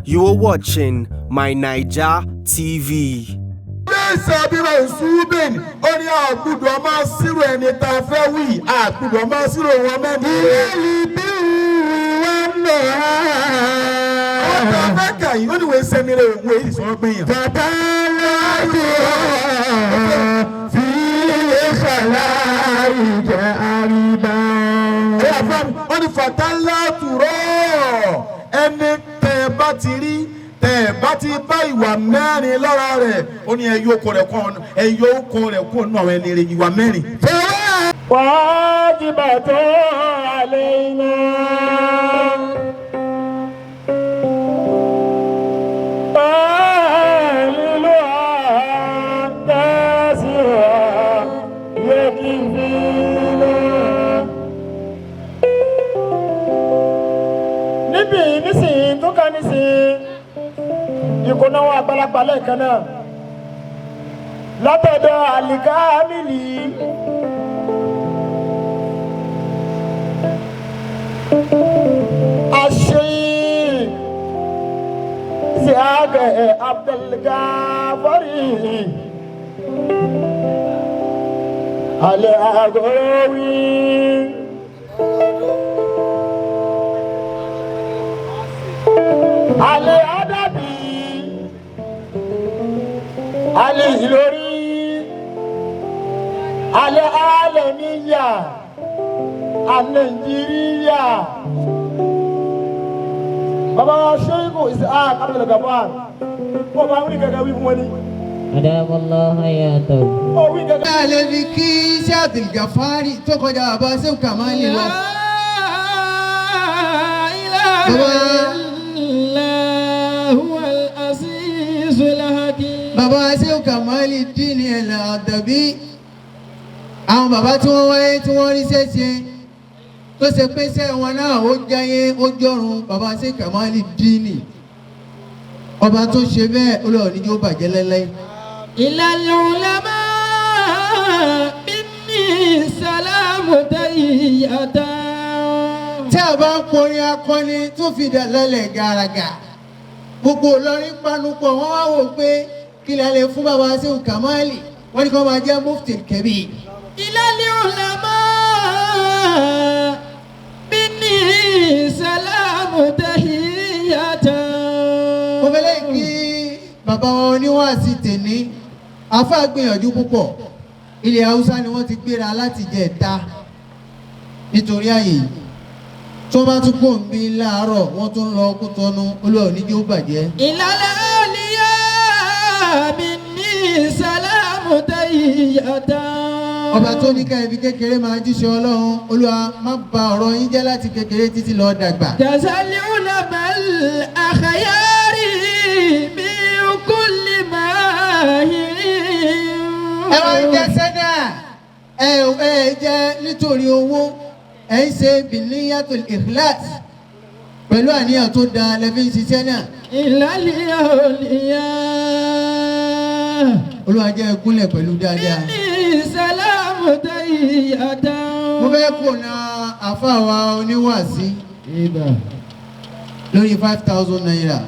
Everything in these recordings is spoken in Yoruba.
You are watching My Naija TV. Sábìrò Ṣùgbìn ó ní àgbùdọ̀ máa ṣírò ẹni tá a fẹ́ wí àgbùdọ̀ máa ṣírò wọn mẹ́ni. Ìrẹ́lì bí wọ́n lọ rà. Àwọn tó fẹ́ kà yìí ó ní wọ́n ṣe nílé òun èyí sọ gbìyàn. Bàbá láyé fi ìṣẹ̀lá ìjẹ́ àríbá. Ẹ yà fún mi, ó ní fàtálà tùrọ̀ ẹni tẹ̀ bá ti rí. Bá ti bá ìwà mẹ́rin lára rẹ̀ ó ní ẹyọ okò rẹ̀ kọ́ nù àwọn ẹni rẹ̀ ìwà mẹ́rin. wajibatu alayna alilu tasira yakifina níbi nísìnyí tó ká nísìnyí. Ìkóná wa àgbàlagbà lẹ́ẹ̀kan náà látọ̀dọ̀ àlìkámìlì àṣeyìn sí àgẹ̀ Abdulgafari alẹ́ àgọ́wí. alẹ́ àdàbí. Ali Hilori Ali Alemiya Nigeria Baba Sheikh Ishaq Abdul Gafar ko ba wuri gaga wi fún woni Adam Allah hayatu o wi gaga Alevi ki Abdul Gafari tó kọjá baba Sheikh Kamali lọ Baba Sheikh Kamali Dini El-Adabi àwọn bàbá tí wọ́n wáyé tí wọ́n rí ṣẹ́ṣe tó ṣe pé ṣẹ́ wọn náà ó jáyé ó jọrùn Baba Sheikh Kamali Dini ọba tó ṣe bẹ́ẹ̀ olóòrùn ní yóò bàjẹ́ lẹ́lẹ́. Ilal ulama minni salamu tayyatan. Tí a bá ń porin akọni tó fi dà lọ́lẹ̀ gàràgà gbogbo Ìlọrin panupọ̀ wọ́n wá wò pé kí la lè fún Baba Sheikh Kamali wọ́n ní kó máa jẹ́ mufti kabir. Ilal ulama minni salamu tayyatan. Mo fẹ́lẹ́ kí bàbá wọn oníwàásí tèní afá gbìyànjú púpọ̀ ilẹ̀ Haúsá ni wọ́n ti gbéra láti jẹ ẹ̀ta nítorí ààyè yìí tó bá tún pò ń bí láàárọ̀ wọ́n tún lọ Kútọ́nù olóò ní jó bàjẹ́. Ìlàlẹ̀ òlìyá mi ní sálámù tayyatan. Ọba tó ní ká ibi kékeré máa jíṣẹ́ Ọlọ́run Olúwa má bà ọ̀rọ̀ yín jẹ́ láti kékeré títí lọ dàgbà. Jazali ulamal akhyari min kulli mahirin. Ẹ wá ń jẹ sẹ́dá ẹ jẹ nítorí owó ẹ ń ṣe biniyatul ikhlas pẹ̀lú àníyàn tó dáa lẹ́fí ń ṣiṣẹ́ náà. Ìlàlẹ̀ òlìyá. Olúwa jẹ́ ẹkúnlẹ̀ pẹ̀lú dáadáa. Ní sálámù tayyatan. Mo fẹ́ kò na àfáàwà oníwàásí lórí 5,000 naira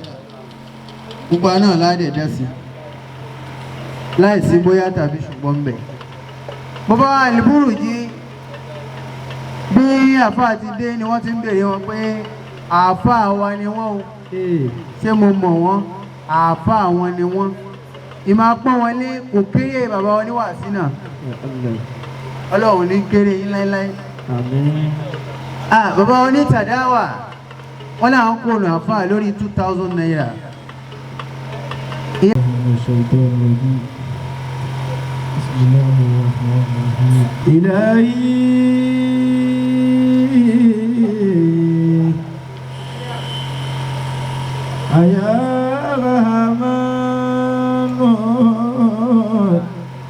gbogbo náà ládẹ̀ dá sí láìsí bóyá tàbí ṣùgbọ́n ń bẹ̀. Bàbá Àlìbúrù jí bí àfáà ti dé ni wọ́n ti ń bèèrè wọn pé àfáà wa ni wọ́n o ṣé mo mọ̀ wọ́n àfáà wọn ni wọ́n ìmọ̀ pọ́n wọn lé kò kéré bàbá oníwàásí náà Ọlọ́run ní kéré yín láíláí. Bàbá onítàdáwà wọ́n náà ń kóòrò àfáà lórí 2,000 naira. Ya Rahman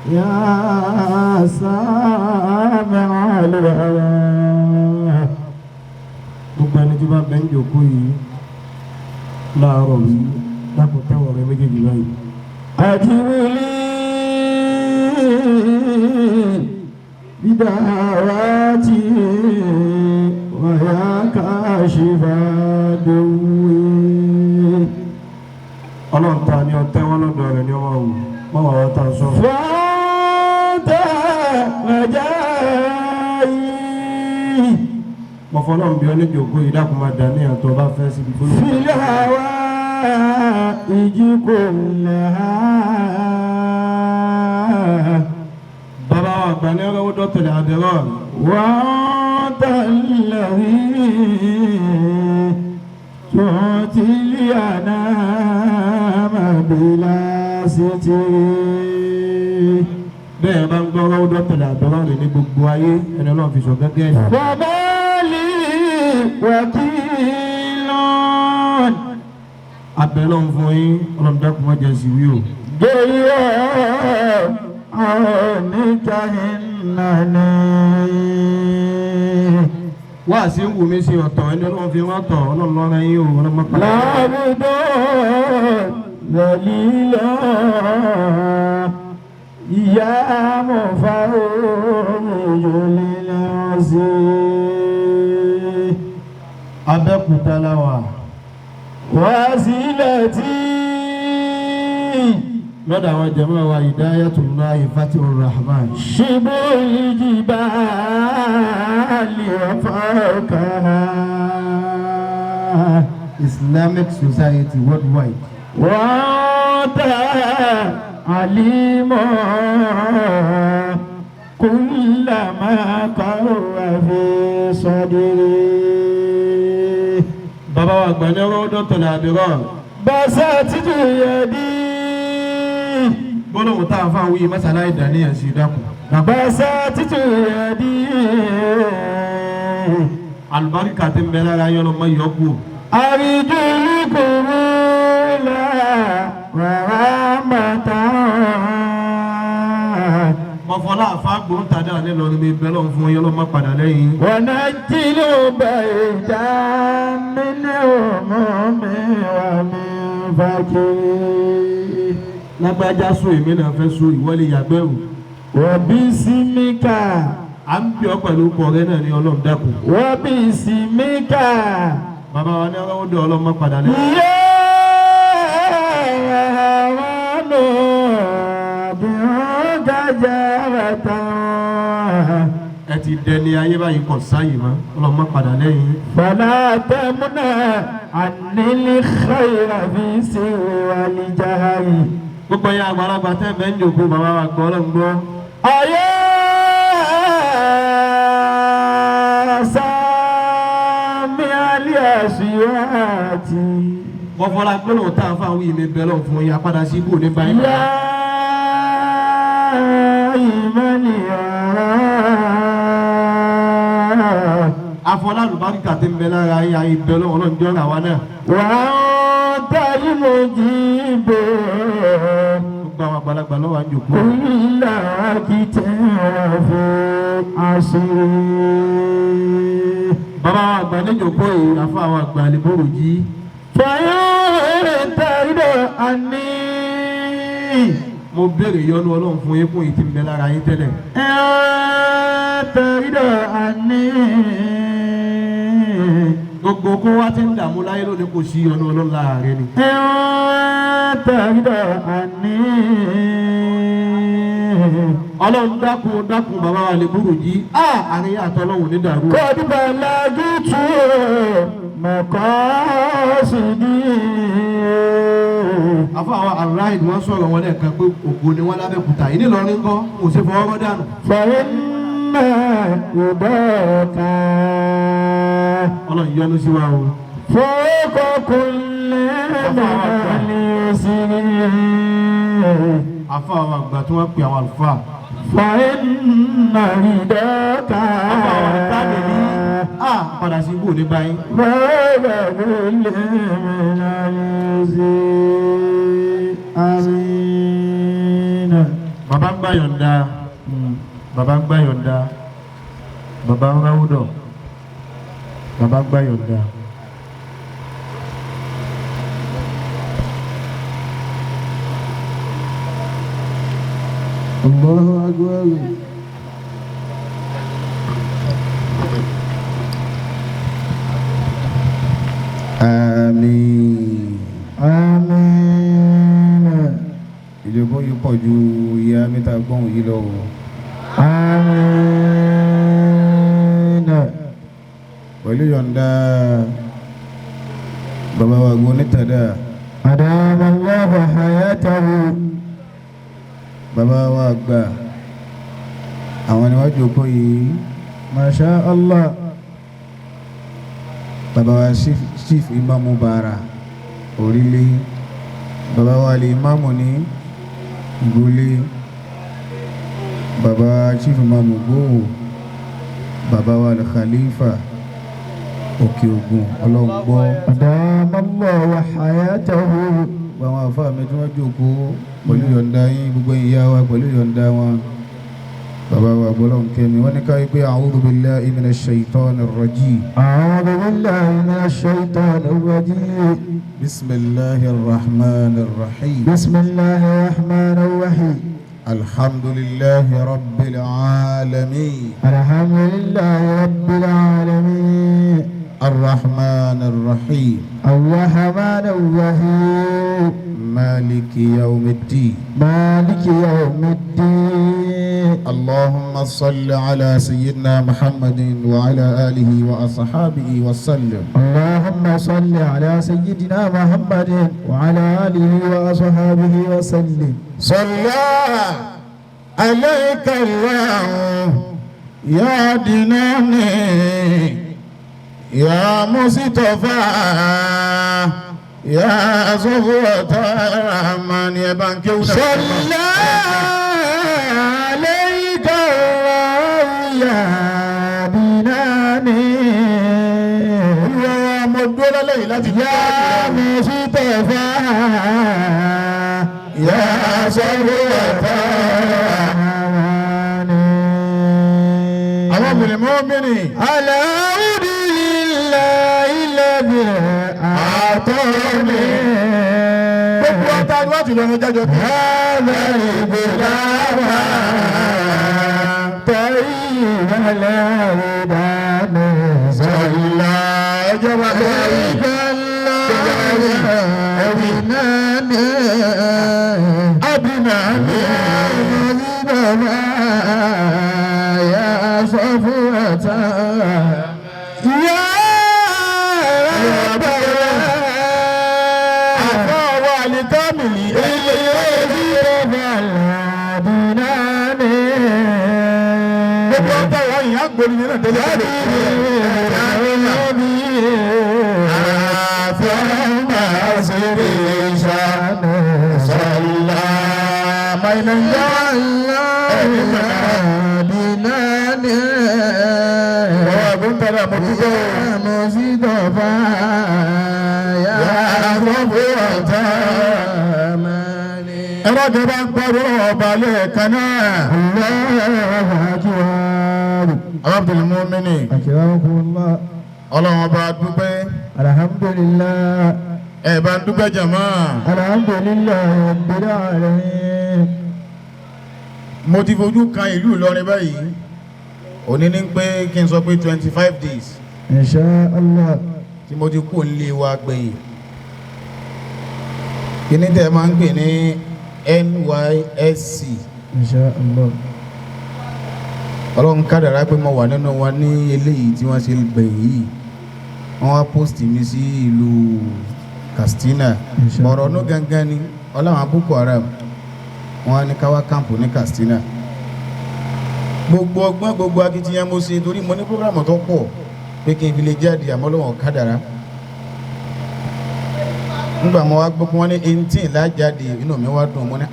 Ya Sami'al gbogbo ẹni tí bá bẹ́ ń jòkó yìí láàárọ̀ yìí lápò tẹ́wọ̀n rẹ méjèèjì báyìí. Àjíwìlì bidawati wa ya kashifa dawi ọlọ́run ta ni ọtẹ́ wọn lọ́dọ̀ rẹ̀ ni ọmọ wù wọ́n wà wọ́n ta sọ. fọ́ńtà ẹ̀jẹ̀ yìí. mo fọlọ́run bí oníjòkó yìí dákun máa dà ní àtọ́ bá fẹ́ síbi gbólóhùn. filẹ̀ wá ìjì kò lẹ̀ ha. bàbá wa àgbà ní ọgọ́wọ́ dọ́tẹ̀lẹ̀ àdẹ́rọ̀. wọ́n tẹ̀lé rí tòtìlì àná màbílà sí ti. bẹ́ẹ̀ bá ń gbọ́ ọgọ́wọ́ dọ́tẹ̀lẹ̀ àdẹ́rọ̀ rẹ̀ ní gbogbo ayé ẹni ọlọ́run fi sọ gẹ́gẹ́ yìí. bàbá lè wákìlọ́n. abẹ́lọ́ fún yín ọlọ́run dákun má jẹ́ sí wí o. gbèrè ọ̀nìkà ìnáni. wá sí ń wù mí sí ọ̀tọ̀ ẹni ọlọ́run fi wọ́n tọ̀ ọlọ́run lọ́rọ̀ yín o ọlọ́run mọ́kànlá. láàbùdó lẹ́lílọ́ ìyá mọ̀fà òjòlélọ́ sí. Abẹ́òkúta láwà. wá sílẹ̀ tí. lọ́dọ̀ àwọn jàmáà wa Hidayatullahi Fatihur Rahman. ṣubú ìjìbáàlì ọ̀fọ̀ọ̀kà. Islamic Society worldwide. wọ́n tẹ àlímọ̀ kúlàmà kọ́wà fi sọ́dírì. bàbá wa àgbà ní ọgọ́wọ́ dọ́tẹ̀lẹ̀ àdẹ́rọ̀. bàṣà títù yẹ̀dí. gbólóhùn tá a fà wí mọ́sálá ìdàníyàn sí dákun. bàṣà títù yẹ̀dí. àlùbáríkà tí ń bẹ lára yín ọlọ́mọ yọkù. àrídìríkùrú là rárá màtá. mọ̀fọ́lá àfáàgbò ń tàdá nílọrin mi bẹ́ẹ̀ lọ́n fún yín ọlọ́mọ padà lẹ́yìn. wọ̀nà jìlú bàyìdá nínú ọmọ mi wà mí fàkiri. lágbájá sún èmi náà fẹ́ sún ìwọlé yàgbẹ́rù. wọ́bí símíkà. à ń bí ọ pẹ̀lú kọ̀ọ̀rẹ́ náà ní ọlọ́run dákun. wọ́bí símíkà. bàbá wa ní ọlọ́run dé ọlọ́mọ padà lẹ́yìn. yé àwọn nù bí wọ́n gàjà bàtà. ẹ ti dẹni ayé báyìí kọ̀ sáyì mọ́ ọlọ́mọ padà lẹ́yìn. فلا تمنع عني الخير في سوى الجهل. gbogbo yẹn àgbàlagbà tẹ́ bẹ́ẹ̀ ń jòkó bàbá wa gbọ́ ọlọ́run gbọ́. أيا سامع الأصوات mọ̀fọ́lá gbólóhùn tá a fà wí mi bẹ́ẹ̀ lọ́n fún yín apádà sí ibò ní báyìí. يا من يرى afọlá àlùbáríkà tí ń bẹ lára yín ayé bẹ́ẹ̀ lọ́wọ́ ọlọ́run jọ́ra wa náà. وأنت المجيب gbogbo àwọn àgbàlagbà lọ́wọ́ à ń jòkó. كل كتاب عصير. bàbá wa àgbà ní jòkó yìí afọ àwọn àgbà àlebóró jí. فينتهي عني mo béèrè yọ́nú ọlọ́run fún yín fún yìí tí ń bẹ lára yín tẹ́lẹ̀. ينتهي عني gbogbo kó wá ti ń dààmú láyé lónìí kò sí yọ́nú ọlọ́run lára rẹ ni. ينتهي عني ọlọ́run dákun dákun bàbá wa àlebóró jí. àríyá àtọ́lọ́hùn ní dàrú. قد بلغت مقاصدي. afọ àwọn aráàlú wọn sọ̀rọ̀ wọn lẹ́ẹ̀kan pé ògo ni wọn lábẹ́kúta yìí nílọrin kọ́ kò sí fọwọ́ dànù. فإن يداك ọlọ́run yọ́nú sí wa o. فوق كل من يسير. afọ àwọn àgbà tí wọ́n pe àwọn àlùfáà. فإن يداك afọ àwọn àtàlẹ̀ ní padà sí ibò ní báyìí. فوق كل من يسير. آمين. bàbá ń gbà yọ̀ǹda bàbá ń gbà yọ̀ǹda bàbá ń ráwùdọ̀ bàbá ń gbà yọ̀ǹda. الله أكبر. Àmín. آمين. ìjókòó yìí pọ̀ ju ìyá mẹ́ta gbọ́n yìí lọ o. àmín. pẹ̀lú yọ̀ǹda bàbá wa gbọ́ nítàdá. adamallahu hayatahu. bàbá wa gbà àwọn ni wọ́n jókòó yìí. masha Allah. bàbá wa chief imamu bara orílẹ̀. bàbá wa lè imamu ní ìgbólé. bàbá wa chief imamu gbòòwò. bàbá wa lè khalifa òkè ògùn ọlọ́gbọ́. adamallahu hayatahu. àwọn àfáà mi tí wọ́n jókòó pẹ̀lú yọ̀ǹda yín gbogbo ìyá wa pẹ̀lú yọ̀ǹda wọn. bàbá wa gbọ́dọ̀ kẹ́mi wọ́n ní ká wípé a'udhu billahi minash shaitanir rajim. a'udhu billahi minash shaitanir rajim. bismillahir rahmanir rahim. bismillahir rahmanir rahim. alhamdulillahi rabbil alamin. alhamdulillahi rabbil alamin. الرحمن الرحيم الرحمن الرحيم مالك يوم الدين مالك يوم الدين. اللهم صل على سيدنا محمد وعلى آله وأصحابه وسلم. اللهم صل على سيدنا محمد وعلى آله وأصحابه وسلم. صلى عليك الله يا ديناني يا مصطفى يا صفوة الرحمن يا بنكي صلى عليك الله يا بناني يا مدول ليلة يا مصطفى يا صفوة الرحمن. أمام المؤمنين على أعطاني gbogbo ọ̀tá ni wọ́n ti lọ́rọ̀ jájọ́ bí. هذا الغلام طيب الأودان صلى جبل عليك الله أبناني يا صفوة يا ẹ̀rọ̀dẹ̀ bá ń gbọ́rọ̀ ọba lẹ́ẹ̀kan náà. Abdul Mumini Akramakumullah. ọlọ́run ọba dúpẹ́. Alhamdulillah. ẹ bá ń dúpẹ́ jàmá. Alhamdulillah rabbil alamin. mo ti fojú kan ìlú Ìlọrin báyìí òní ní pé kí n sọ pé 25 days Insha Allah. tí mo ti kú nílé wa gbẹ̀yìn. kíní tẹ́ máa ń pè ní NYSC. Insha Allah. ọlọ́run kádàrá pé mo wà nínú wọn ní eléyìí tí wọ́n ṣe gbẹ̀yìn yìí. wọ́n wá post mi sí ìlú Katsina. Borno gangan ni ọlọ́run Boko Haram wọ́n á ní káwá kámpù ní Katsina. gbogbo ọgbọ́n gbogbo akitiyan mo ṣe torí mo ní programu tó pọ̀ pé kí n fi lè jáde àmọ́ lọ́wọ́ kádàrá. nígbà mo wá gbogbo wọn ní 18 lájáde inú mi wá dùn mo ní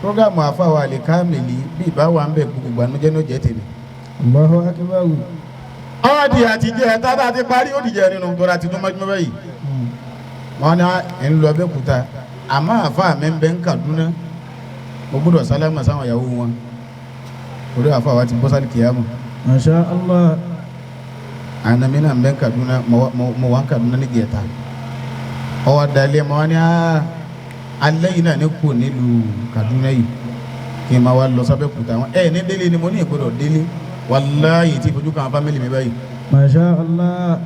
programu àfàwà àlèkámìlì bí ìbá wà ń bẹ̀ gbogbo gbanújẹ́ ló jẹ́ tèmi. Allahu akbar. ọ̀dì àtijẹ́ tátà ti parí ó dìjẹ́ nínú tó ra ti tún mọ́júmọ́ báyìí. wọ́n ní ń lọ Abẹ́òkúta àmọ́ àfà mi ń bẹ ń Kaduna mo gbọ́dọ̀ sálámà sáwọn ìyàwó wọn orí àfà wa ti bọ́ sálì kìyàmù. Masha Allah. àna mi náà ń bẹ ń Kaduna mo wà ń Kaduna ní gẹ̀ẹ́ta ọwọ́ dalẹ̀ mọ́ ní alẹ́ yìí náà ní kò nílùú Kaduna yìí kí n máa wá lọ sábẹ́òkúta wọn ní délé ni mo ní ìgbọ́dọ̀ délé wàláyé tí fojú kan fámìlì mi báyìí. Masha Allah.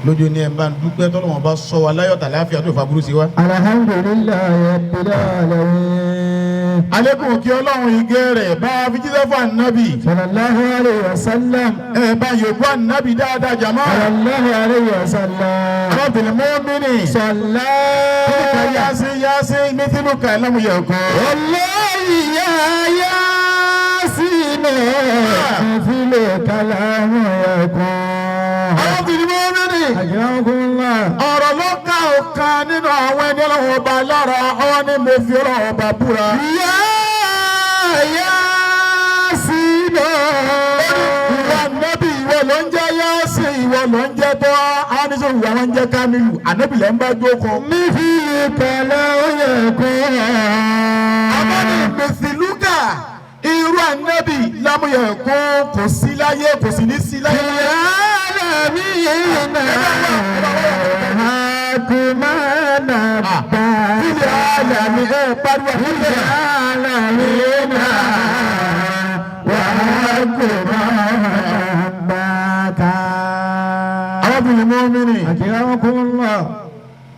lójú ní ẹ̀ bá ń dúpẹ́ tọ́lọ́wọ́n bá sọ wa láyọ̀tà láàfíà tó fà burú sí wa. alhamdulillahi rabbil alamin. alẹ́kùn kí ọlọ́run igé rẹ̀ bá fi jíṣẹ́ fún ànábì. sallallahu alayhi wa sallam. bá yòókù ànábì dáadáa jàmá. sallallahu alayhi wa sallam. rabbil mu'minin. sallallahu. yasin mithluka lam yakun. wallahi ya yasin mithluka lam yakun. rabbil mu'minin. akramakumullah. ọ̀rọ̀ ló ká ọ̀kan nínú àwọn ẹni ọlọ́run ọba lára ọwọ́ ní mo fi ọlọ́run ọba búra. ya yasin. ìwọ ànábì ìwọ ló ń jẹ́ yáàsì ìwọ ló ń jẹ́ tó ánísọ ìwọ wọn ń jẹ́ kámílù ànábì lẹ́ ń bá jókòó. mithluka lam yakun. abọ́ni mẹsìlúkà irú ànábì lámúyẹ̀ kó kò sí láyé kò sì ní sí láyé. Kumana ba alami parwa alamina wa kumana ka. Arábìnrin mọ́mìnì. Akramakumullah.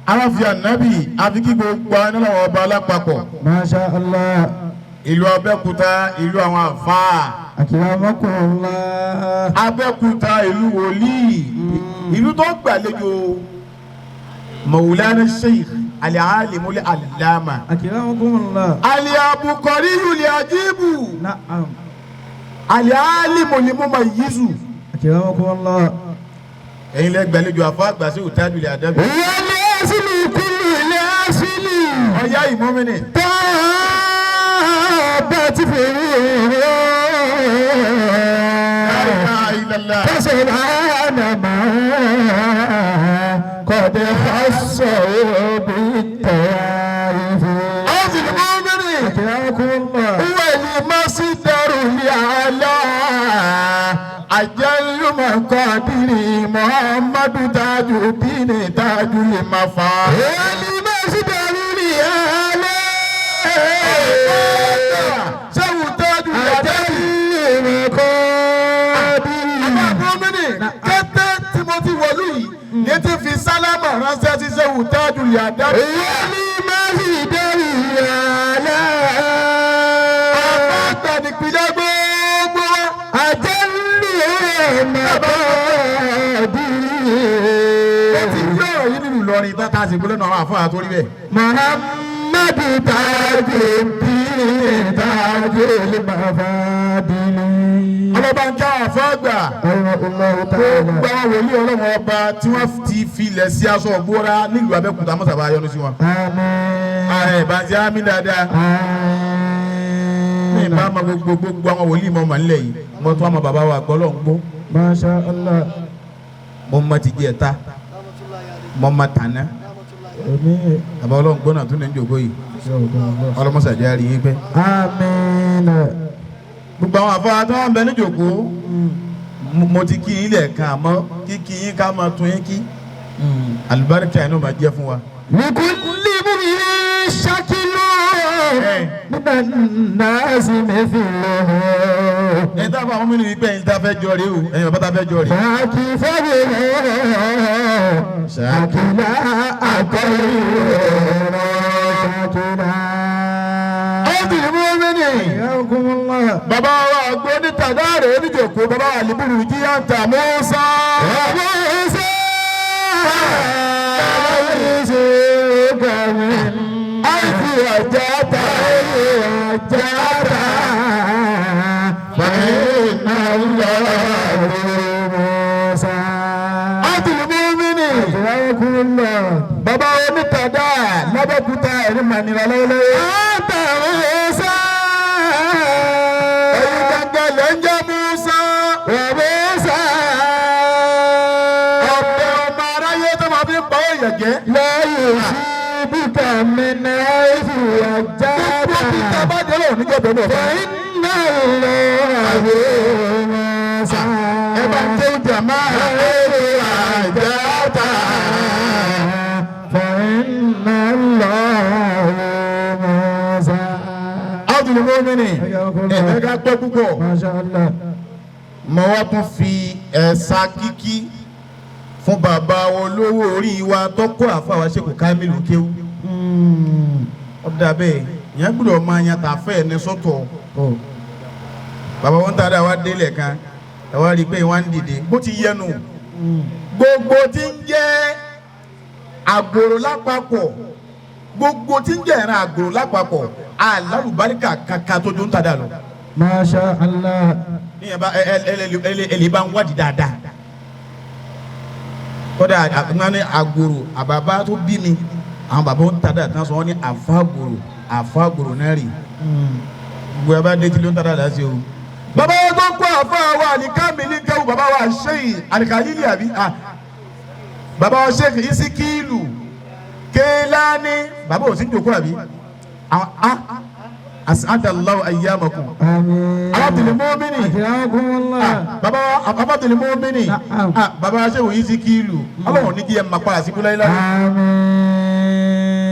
Àwọn fi ànábì àfi kí gbogbo àwọn ẹlẹ́wọ̀n ọba alápapọ̀. Masha Allah. Ìlú Abẹ́òkúta ìlú àwọn àfáà. Akramakumullah. Abẹ́òkúta ìlú wòlíì. Ìlú tó gbàlejò Maulana Sheikh Al-Alim Al-Allama. Akramakumullah. Al-Abukari Al-Ajibu. Na'am. Al-Alim Al-Mumayyizu. Akramakumullah. Ẹ̀yin lẹ gbàlejò àfá àgbà sí òtádù ilẹ̀ àdábì. Ìyá ní ẹ́sìlì kúrò ilé ẹ́sìlì. Ọ̀yá ìmọ́mìnì. Tọ́ọ̀bà ti fèrè rẹ̀. Kọ́sẹ̀ lánàmá. Kọ̀dẹ̀ fásọ̀ òbí tẹ̀yàrífẹ́. Ọ̀sìn ìmọ́mìnì. Akramakumullah. Huwa al-masdaru li-ala. Ajallu maqadiri Muhammadu Tajuddin Tajul Mafa. Al-masdaru li-ala. Ṣéwù Tájù Àdábì. Kété tí mo ti wọ̀lú yìí, ní ti fi sálámà ránṣẹ́ sí Ṣéwù Tájù Àdábì. Al-masdaru li-ala. Àbá nípìnlẹ̀ gbogbo wa. Àjẹ́lú màbọ́dì. Ó ti rí ọ̀rọ̀ yìí nínú Ìlọrin tó ta sí gbólónà àwọn àfọ́nà tó rí bẹ́ẹ̀. Muhammadu Tajuddin Tajul Mafadili. Ọlọ́ba ń ká àfọ́ àgbà. Gbogbo àwọn wòlíì ọlọ́run ọba tí wọ́n ti filẹ̀ sí aṣọ ògbóra nílùú Abẹ́òkúta mọ́sàbá ayọ́nu sí wọn. Àmín. Ààrẹ ìbàjẹ́ àmì dáadáa. Ní ìbá ma gbogbo àwọn wòlíì mọ́ mà nílẹ̀ yìí. Mo tún àmọ́ bàbá wa gbọ́ lọ́n gbó. Masha Allah. Mo mọ ti jẹ ẹ̀ta. Mo mọ tàná. Àmín. Bàbá ọlọ́run gbọ́ náà tún ní ìjòkó yìí. Ọlọ́mọsàdé àrí yín pẹ́. Àmín. Gbogbo àwọn àfọwọ́ tó wọ́n bẹ níjòkó. Mo ti kí yín lẹ́ẹ̀kan àmọ́ kíkí yín ká máa tún yín kí. Àlùbáríkà inú máa jẹ́ fún wa. Likulli mu'minin shakilun min an-nas mithluhu. Ẹ̀yin tá a fọ àwọn mímú ní pé ẹ̀yin tá a fẹ́ jọ rí o ẹ̀yin bàbá tá a fẹ́ jọ rí. Ṣáàkì fẹ́rẹ̀ ṣàkìlá àkọ́lé ṣàkìlá. Ọ̀sìn ìmú mímú. Bàbá wa àgbo ní tàdáàrẹ̀ oníjòkó bàbá wa Liburu jí àǹtà Mùsá. Mùsá. Àìsí àjàtà àjàtà fàyínà lọ́rùn Mùsá. Ọ̀sìn ìmú mímú. Bàbá onítàdá lábẹ́kúta ẹ̀rí mànìlá lọ́wọ́lọ́wọ́. Àtà Mùsá. Ẹ̀yin gangan lẹ́ ń jẹ́ Mùsá. Mùsá. Ọ̀pẹ ọmọ aráyé tó máa fi pa èèyàn jẹ́. Lẹ́yìn sí bíkà mi náà ìfù àjàtà. Gbogbo bíkà bá jẹ́ lọ́wọ́ níjọba náà. Fàyínà lọ́rùn Mùsá. Ẹ bá ń tẹ́ ìjà máa. àjàtà. Fàyínà lọ́rùn Mùsá. Ọ̀sìn ìmú mímú. Ẹ̀fẹ́ ká pẹ́ púpọ̀. Masha Allah. Mo wá tún fi ẹ̀sà kíkí fún bàbá olówó orí wa tọ́kọ̀ àfàwà Sheikh Kamilu kéwú ọ̀dà bẹ́ẹ̀ ìyẹn gbọ́dọ̀ máa yan tàfẹ́ ẹni sọ́tọ̀ bàbá wọn tàdá wa délẹ̀ kan ẹ wá rí i pé wọ́n ń dìde bó ti yẹnu gbogbo tí ń jẹ́ àgbòrò lápapọ̀ gbogbo tí ń jẹ́ ìran àgbòrò lápapọ̀ alárùbáríkà kankan tó dún tàdá lọ. Masha Allah. ní ẹ bá ẹ bá ń wádìí dáadáa kódà àgbọn ní àgbòrò àbàbá tó bí mi àwọn bàbá ń tàdá tán sọ wọn ní àfàgbòrò náà rí gbogbo ẹ bá dé tí ló ń tàdá láti o. bàbá wọn tó kó àfa wa ní Kamili kẹwù bàbá wa Sheikh Al-Khalili àbí bàbá wa Sheikh Isikilu Kelani bàbá òsín jòkó àbí àwọn as'adallahu ayyamakum. Àmín. Abdul Mu'mini bàbá Abdul Mu'mini bàbá wa Sheikh Isikilu Ọlọ́run ní kí ẹ máa padà sí kúlẹ̀ ìlànà.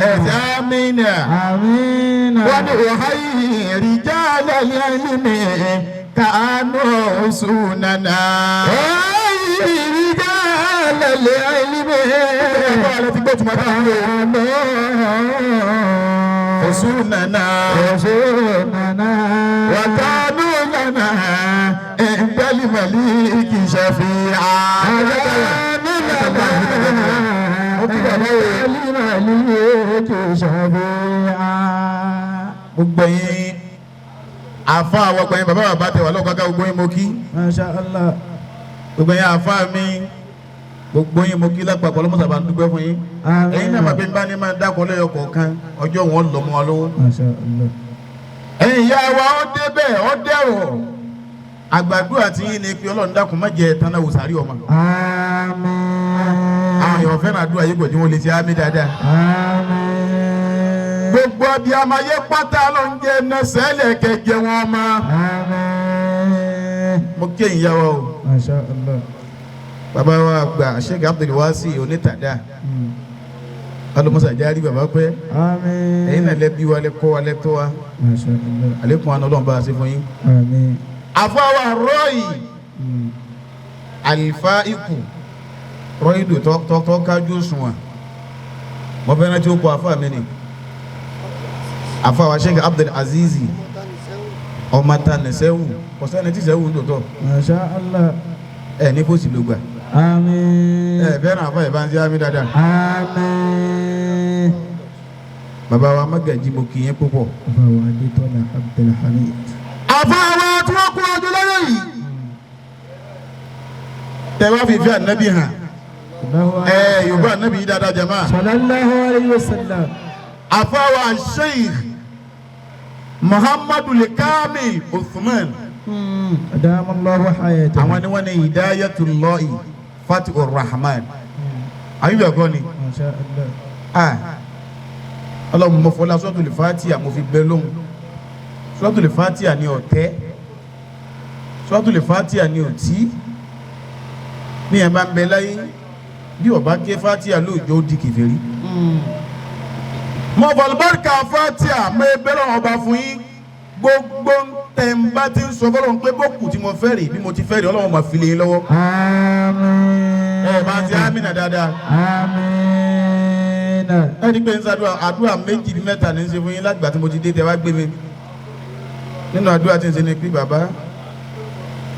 ẹ̀sẹ̀ amínà wọ́n ní òháyì rìjálẹ̀ lẹ́lẹ́mì kánú sunana. òháyì rìjálẹ̀ lẹ́lẹ́mì kánú sunana. wàkánú lana ẹ̀ńdẹ́lì màlíkì ṣàfihà. gbogbo yín àfa àwọn ọgbà yín bàbá bàbá tẹwà lọ́kọ̀ ká gbogbo yín mo kí. Masha Allah. gbogbo yín àfa mi gbogbo yín mo kí lápapọ̀ ọlọ́mọsà bá ń dúpẹ́ fún yín. ẹ̀yin náà máa bí n bá ní máa dákọ̀ lẹ́yọ kọ̀ọ̀kan ọjọ́ wọn lọ mọ́ wa lọ́wọ́. Masha Allah. ẹ̀yin ìyá wa ó débẹ̀ ó dẹ̀rọ̀ àgbàdo àti yín ni pé Ọlọ́run dákun má jẹ tánà wòsàrí ọmọ. Àmín. àwọn èèyàn fẹ́ràn àdúrà yìí gbọ̀dí wọn lè ṣe àmì dáadáa. Àmín. gbogbo abiyamọ ayé pátá ló ń jẹ ẹná sẹ́lẹ̀ kẹjẹ wọn ma. Àmín. mo kí ẹ̀yin yá wa o. Masha Allah. bàbá wa gba Sheikh Abdul Wasi onítàdá alumusa jaari bàbá pẹ́. Àmín. ẹ̀yin náà lẹ́bí wa lẹ́kọ́ wa lẹ́tọ́ wa. Masha Allah. àlékún àná Ọlọ́run bá a ṣe fún yín. Àmín. àfọwọ́ rọ́ọ̀yì àlìfá ikù rọ́ìdù tọ́ kájú òṣùwọ̀n mo fẹ́ràn tí ó kọ àfọ́ mi ni àfọ́ wa Sheikh Abdul Azizi ọmọ ta ní sẹ́wù kò sẹ́ni tí sẹ́wù ń tòótọ́ Masha Allah. ẹ ní kó sì ló gbà Àmín. ẹ fẹ́ràn àfọ́ ìbá ń ṣe àmì dáadáa. Àmín. bàbá wa Magaji mo kì í yín púpọ̀. Bàbá wa Adétọ́lá Abdulhamid. àfọ́ wa tí wọ́n kú ọdún lọ́yọ̀ yìí tẹ wá fífi ànábì hàn yorùbá ànábì yìí dáadáa jama. Sallallahu alayhi wa sallam. àfọwọ́ Sheikh Muhammadu Kamil Uthman. Adamallahu hayatahu. àwọn ni wọ́n ní Hidayatullahi Fatihur Rahman. àyùbá kọ́ ni. Masha Allah. ọlọ́run mo fọlá Suratul Fatiha mo fi bẹ́ lóhùn. Suratul Fatiha ni ọ̀tẹ́. Suratul Fatiha ni òtí. ní ẹ̀ bá ń bẹ láyé bí ọba ké Fatiha lóòjọ́ ó di kèfèrí. mo bọ̀lùbọ́ọ̀kà Fatiha mo bẹ̀rẹ̀ ọba fún yín gbogbo tẹ̀m̀bá tí ń sọ fọlọ́run pé bókù tí mo fẹ́ rè bí mo ti fẹ́ rè Ọlọ́run máa fi lé lọ́wọ́. Àmín. ẹ bá ti amínà dáadáa. Àmín. ẹni pé ń sàdúrà àdúrà méjì bí mẹ́ta ní í ṣe fún yín lágbà tí mo ti dé tẹ wá gbé mi nínú àdúrà tí ń ṣe ni pé bàbá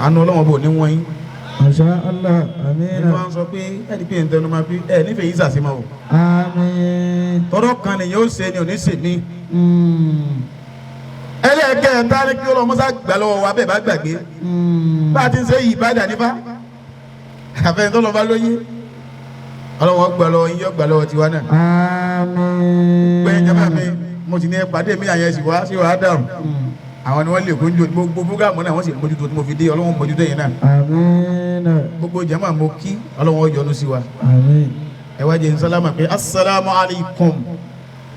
àánú Ọlọ́run bò ní wọ́n yín. Masha Allah. Àmín. ẹni wọ́n sọ pé ẹni pé ń tẹnu máa pé ẹ nífẹ̀ẹ́ yín sàṣemọ́ o. Àmín. tọ́rọ̀ kan nìyẹn ó ṣe ni ò ní ṣe mí. ẹlẹ́ẹ̀kẹta ni kí Ọlọ́run mọ́sá gbà lọ́wọ́ wa bẹ́ẹ̀ bá gbàgbé bá a ti ń ṣe yìí bá dà nípa àfẹ́yìntàn lọ́ba lóye Ọlọ́run gbà lọ́wọ́ yín yọ gbà lọ́wọ́ tiwa náà. Àmín. pé jama mi mo ti ní pàdé mi àyẹ̀sí wa sí wàá dàrú àwọn ni wọ́n lè kó njó gbogbo fúgàmù náà wọ́n sì mójútó tí mo fi dé Ọlọ́run mójútó yẹn náà. Àmín. gbogbo jama mo kí Ọlọ́run yọ́nú sí wa. Àmín. ẹ wá jẹ́ nsálámà pé asalaamu alaykum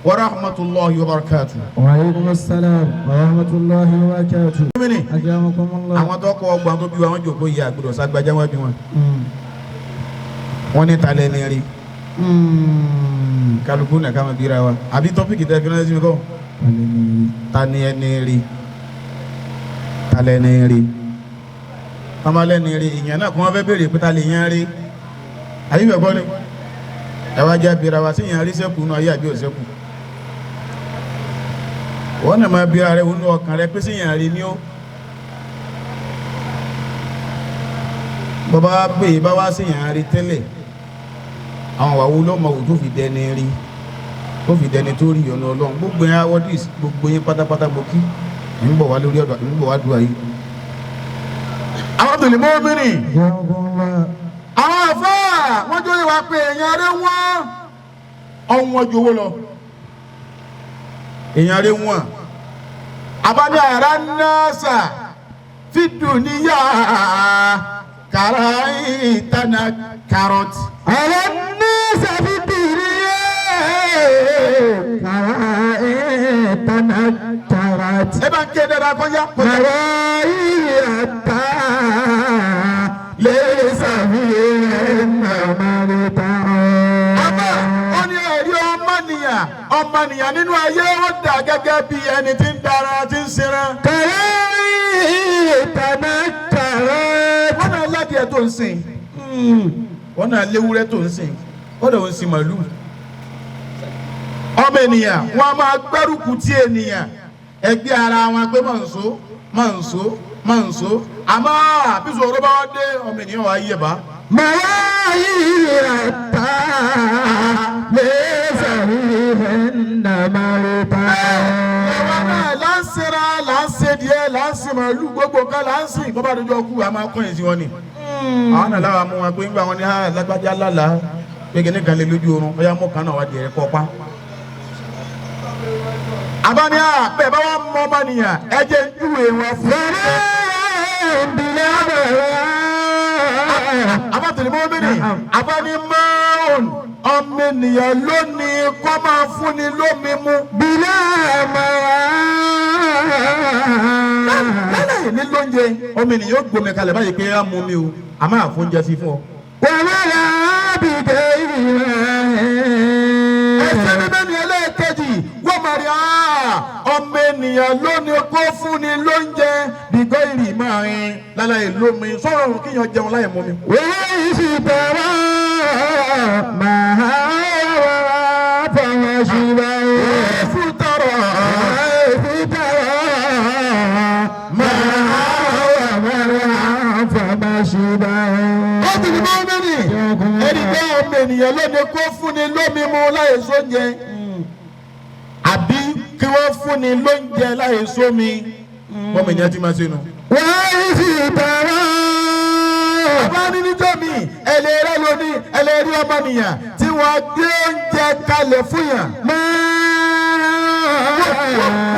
wa rahmatulahi wa barakatu. Wa alaykum assalam wa rahmatullahi wa barakatuh. Akramakumullah. àwọn tó kọ ọgbà tó bí wa wọn jòkó yìí àgbọ́dọ̀ sàgbàjá wọn bí wọn. wọ́n ní talẹ̀ ní rí kálukú nà ká ma bíra wa àbí tọ́pìkì tẹ́ fi náà sí mi kọ́. tani ẹni rí talẹ̀ ní rí amalẹ̀ ní rí ìyẹn náà kó wọn fẹ́ béèrè pé talẹ̀ yẹn rí àyè bẹ̀ kọ́ ni ẹ wá jẹ́ abira wa séèyàn rí sẹ́kù nù ayé àbí òsẹ́kù wọ́n náà máa bí ara rẹ̀ wọnú ọkàn rẹ̀ pé séèyàn rí ni ó bàbá bẹ́ẹ̀ bá wá séèyàn rí tẹ́lẹ̀ àwọn àwọ̀ lọ́mọ òjò fi dẹni rí ó fi dẹni tó rí ọ̀nà ọlọ́run gbogbo yẹn awọ́dís gbogbo yẹn pátápátá gbòkí ń bọ̀ wá lórí ọ̀dọ̀ ń bọ̀ wá dùn ayé. àwọn tó lè mọ́ obìnrin àwọn àfọ́ wọ́n jó ìwà pé èèyàn rẹ̀ wọ́n ọ̀wọ́n ju owó lọ èèyàn rẹ̀ wọ́n abájá ara nasa fi dunya kàrà ìtànà kárọ̀tì. ara nasa fi dunya kàrà ìtànà kárọ̀tì. ẹ bá ń ké dára kọjá. kàrà ìyàtà lè sàfihàn nàmàlítà. àmọ́ ó ní ẹ̀rí ọmọnìyàn nínú ayé ó dà gẹ́gẹ́ bí ẹni tí ń dara tí ń sinra. kàrà ìtànà kárọ̀tì. wọ́n náà ládìẹ tó ń sìn wọ́n náà léwúrẹ́ tó ń sìn wọ́n náà ń sin màlúù. ọmọ ènìyàn wọ́n á máa gbẹ́rùkù tí ènìyàn ẹgbẹ́ ara wọn pé máa ń so àmọ́ àbísọ̀ ọ̀rọ̀ bá wọ́n dé ọmọ ènìyàn wà á yẹ̀ bá. مواعيدها ليس فيهن مرتع. lánsẹ̀ra lánsẹ̀ díẹ̀ lánsẹ̀ màálù gbogbo kan lánsẹ̀ bọ́bá dojú ọkú a máa kọ́ ẹ̀sìn wọn ni. àwọn náà láwa mú wọn pé nígbà wọn ní lágbájá lálá pé kí ní kan lè lójú oorun bóyá mú kan náà wá di ẹ̀rẹ́ kọ́pá. àbáni àpẹ bá wọn mọ ọba nìyàn ẹ jẹ́ ń júwe wọn fún abatẹlẹmọbìnrin abani márùn ọmọ ènìyàn lónìí kọ́ máa fúnni lómi mu. bílẹ̀ mara. lálẹ́ ní lóúnjẹ ọmọ ènìyàn ó gbomi kalẹ̀ báyìí pé á mú mi o àmọ́ àfóúnjẹ sí fún ọ. wàhálà bìtẹ̀ ìrìn. ẹsẹ̀ bíbẹ́ ni ẹlẹ́ẹ̀kejì wọ́n máa rí ọmọ ènìyàn lónìí kó fúnni lóúnjẹ bìgọ́ ìrì máa rin lálẹ́ lómi sọ̀rọ̀ òun kíyàn jẹun láì mú mi. wọ́n sì tẹ̀wọ́ máa wà fọwọ́ ṣùgbọ́n. fún tọrọ máa wà fọwọ́ ṣùgbọ́n. ó ti di mọ́ mẹ́rin ẹni pé ọmọ ènìyàn lónìí kó fúnni lómi mu láì sóúnjẹ àbí kí wọ́n fúnni lóúnjẹ láì sómi ọmọ ènìyàn ti máa ṣe nù. wọ́n sì tẹ̀wọ́. bàbá ní níjọ́ mi ẹlẹ́rẹ́ lóní ẹlẹ́rìí ọmọnìyàn tí wọ́n gbé oúnjẹ kalẹ̀ fún yàn.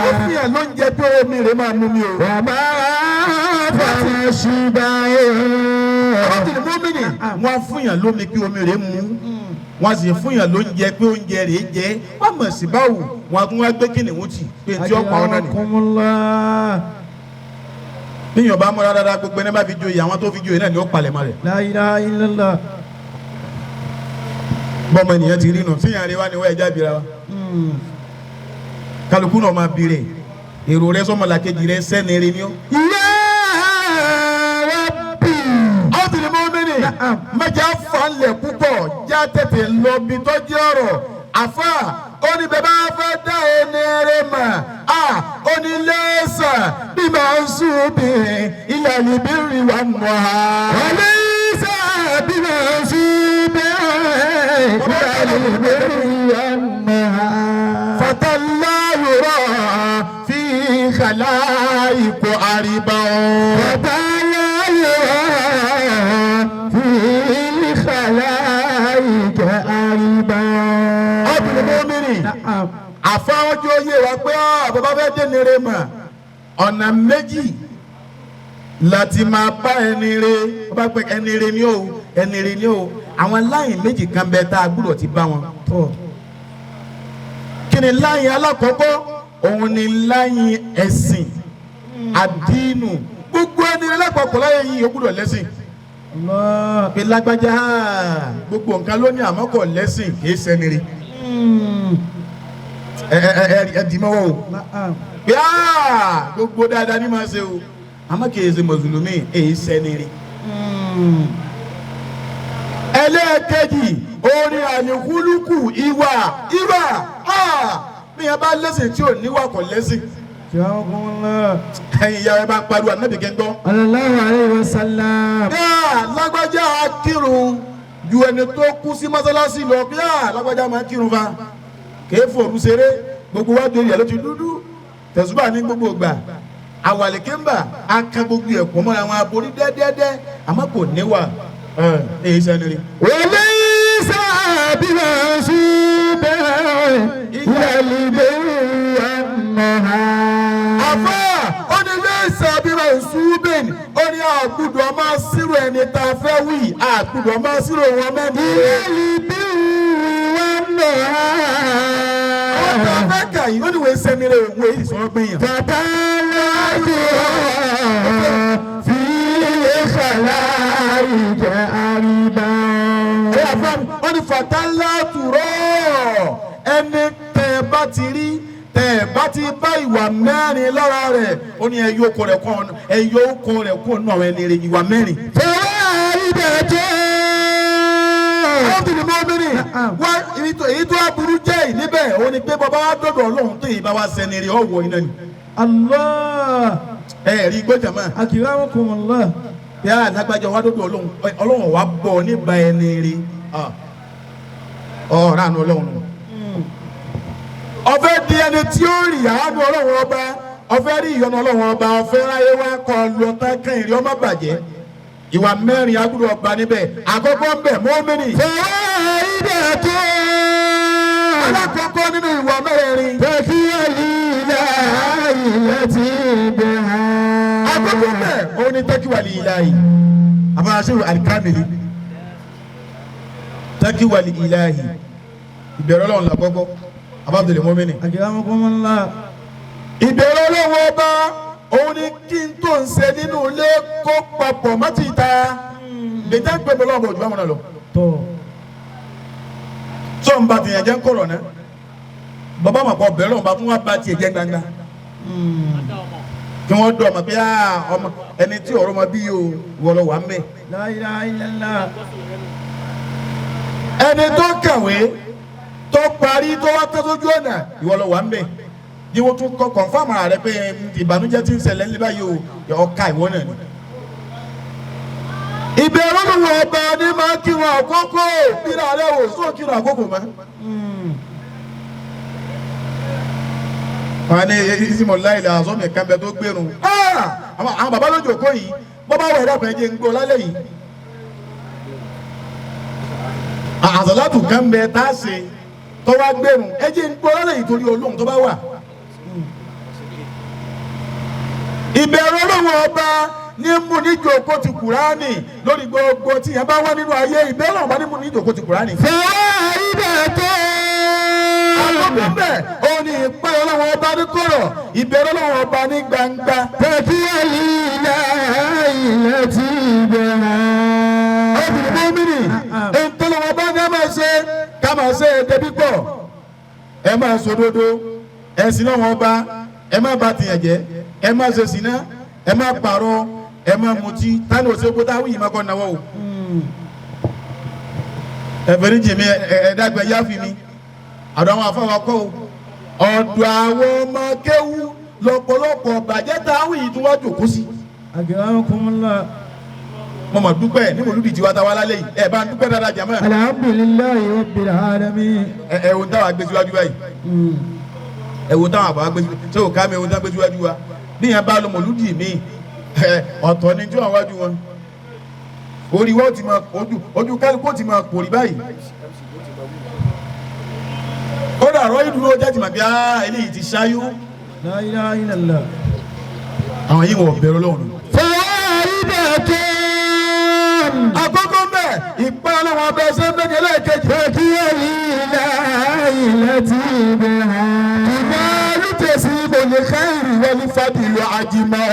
wọ́n fi hàn lóúnjẹ pé omi rẹ̀ máa mú mi o. bàbá fọwọ́ ṣùgbọ́n. ọtí ni mọ́mìnì wọ́n fún yàn lómi pé omi rẹ̀ mú wọ́n sì fún yàn lóúnjẹ pé oúnjẹ rẹ̀ jẹ́ wọ́n mọ̀ sí báwò wọ́n tún wá gbé kìnìún tì pé tí ó pa ọ́ náà ni. níyàn bá múra dáadáa gbogbo ẹni bá fi joyè àwọn tó fi joyè náà ni ó palẹ̀ mọ́ rẹ̀. La ilaha illallah. bọ́mọ ènìyàn ti rí nù síyàn rẹ wá ní wọ́n ẹja bìíra wa. kálukú náà máa bìíre èrò rẹ sọmọlàkejì rẹ sẹ́ni rẹ ni ó. Ya Rabbi. ó ti ní mọ́mìnì mẹ́jà falẹ̀ púpọ̀ já tètè lọ bí tọ́jú ọ̀rọ̀ àfa ó ní bẹ́ẹ̀ bá fẹ́ dá ẹni rẹ mà ó ní lẹ́sà bí màá ń sùn bí ilẹ̀ níbí rí wa nù á. Lẹ́sà bí màá ń sùn bí ilẹ̀ níbí rí wa nù á. fatala yòrò fi kàlá ikọ̀ àríbá o. fatala yòrò fi kàlá ikọ̀ àríbá o. ọ̀bìnrin mọ́mìnì àfáwọ́jọ́ yé wa pé bàbá fẹ́ dé nire mà ọ̀nà méjì láti máa bá ẹni re bàbá pé ẹni re ni ó àwọn láyìn méjì kan bẹ tá a gbúdọ̀ ti bá wọn. kí ni láyìn alákọ̀ọ́kọ́ òun ni láyìn ẹ̀sìn àdínù gbogbo ẹni rẹ lápapọ̀ láyìn yìí ó gbúdọ̀ lẹ́sìn. pé lágbájá gbogbo nǹkan ló ní àmọ́ kò lẹ́sìn kì í ṣẹni re. ẹ dì mọ́wọ́ o pé gbogbo dáadáa ní máa ṣe o àmọ́ kì í ṣe mùsùlùmí èyí ṣẹni re. ẹlẹ́ẹ̀kejì orin àníkúlùkù ìwà bí yẹn bá lẹ́sìn tí ò níwà kò lẹ́sìn. ẹ̀yin ìyá ẹ bá ń pariwo ànábì gẹ́gọ́. sallallahu alaihi wasallam. lágbájá kírun ju ẹni tó kú sí mọ́sálásí lọ bí lágbájá máa kírun fa kèé fòrú ṣeré gbogbo wájú ìyá ló ti dúdú tẹ̀sùbà ní gbogbo ìgbà àwàlẹ̀kẹ́mbà aka gbogbo ẹ̀kọ́ mọ́ra àwọn aborí dẹ́dẹ́dẹ́ àmọ́ kò níwà èyí sẹ́ni rí. wọlé sábìrì ṣùgbọ́n ìyàlíbẹ̀ àmọ́ha. àfà ó ní lẹ́sẹ̀ abirà ṣùgbọ́n ó ní àgbùdọ̀ máa sírò ẹni tá a fẹ́ wí àgbùdọ̀ máa sírò wọn mẹ́ni. ìyàlíbẹ̀ àmọ́ha. ọ̀tá mẹ́kà yìí ó ní wọ́n sẹ́ni rẹ̀ wọ́n èyí sọ gbẹ̀yàn. bàbá láti fi ìṣẹ̀lá ìjẹ́ àríbá. ẹ àfà ó ní fàtálà tùrọ̀ ẹni tẹ̀ bá ti rí tẹ̀ bá ti bá ìwà mẹ́rin lára rẹ̀ ó ní ẹyọ okò rẹ̀ kọ́ nù àwọn ẹni rẹ̀ ìwà mẹ́rin. fọwọ́ àríbẹ̀jẹ́. ọ̀dùnú mọ́mìnì wá èyí tó aburú jẹ́ níbẹ̀ ó ní pé bàbá wa dọ̀dọ̀ ọlọ́run tó yìí bá wa sẹ́ni rẹ̀ ọ̀wọ́ iná ni. Allah. ẹ rí gbọ́dọ̀ mọ́. akramakumullah. bí a lágbájá wa dọ̀dọ̀ ọlọ́run wa bọ̀ nígbà ẹni rí ọ̀rọ̀ àná ọlọ́run. ọ̀fẹ́ di ẹni tí ó rí àánú ọlọ́run ọba ọ̀fẹ́ rí ìyọ́nú ọlọ́run ọba ọ̀fẹ́ ráyé wá kọ́ lọ́tà kan ìrì ọmọ bàjẹ́ ìwà mẹ́rin agbúdọ̀ ọba níbẹ̀ àkọ́kọ́ ń bẹ̀ mọ́mìnì. fọwọ́ ìdẹ̀tọ́. alákọ̀ọ́kọ́ nínú ìwà mẹ́rin. tẹ̀kí ẹ̀lìlá ilẹ̀ tí bẹ̀ ha. àkọ́kọ́ bẹ̀ òun ni tẹ́kíwàlì ìlàhì àbáṣẹ́wò àlìkámìlì tẹ́kíwàlì ìlàhì ìbẹ̀rẹ̀ ọlọ́run làkọ́kọ́ abábdèlè mọ́mìnì. akramakumullah. ìbẹ̀rẹ̀ ọlọ́run ọba òun ni kí n tó ń ṣe nínú ilé kó papọ̀ mọ́tì ta lẹ́jà ń pèmí lọ́wọ́ ojú àwọn náà lọ. tó ń ba tìyàn jẹ́ ń kọ̀rọ̀ náà bàbá màpọ̀ bẹ̀rẹ̀ ọ̀nba tún wá ba tiẹ̀ jẹ́ gbangba. kí wọ́n dọ̀ ọmọ pé ọmọ ẹni tí ọ̀rọ̀ ọmọ bí yóò wọlé wà ń bẹ̀. la ilaha illallah. ẹni tó kàwé tó parí tó wá tẹ́ sójú ọ̀nà ìwọlé wà ń bẹ̀ yìí wọ́n tún kọ́ kọ̀nfàmù rẹ pé ìbànújẹ́ ti ń ṣẹlẹ̀ ní báyìí o ọ̀ka ìwọ náà ni. ìbẹ̀rù olùwọ̀ ọba ní máa kírun àkókò bíra rẹ wò sóò kírun àkókò mọ́. wọ́n á ní ìsìmọ̀ láìlẹ̀ àzọ́mì kan bẹ tó gbẹ̀rù. àwọn bàbá lójú òkó yìí bọ́ bá wọ̀ ẹ̀dá kan jẹ́ ń gbọ́ lálẹ́ yìí. àzọ̀látù kan bẹ tá a ṣe tó wá gbẹ̀rù ẹ jẹ́ ń gbọ́ lálẹ́ yìí torí olóhùn tó bá wà. ìbẹ̀rù ọlọ́run ọba ní mú ní jòkó ti kùránì lórí gbogbo tí yẹn bá wá nínú ayé ìbẹ̀rù ọba ní mú ní jòkó ti kùránì. fọwọ́ ìdẹ̀tọ́. àkọ́kọ́ bẹ́ẹ̀ òun ni ìpẹ́ ọlọ́run ọba ní kọ̀rọ̀ ìbẹ̀rù ọlọ́run ọba ní gbangba. tẹ̀kí ẹ̀lìlá ilẹ̀ tí bẹ̀ ha. ọ̀bìnrin mọ́mìnì ìtọ́lọ́wọ́ bá ní ẹ máa ṣe ká máa ṣe débi pọ̀ ẹ máa sòdodo ẹ̀sìn náà wọn bá ẹ má bà tìyàn jẹ́ ẹ má ṣe sìná ẹ má pààrọ̀ ẹ má mutí tani òṣèlú táwọn yìí má kọ́ náwó o. ẹ̀fẹ̀ ní jìmí ẹ̀ẹ́dàgbẹ́ yáfi mi àdó àwọn afáwọn akọ́ o ọ̀dọ̀ àwọn ọmọ kéwú lọ́pọ̀lọpọ̀ bàjẹ́ táwọn yìí tún wá jòkó sí. akramakumullah. mo mọ̀ dúpẹ́ ní mòlúdi tiwa táwa lálẹ́ yìí ẹ̀ bá ń dúpẹ́ dáadáa jàmọ́. alhamdulillahi rabbil alamin. ẹ̀ wò ń táwa gbé síwájú báyìí ẹ̀ wò ń táwa àbá gbé síwájú ṣé o ká mi ẹ̀ wò ń táwa gbé síwájú wa bí yẹn bá lọ mòlúdi mi ọ̀tọ̀ ni tí wọ́n wájú wọn orí wọ́n ti máa ojú kálukú ti máa pòrí báyìí ó dàrọ́ ìdúró jẹ́ ti máa bí eléyìí ti ṣáyó. la ilaha illallah. àwọn yìí wọ̀ bẹ̀rù lọ́wọ́. fọwọ́ ìdẹ̀tọ́. àkọ́kọ́ bẹ́ẹ̀ ìpẹ́ ọlọ́wọ́ ọbẹ̀ ṣe ń bẹ́ẹ̀ lẹ́ẹ̀kejì. tẹ̀kí ẹ̀lìlá ilẹ̀ tí bẹ̀ ha. lùtẹ̀sí ìbòlè káyìrì wọlé fàdìlù àjìmọ̀.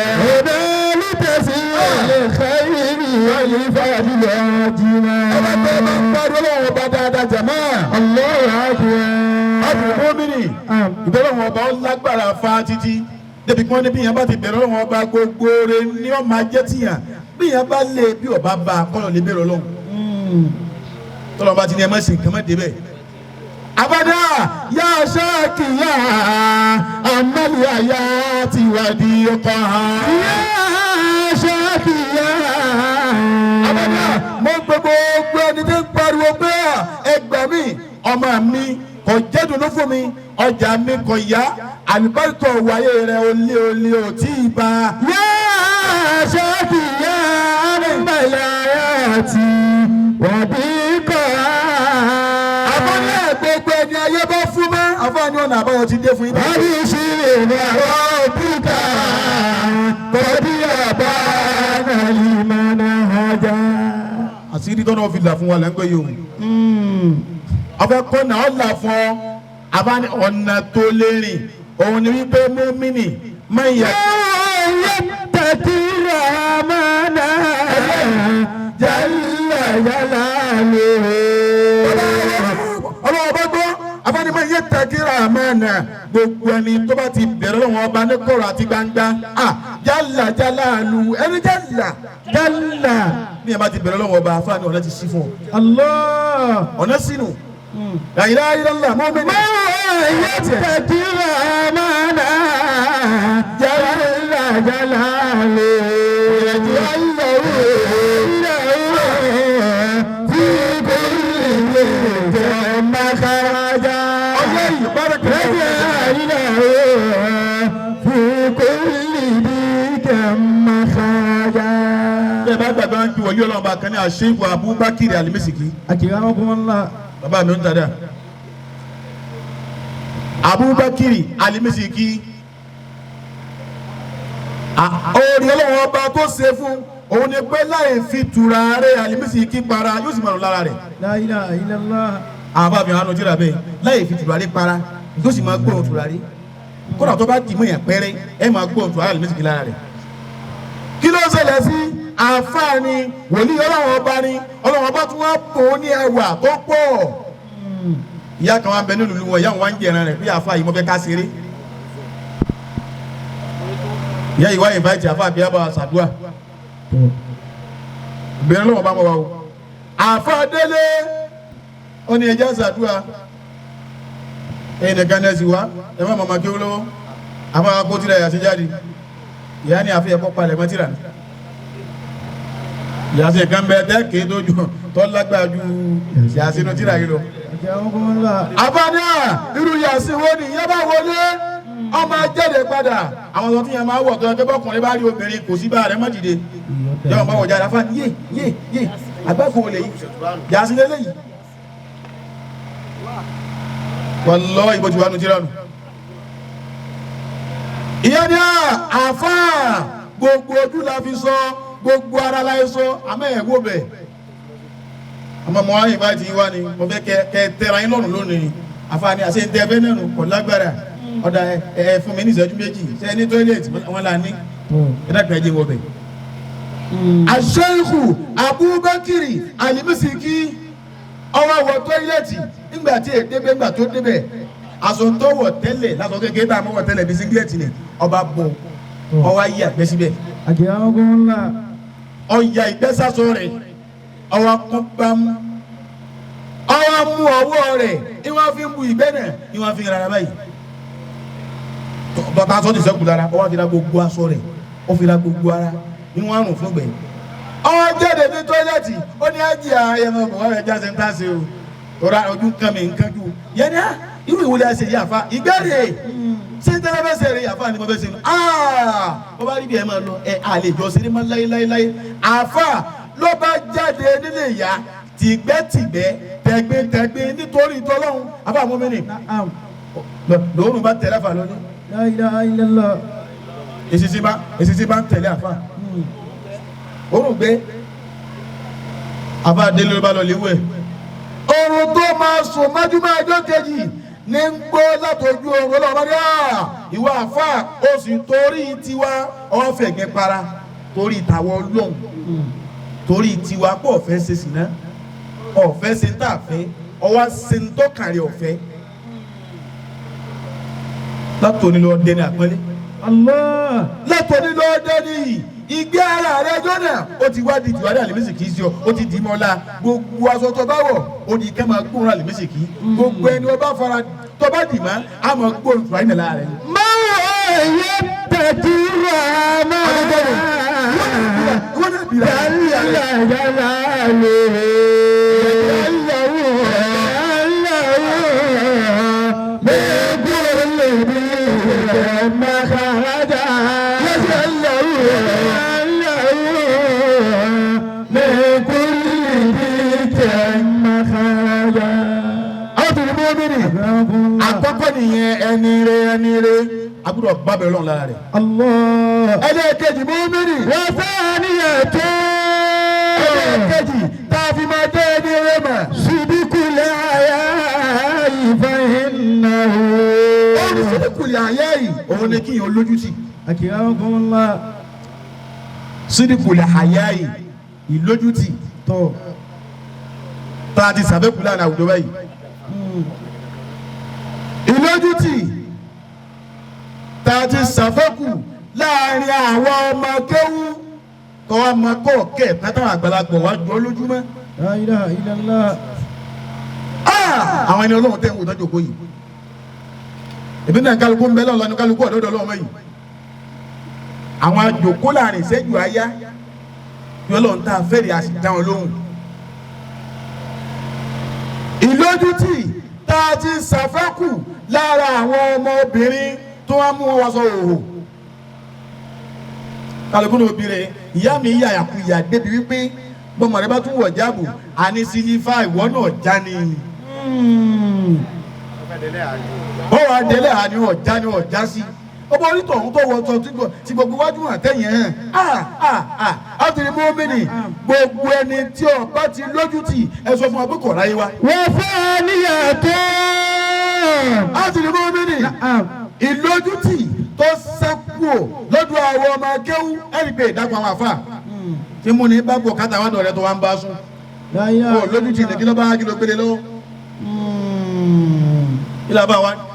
lùtẹ̀sí ìbòlè káyìrì wọlé fàdìlù àjìmọ̀. ọba tó bá ń parí ọlọ́wọ́ ọba dáadáa jàmá. Allahu akbar. ọdún gómìnì ìbẹ̀rẹ̀ wọn ọba lágbára fa títí débi kí wọ́n ní bí yẹn bá ti bẹ̀rẹ̀ ọlọ́wọ́ ọba gbogbo rẹ̀ ní ọmọ ajẹ́ tìyàn bí yẹn bá lé bí ọba bá kọ́lọ̀ lè bẹ̀rẹ̀ ọlọ́wọ́. tọ́lọ́ bá ti ní ẹ má ṣe nǹkan má débẹ̀. abada ya shakiya amali ayati wadiqa ya shakiya abada mo gbogbo ẹni tí ń pariwo pé ẹgbẹ́ mi ọmọ mi kò jẹ́ dùnú fún mi ọjà mi kò yá àlùbáríkà wáyé rẹ̀ olè ò tí ì bá. ya shakiya amali ayati wadiqa gbogbo ẹni ayé bá fún mọ́ àfáàní ọ̀nà àbáwọ̀ ti dé fún yín. wọ́n ní ìṣirò ní àwọn òbíkà tọ́bí àbá nàìjíríà ajá. àṣírí tọ́nà fi là fún wa lẹ́ńgbẹ́ yìí o. ọ̀fẹ́ kọ́nà ọ̀là fún ọ àbáni ọ̀nà tó lérìn òun ni wípé mọ́mìnì máa ń yẹ. tẹ̀kíra máa nà jálá jálá lóore. ọlọ́wọ́ bá gbọ́ afánimọ̀ yẹ tẹ̀kíra àmàna gbogbo ẹni tó bá ti bẹ̀rẹ̀ lọ́wọ́ ọba ní kọ̀rọ̀ àti gbangba jálà jálà lu ẹni jálà jálà ní ẹ bá ti bẹ̀rẹ̀ lọ́wọ́ ọba afáàní ọ̀nà ti sí fún ọ. Allah ọ̀nà sínú la ilaha illallah mọ́mìnì. yẹ tẹ̀kíra àmàna jálà jálà lu jálà lu. Gbàgbé wọn ju wọlé ọlọ́run bá kan ní àṣeyìnbó Abubakar Alimisiki. àkìrá ọkùnrin ńlá. bàbá mi ń tàdá. Abubakar Alimisiki. orí ọlọ́run ọba tó ṣe fún òun ni pé láì fi tùràrí Alimisiki para yóò sì máa lọ lára rẹ̀. La ilaha illallah. àwọn bàbá mi hàn ojú rà bẹ́ẹ̀ láì fi tùràrí para yóò sì máa gbóhùn tùràrí. kódà tó bá dì mọ́ yẹn pẹ́rẹ́ ẹ máa gbóhùn tùràrí Alimisiki lára rẹ̀. kí ló ṣẹlẹ̀ sí àǹfààní wòlíì ọlọ́wọ́n ọba ni ọlọ́wọ́n ọba tún wá pò ó ní ẹwà tó pọ̀. ìyá kan wá ń bẹ nínú ìlú wọn ìyá wọn wá ń jẹran rẹ̀ bí àfa yìí mo fẹ́ ká ṣeré. ìyá yìí wá invite àfa àbí àbá ṣàdúrà. bẹ̀rẹ̀ lọ́wọ́ bá mọ̀ wá o. àfa délé ó ní ẹjẹ́ ṣàdúrà. ẹ̀yin nìkan náà sì wá ẹ má màmá kí ó lọ́wọ́ àfa kó tirẹ̀ yà sí jáde. ìyá ni àfi ẹ̀kọ́ palẹ̀ mọ́ tìrà ní. yàtọ̀ kan bẹ tẹ́ kéé tó ju tọ́ lágbára ju yàtọ̀ inú tíra yìí lọ. abáni irú yàtọ̀ wo ni ìyá bá wọlé ọmọ ajẹ́dẹ̀ padà àwọn ọ̀tún yẹn máa wọ̀ tó ẹgbẹ́ bọ́kùnrin bá rí obìnrin kò sí bá rẹ̀ mọ́ dìde yọ̀ ọmọ wọ̀jà àdáfà yé àgbẹ̀kùn olè yìí yàtọ̀ lélẹ̀ yìí. wàllọ́ ìbò tí wà nù tíra nù. ìyá ni àfà gbogbo ojú la fi sọ gbogbo ara la yẹ sọ àmọ́ ẹ̀ wò bẹ̀ àmọ́ mo wáyé bá ti wá ni mo fẹ́ kẹ tẹ́ra yín lọ́rùn lónìí àfààní àṣẹ ń tẹ́ ẹbẹ́ náà nù kọ̀ lágbára ọ̀dà ẹ̀ fún mi ní ìṣẹ́jú méjì ṣe ní tọ́ílẹ̀tì wọn là ní ẹ̀dàgbẹ́ ẹ̀jẹ̀ wọ bẹ̀. Àṣẹ́yìkù Abubakar Alimisiki ọwọ́ wọ tọ́ílẹ̀tì nígbà tí èdèbẹ́ ńgbà tó débẹ̀ aṣọ tó wọ̀ tẹ́lẹ̀ lásọ kékeré tá a mọ̀ wọ̀ tẹ́lẹ̀ bí síngilẹ̀tì ni ọba bọ̀ ọwọ́ ayé àgbẹ̀ síbẹ̀. àkìrá ọkùnrin ńlá. ọ̀yà ìgbẹ́sàsọ rẹ̀ ọwọ́ kún bámú ọwọ́ mú ọwọ́ rẹ̀ ìwọ́n fi ń bu ìgbẹ́ náà ìwọ́n fi ń rárá báyìí bọ́tà aṣọ ti sẹ́kù lára ọwọ́ fi ra gbogbo aṣọ rẹ̀ ó fi ra gbogbo ara inú àrùn fún gbẹ̀yìn ọwọ́ jáde ní tọ́ílẹ̀tì ó ní ájì àyẹ̀mọ̀ bọ̀ rẹ̀ jáde ń tàṣe o tọ́ra ojú kan mi nǹkan jù yẹn ní irú ìwúlẹ̀ ẹsẹ̀ yìí àfa ìgbẹ́rẹ̀ ṣé ń tẹ́lẹ̀ fẹsẹ̀ rẹ̀ àfa ni mo fẹ́ ṣe nu bó bá rí bí ẹ máa lọ ẹ àlejò ṣeré máa láyéláyé àfa ló bá jáde nílé ìyá tìgbẹ́tìgbẹ́ tẹ̀gbẹ́tẹ̀gbẹ́ nítorí tọ́lọ́hún àfa mọ́mìnì lòórùn bá tẹ̀lé àfa lónìí. La ilaha illallah. èsì bá ń tẹ̀lé àfa òórùn gbé àfa délé ló bá lọ léwé oorun tó máa sùn májúmọ́ ọjọ́ kejì ní ń gbó látọjú oorun ọlọ́run ní ìwà àfa ó sì torí tiwa ọ̀fẹ̀gẹ́ para torí ìtàwọ̀ ọlọ́run torí tiwa pọ̀ ọ̀fẹ́ ṣe sì ná ọ̀fẹ́ ṣe ń tà fẹ́ ọwọ́ ṣe ń tọ́kàrí ọ̀fẹ́ látòní lọ dẹni àpẹẹlẹ Allah. látòní lọ dẹni ìgbé ara rẹ jọ́nà ó ti wá di tìwádìí àlìmísìkì sí ọ ó ti dì í mọ́lá gbogbo aṣọ tó bá wọ̀ ó di kẹ́ máa gbóòórùn àlìmísìkì gbogbo ẹni ó bá fara tó bá dì má á máa gbóòórùn tìwádìí nílá rẹ. máa yẹ tẹ̀jú rà máa wọ́n náà bìrà yàrá lè àkọ́kọ́ nìyẹn ẹni rẹ agbọ́dọ̀ bábẹ̀ lọ́n lára rẹ̀. ẹlẹ́ẹ̀kejì mọ́mìnì wọ́n fẹ́ níyẹn tó. ẹlẹ́ẹ̀kejì tá a fi máa dé ẹni rẹ mà. sídìkùlẹ̀ àyà ìfẹ́ iná o. ó ní sídìkùlẹ̀ àyà yìí òun ni kí n yóò lójú tì. Akramakumullah. sídìkùlẹ̀ àyà yìí ìlójútì tó tá a ti sàbẹ̀kù láàrin àwùjọ báyìí. ìlójútì tá a ti sàfẹ́kù láàrin àwọn ọmọ kéwú tó wá máa kọ́ ọ̀kẹ́ tátàwọn àgbàlagbọ̀ wá jọ lójúmọ́. la ilaha illallah. àwọn ẹni ọlọ́run tẹ́ ń wò tọ́jú òkú yìí ìbí náà kálukú ń bẹ lọ́wọ́ ní kálukú ọ̀dọ́dọ̀ ọlọ́run yìí àwọn àjòkó láàrin ìṣẹ́jú àyá bí ọlọ́run tá a fẹ́rẹ̀ a sì dá wọn lóhùn. ìlójútì tá a ti sàfẹ́kù lára àwọn ọmọbìnrin tó wá mú wọn wá sọ òhò kálukú ní obìnrin ìyá mi yà yàkú ìyà débi wípé bọ́mọ rẹ bá tún wọ̀ jáàbù àní sílífà ìwọ náà já ni ó wà délé àní ọ̀já ni ọ̀já sí ọmọ onítọ̀ ọ̀hún tó wọ sọ tí gbogbo wájú àtẹ̀yìn hàn àtìrí mọ́mìnì gbogbo ẹni tí ọba ti lójú tì ẹ sọ fún wa pé kò ráyé wa. wọ́n fẹ́ níyẹn tó. àtìrí mọ́mìnì ìlójútì tó sẹ́kù lọ́dọ̀ àwọn ọmọ akéwú ẹ̀rí pé ìdágbà àwọn àfà tí mo ní bá bọ̀ kátà wà dọ̀rẹ́ tó wá ń bá sùn ó lójútì ní kí ló bá kí ló gbélé lọ́wọ́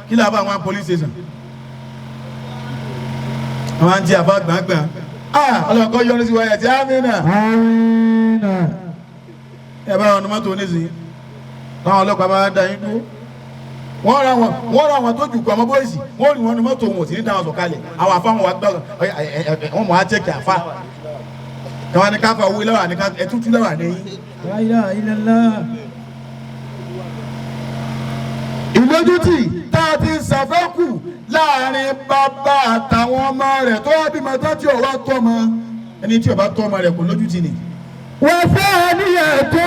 kí ló bá wọn police station àwọn àǹtí àbá gbàgbà ọlọ́kọ́ yọrí sí wáyà tí amínà ẹ bá wọn mọ́tò oníṣìí táwọn ọlọ́pàá bá dá yín dúró wọ́n ra wọn tó jù kọ́ ọmọ bóyìí wọ́n rí wọn ní mọ́tò wọn ò sí ní dáhùn sọ̀kalẹ̀ àwọn àfa wọn wà gbọ́ wọn mọ̀ á chẹ́kì àfa káwọn ní káfa owó lẹ́wà ní ẹtútù lẹ́wà ní yín. la ilaha illallah. ìlójútì tá a ti ṣàfẹ́kù láàrin bàbá àtàwọn ọmọ rẹ̀ tó wá bímọ tó tí ò wá tọ́ ọmọ ẹni tí ò bá tọ́ ọmọ rẹ̀ kò lójútì ni. wọ́n fẹ́ níyẹn tó.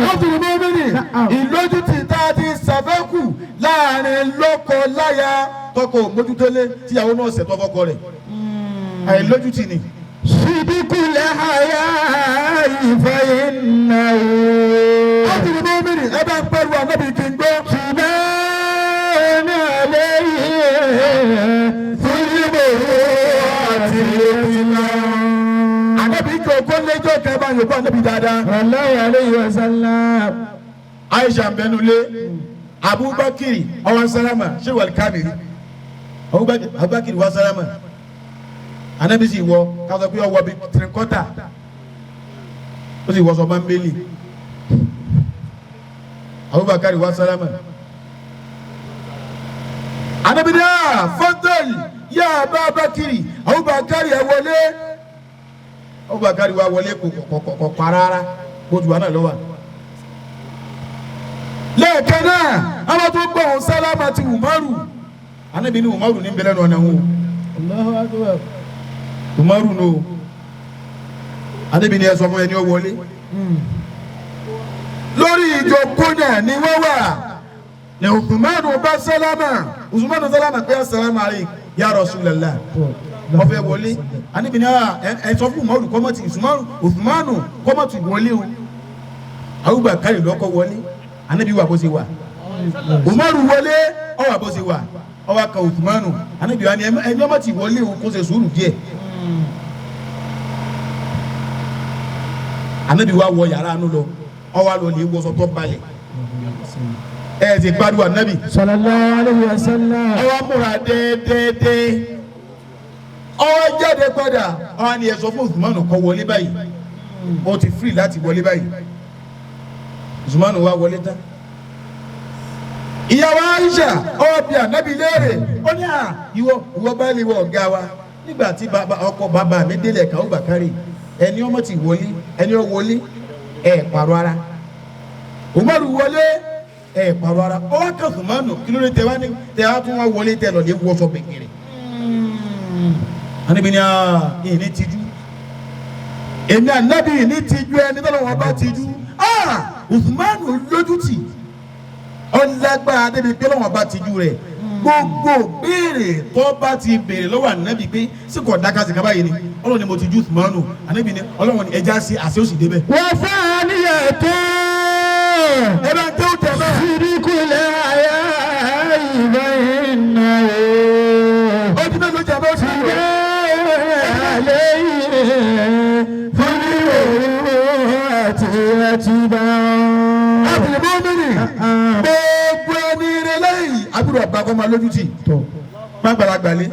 wọ́n ti mú mímì ìlójútì tá a ti ṣàfẹ́kù láàrin lọ́kọ láya tọkọ mójútólé tíyàwó náà ṣẹ̀tọ́ fọ́kọ rẹ̀ àìlójútì ni. sídìkùlẹ̀ àyà ìfẹ́ iná o. wọ́n ti mú mímì ẹ bá ń pẹ́rù ànábì kí n gbọ́. ṣùgbọ́n lẹ́yìn fúnibò àti ìlera. ànábì kò kó lẹ́jọ́ kẹ́ bá yòókù ànábì dáadáa. sallallahu alayhi wa sallam. Aisha mbẹnulé Abubakar ọwọ́ sálámà ṣé wàlí kámìrì Abubakar wà sálámà anabi sì wọ kásọ pé ọwọ́ bíi tirikọ́tà ó sì wọ sọ mambeli Abubakar wà sálámà anabi náà fọ́tẹ́l yá Abubakar ẹ wọlé Abubakar wà wọlé kò parara kó ju àná lọ́wọ́ lẹ́ẹ̀kan náà àwọn tó gbọ́ ọ̀hún sálámà ti Umaru anabi ní Umaru ní bẹ̀rẹ̀ ọ̀nà wọn Allahu akbar. Umaru no anabi ní ẹ sọ fún ẹni ó wọlé lórí ìjókòó náà ni wọ́n wà ní Usmanu bá sálámà Usmanu sálámà pé assalamu alaykum ya Rasulullah wọ́n fẹ́ wọlé anabi ní ẹ sọ fún Umaru kọ́mọ̀tì Usmanu kọ́mọ̀tì wọlé o Abubakar lọ́kọ́ wọlé anabi wà bó ṣe wà Umaru wọlé ó wà bó ṣe wà ó wà ka Usmanu anabi wà ní ẹni ọmọ ti wọlé o kó ṣe sùúrù díẹ̀ anabi wà wọ yàrá àánú lọ ó wà lọ lè wọṣọ tó balẹ̀ ẹ ti gbádùn anabi sallallahu alayhi wa sallam. ó wà múra déédéé ọwọ́ jáde padà ọwọ́ ni ẹ sọ fún Usman kó wọlé báyìí ó ti free láti wọlé báyìí Usman wá wọlé tán ìyàwó Aisha ọwọ́ bí Ànábì léèrè ó ní ìwọ bá lè wọ ọ̀gá wa nígbà tí ọkọ bàbá mi délẹ̀ kàó Bàkárì ẹni ọmọ ti wọlé ẹni ọ wọlé ẹ pàrọ̀ ara Umaru wọlé ẹ pàrọ̀ ara ọwọ́ kan Usman kí ló dé tẹwá tún wá wọlé tẹ lọ lé wọṣọ bẹ̀kẹ̀rẹ̀ Ànábì ní ìní tijú èmi Ànábì ìní tijú ẹni tó lọ́wọ́ bá tijú Usman lójútì ọlágbára débi pé lọ́wọ́ bá tijú rẹ̀ gbogbo béèrè tó bá ti béèrè lọ́wọ́ Ànábì pé sí kò dáká sí kábàáyé ni Ọlọ́run ni mo ti ju Usman Ànábì ni Ọlọ́run ni ẹja sí àṣẹ òsì débẹ̀. wọ́n fẹ́ níyà tó ẹ bá ń tẹ́ ó tẹ̀ bá. sídìkúlẹ̀ ayé ìbá iná o. ó ti bẹ́ẹ̀ ló jẹ́ bá ó sì rẹ̀. alẹ́ yìí fún ìwòrò àti bá. àbùrù bó mìíràn gbogbo ẹni rẹ lẹ́yìn àbúrò àgbà kọ́ máa lójú tì má gbàlagbà lé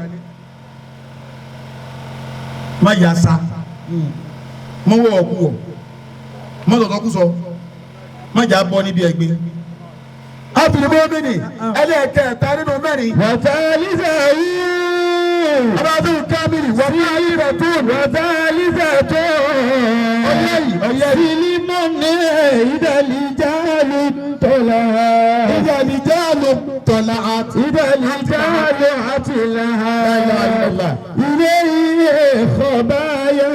má yasa má wọ ọkú wọ má tọ̀tọ̀ kú sọ má jà bọ́ níbi ẹgbẹ́ àbùrù bó mìíràn ẹlẹ́ẹ̀kẹta nínú mẹ́rin. wàtálísà yìí. abájú kábìrì wọ́n ní ayé rẹ̀ tó wàtálísà tó. ọ̀yẹ́ Filimoni ìdàlíjàlù tọ́lá. ìdàlíjàlù tọ́lá àti. ìdàlíjàlù àtìlá. ilé iye kọ̀báyà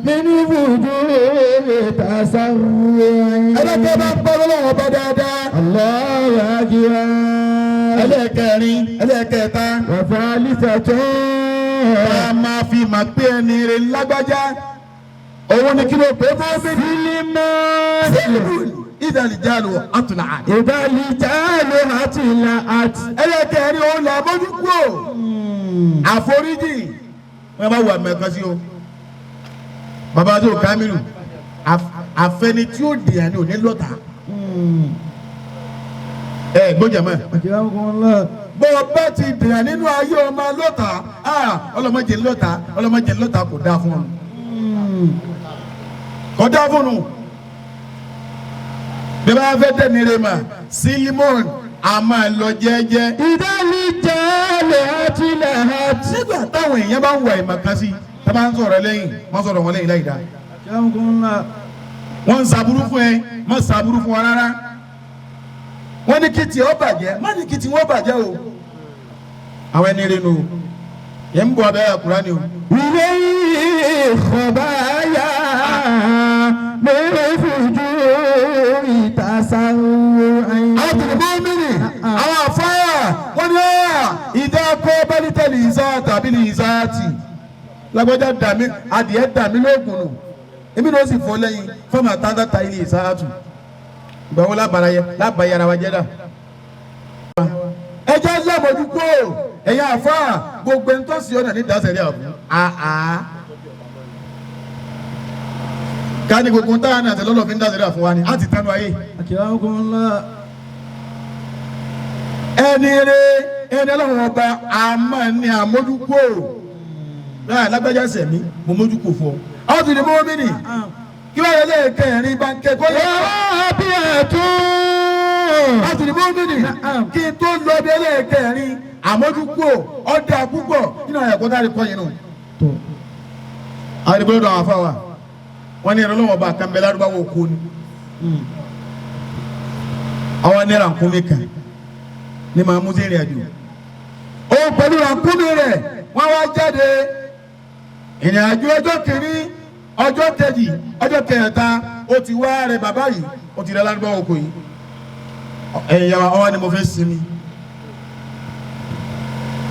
nínú ibùdó ìtàsáwé. ẹlẹ́kẹ́ bá ń bọ́ lọ́wọ́ bá dáadáa. Allahu akbar. ẹlẹ́kẹ̀rin ẹlẹ́kẹta. wàtálísà tó. a máa fi mà pé ẹni rẹ̀ lágbájá. òun ni kí ló pé fún mi. Filimoni. ìdàlíjàlù àtùnà àti. ìdàlíjàlù àtìlá àti. ẹlẹ́kẹ̀rin òun là mójú kúrò. àforíjì wọn bá wà mẹ́kan sí o. bàbá tó Kamilu àfẹni tí ó dìyà ni ò ní lọ́tà. gbọ́dọ̀ mọ́. bọ́ bá ti dìyà nínú ayé ọmọ lọ́tà ọlọ́mọdé lọ́tà kò dáa fún ọ. kò dáa fún un. bí wọ́n fẹ́ tẹ̀lé rẹ̀ mà Silimon a máa lọ jẹ́jẹ́. ìdálíjàlù àtìlá àti. nígbà táwọn èèyàn bá ń wà ìmọ̀kan sí tá bá ń sọ̀rọ̀ lẹ́yìn wọ́n sọ̀rọ̀ wọn lẹ́yìn láì dáa. wọ́n ń sàbúrú fún ẹ má sàbúrú fún wa rárá. wọ́n ní kí tí ó bàjẹ́ má ní kí tí wọ́n bàjẹ́ o. àwọn ẹni rẹ̀ nù yẹn ń bọ̀ abẹ́ Kùránì o. ilé ìkọ̀báyà lórí fojú ìtàsáwé. àwọn tìlúbọ̀ mìíràn àwọn àfáà wọ́n ní ìdákọ́ bẹ́lítẹ̀lì ìsá tàbí ìsáàtì lágbájá dàmí adìẹ dàmí lóògùn nù èmi náà sì fọ́ lẹ́yìn fọ́ọ̀mù àtàndá ta ilé ìsáàtù ìgbà wo lábàáyé ara wa jẹ́ dà. ẹjẹ́ lámọ̀jú kó ẹ̀yà àfáà gbogbo ẹni tó sì ọ̀nà ní ìdásẹ̀rí àbú. ká ní gbogbo táwọn àti lọ́lọ́ fi ń dásẹ̀rí àfún wa ni á ti tánu ayé. ẹni rẹ ẹni ọlọ́run ọba àmọ́ ní àmójúkó lágbájá sẹ̀mí mo mójúkó fún ọ. àwọn tó ní mọ́ mi nì kí wọ́n lè kẹrin bá ń kẹ́kọ̀ọ́ yẹn. bí ẹ̀tún. àwọn tó ní mọ́ mi nì kí n tó lọ bí ẹlẹ́ẹ̀kẹrin àmójúkó ọ̀dà púpọ̀ nínú ẹ̀kọ́ tá a lè kọ́ yẹn nù. àwọn ìdìbò lọ́dọ̀ àwọn afáwà wọ́n ní ọlọ́run ọba àkànbẹ́ lárúbáwò kó ni. àwọn ní rànkúnmí kan ní máa mú sí ìrìn àjò. ó pẹ̀lú rànkúnmí rẹ̀ wọ́n wá jáde ìrìn àjò ọjọ́ kìíní ọjọ́ kejì ọjọ́ kẹta ó ti wá rẹ̀ bàbá yìí ó ti rẹ̀ lárúbáwò oko yìí. ẹ̀yìn yàrá ọwọ́ ni mo fẹ́ sinmi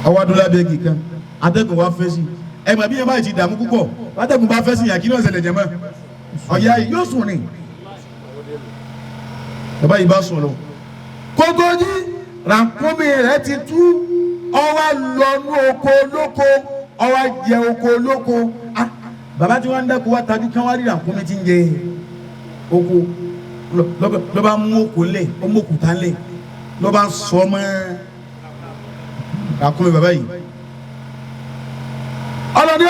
ọwọ́ adúlá bẹ́ẹ̀gì kan atẹ́gùn wá fẹ́ sí ẹ̀mọ̀ bí yẹn bá ti dààmú púpọ̀ atẹ́gùn bá fẹ́ sí yàn kí ní ọ̀sẹ̀ lè jẹ mọ́ ọ̀yà yìí yóò sùn ni bàbá yìí bá sùn lọ. kótó yìí rànkúnmí rẹ̀ ti tú ọwọ́ lọ́nú oko olóko ọwọ́ jẹ oko olóko bàbá tí wọ́n ń dákú wá tajú kí wọ́n rí rànkúnmí tí ń jẹ oko ló bá mú oko lẹ̀ ó mú òkúta lẹ̀ ló bá sọ mọ́ rànkúnmí bàbá yìí ọlọ́ni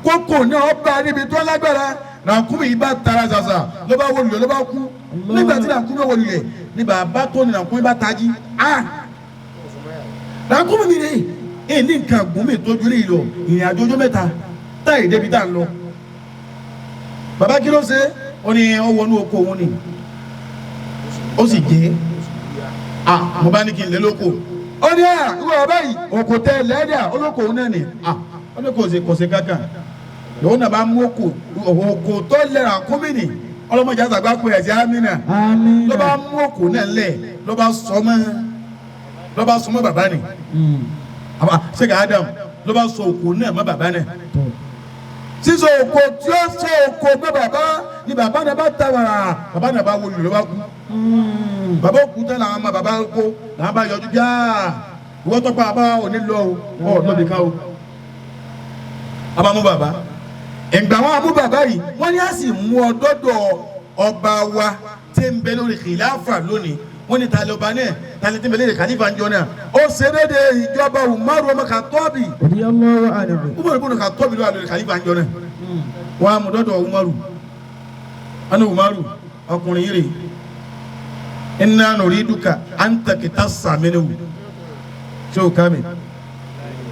kókò náà ọba níbi tó lágbára ràkúnmí yìí bá tara ṣàṣà ló bá wọlé ló bá kú nígbà tí ràkúnmí wọlé ní bàbá tó ní ràkúnmí bá tají ràkúnmí mi rè é ní nǹkan àgúnmí tó jùlọ ìlọ ìrìn àjò ọjọ́ mẹ́ta táyì débi tá à ń lọ bàbá kí ló ṣe ó ní ó wọnú oko òun ni ó sì jẹ́ mo bá ní kí n lé lóko ó ní ìwọ bàbá yìí òkò tẹ lẹ́dà olóko òun náà ni ó ní kò ṣe kankan lòun náà bá mú òkò tó lẹ́ra kúmìnì ọlọ́mọdé àtàgbà pé ẹ̀jẹ̀ amínà ló bá mú òkò náà lẹ̀ ló bá sọ mọ́ bàbá ni ṣéka Adam ló bá sọ òkò náà mọ́ bàbá náà sísọ òkò tí ó sọ òkò mọ́ bàbá ni bàbá náà bá ta wàrà bàbá náà bá wọlé ló bá kú bàbá òkú tán làwọn ọmọ bàbá kó làwọn bá yọjú bíá ìwọ tọpa bàbá ò ní lọ ọ lọbì kan o abamú bàbá ìgbà wọn amú bàbá yìí wọn ní a sì mú ọdọdọ ọba wa tí ń bẹ lórí kìláfà lónìí wọn ní tàlẹ ọba náà tàlẹ tí ń bẹ lórí kàlífà ń jọ náà ó ṣe dédé ìjọba Umaru ọmọ Kàtọ́bì Umaru ibùdó Kàtọ́bì ló wà lórí kàlífà ń jọ náà wọn amú dọdọ Umaru anu Umaru ọkùnrin yìí rè inna nuriduka anta kitasa minhu tí o ká mi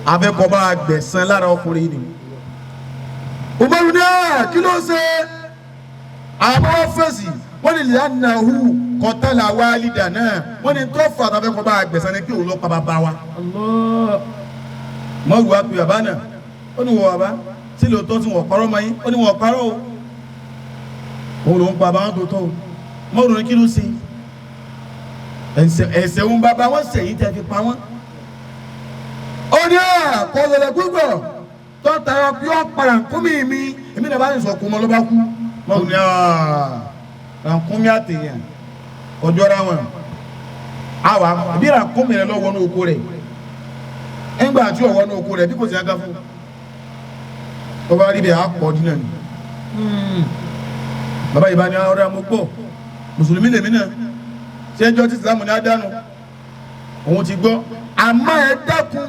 abẹ́kọ̀ọ́bá gbẹ̀sán lára ọkùnrin ni Umaru náà kí ló ṣe àwọn fèsì wọ́n ní li'annahu qatala walidana wọ́n ní tó fà abẹ́kọ̀ọ́bá gbẹ̀sán ní kí òun lọ pa bàbá wa Umaru wa pè bàbá náà ó ní wọ bàbá tí lóòótọ́ tí wọ́n parọ́ mọ́ yín ó ní wọ́n parọ́ o òun ló ń pa bàbá wọn tó tọ́ o Umaru ní kí ló ṣe ẹsẹ̀ ń bàbá wọn sẹ́yìn tẹ́ fi pa wọ́n. ó ní kọlọ̀lẹ̀ gbúgbọ̀ tó tara bí ó para nkúmi mi èmi náà bá ń sọ kúmọ ló bá kú. ó ní nkúmi àtẹ̀yàn ọjọ́ ra wọn. àwa bí nkúmi rẹ lọ́wọ́ ní oko rẹ̀ ńgbà tí ọwọ́ ní oko rẹ̀ bí kò sí aga fún. tó bá rí bẹ́ẹ̀ á pọ̀ dínà ni. bàbá yìí bá ní ọ̀rẹ́ amúgbọ̀ mùsùlùmí lèmi náà ṣéjọ́ tí Ìsìlámù ní adánù òun ti gbọ́ àmọ́ ẹ dákun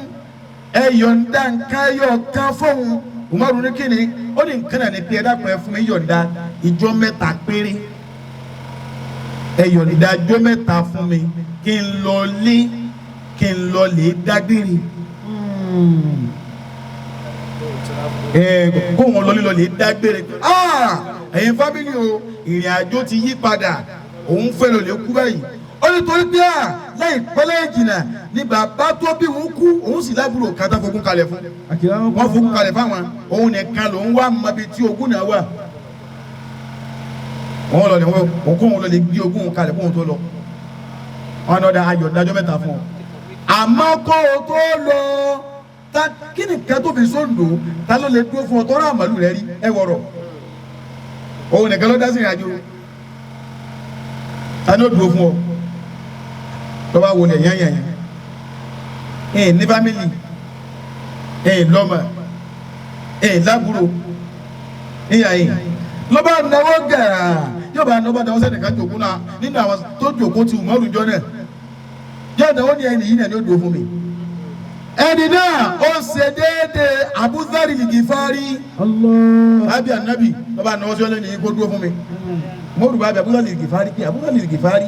ẹ yọ̀ǹda nǹkan ẹyọ kan fóun Umaru ní kíni ó ní nǹkan náà ní pé ẹ dákun ẹ fún mi yọ̀ǹda ìjọ mẹ́ta péré ẹ yọ̀ǹda ìjọ mẹ́ta fún mi kí n lọ lè dágbére kóun lọ lílọ lè dágbére ẹ̀yin fámìlì o ìrìn àjò ti yí padà òun fẹ́ lọ lè kú báyìí ó ní torí pé láì pẹ́lẹ́ ìjìnà ní bàbá tó bí òun kú òun sì lábúrò kátà fogún kalẹ̀ fún wọ́n fogún kalẹ̀ fáwọn òun nìkan lòun wá mọbi tí ogún náà wà wọ́n lọ òun kó òun lọ lè gbé ogún kalẹ̀ fún òun tó lọ wọn náà da ayọ̀ dájọ́ mẹ́ta fún ọ àmọ́ kó o tó lọ ta kí ni kẹ́ tó fi sóńdò ta ló lè dúró fún ọ tọ́rọ àmàlù rẹ rí ẹ wọ̀rọ̀ òun nìkan ló dá sí ìrìnàjò ta ni ó dúró fún ọ lọ́ba wọlé yányàn ní fámìlì lọ́mọ lábúrò ìyá yìí lọ́ba náwó gàrà yóò bá náwó sẹ́nìkan jòkó náà nínú àwọn tó jòkó ti Umaru jọ náà yóò náwó ní ẹni yìí náà ni ó dúró fún mi ẹni náà ó ṣe déédéé Abu Dharr al-Ghifari àbí ànábì lọ́ba náwó sí ọlẹ́ni yìí kó dúró fún mi Umaru bá bí Abu Dharr al-Ghifari pé Abu Dharr al-Ghifari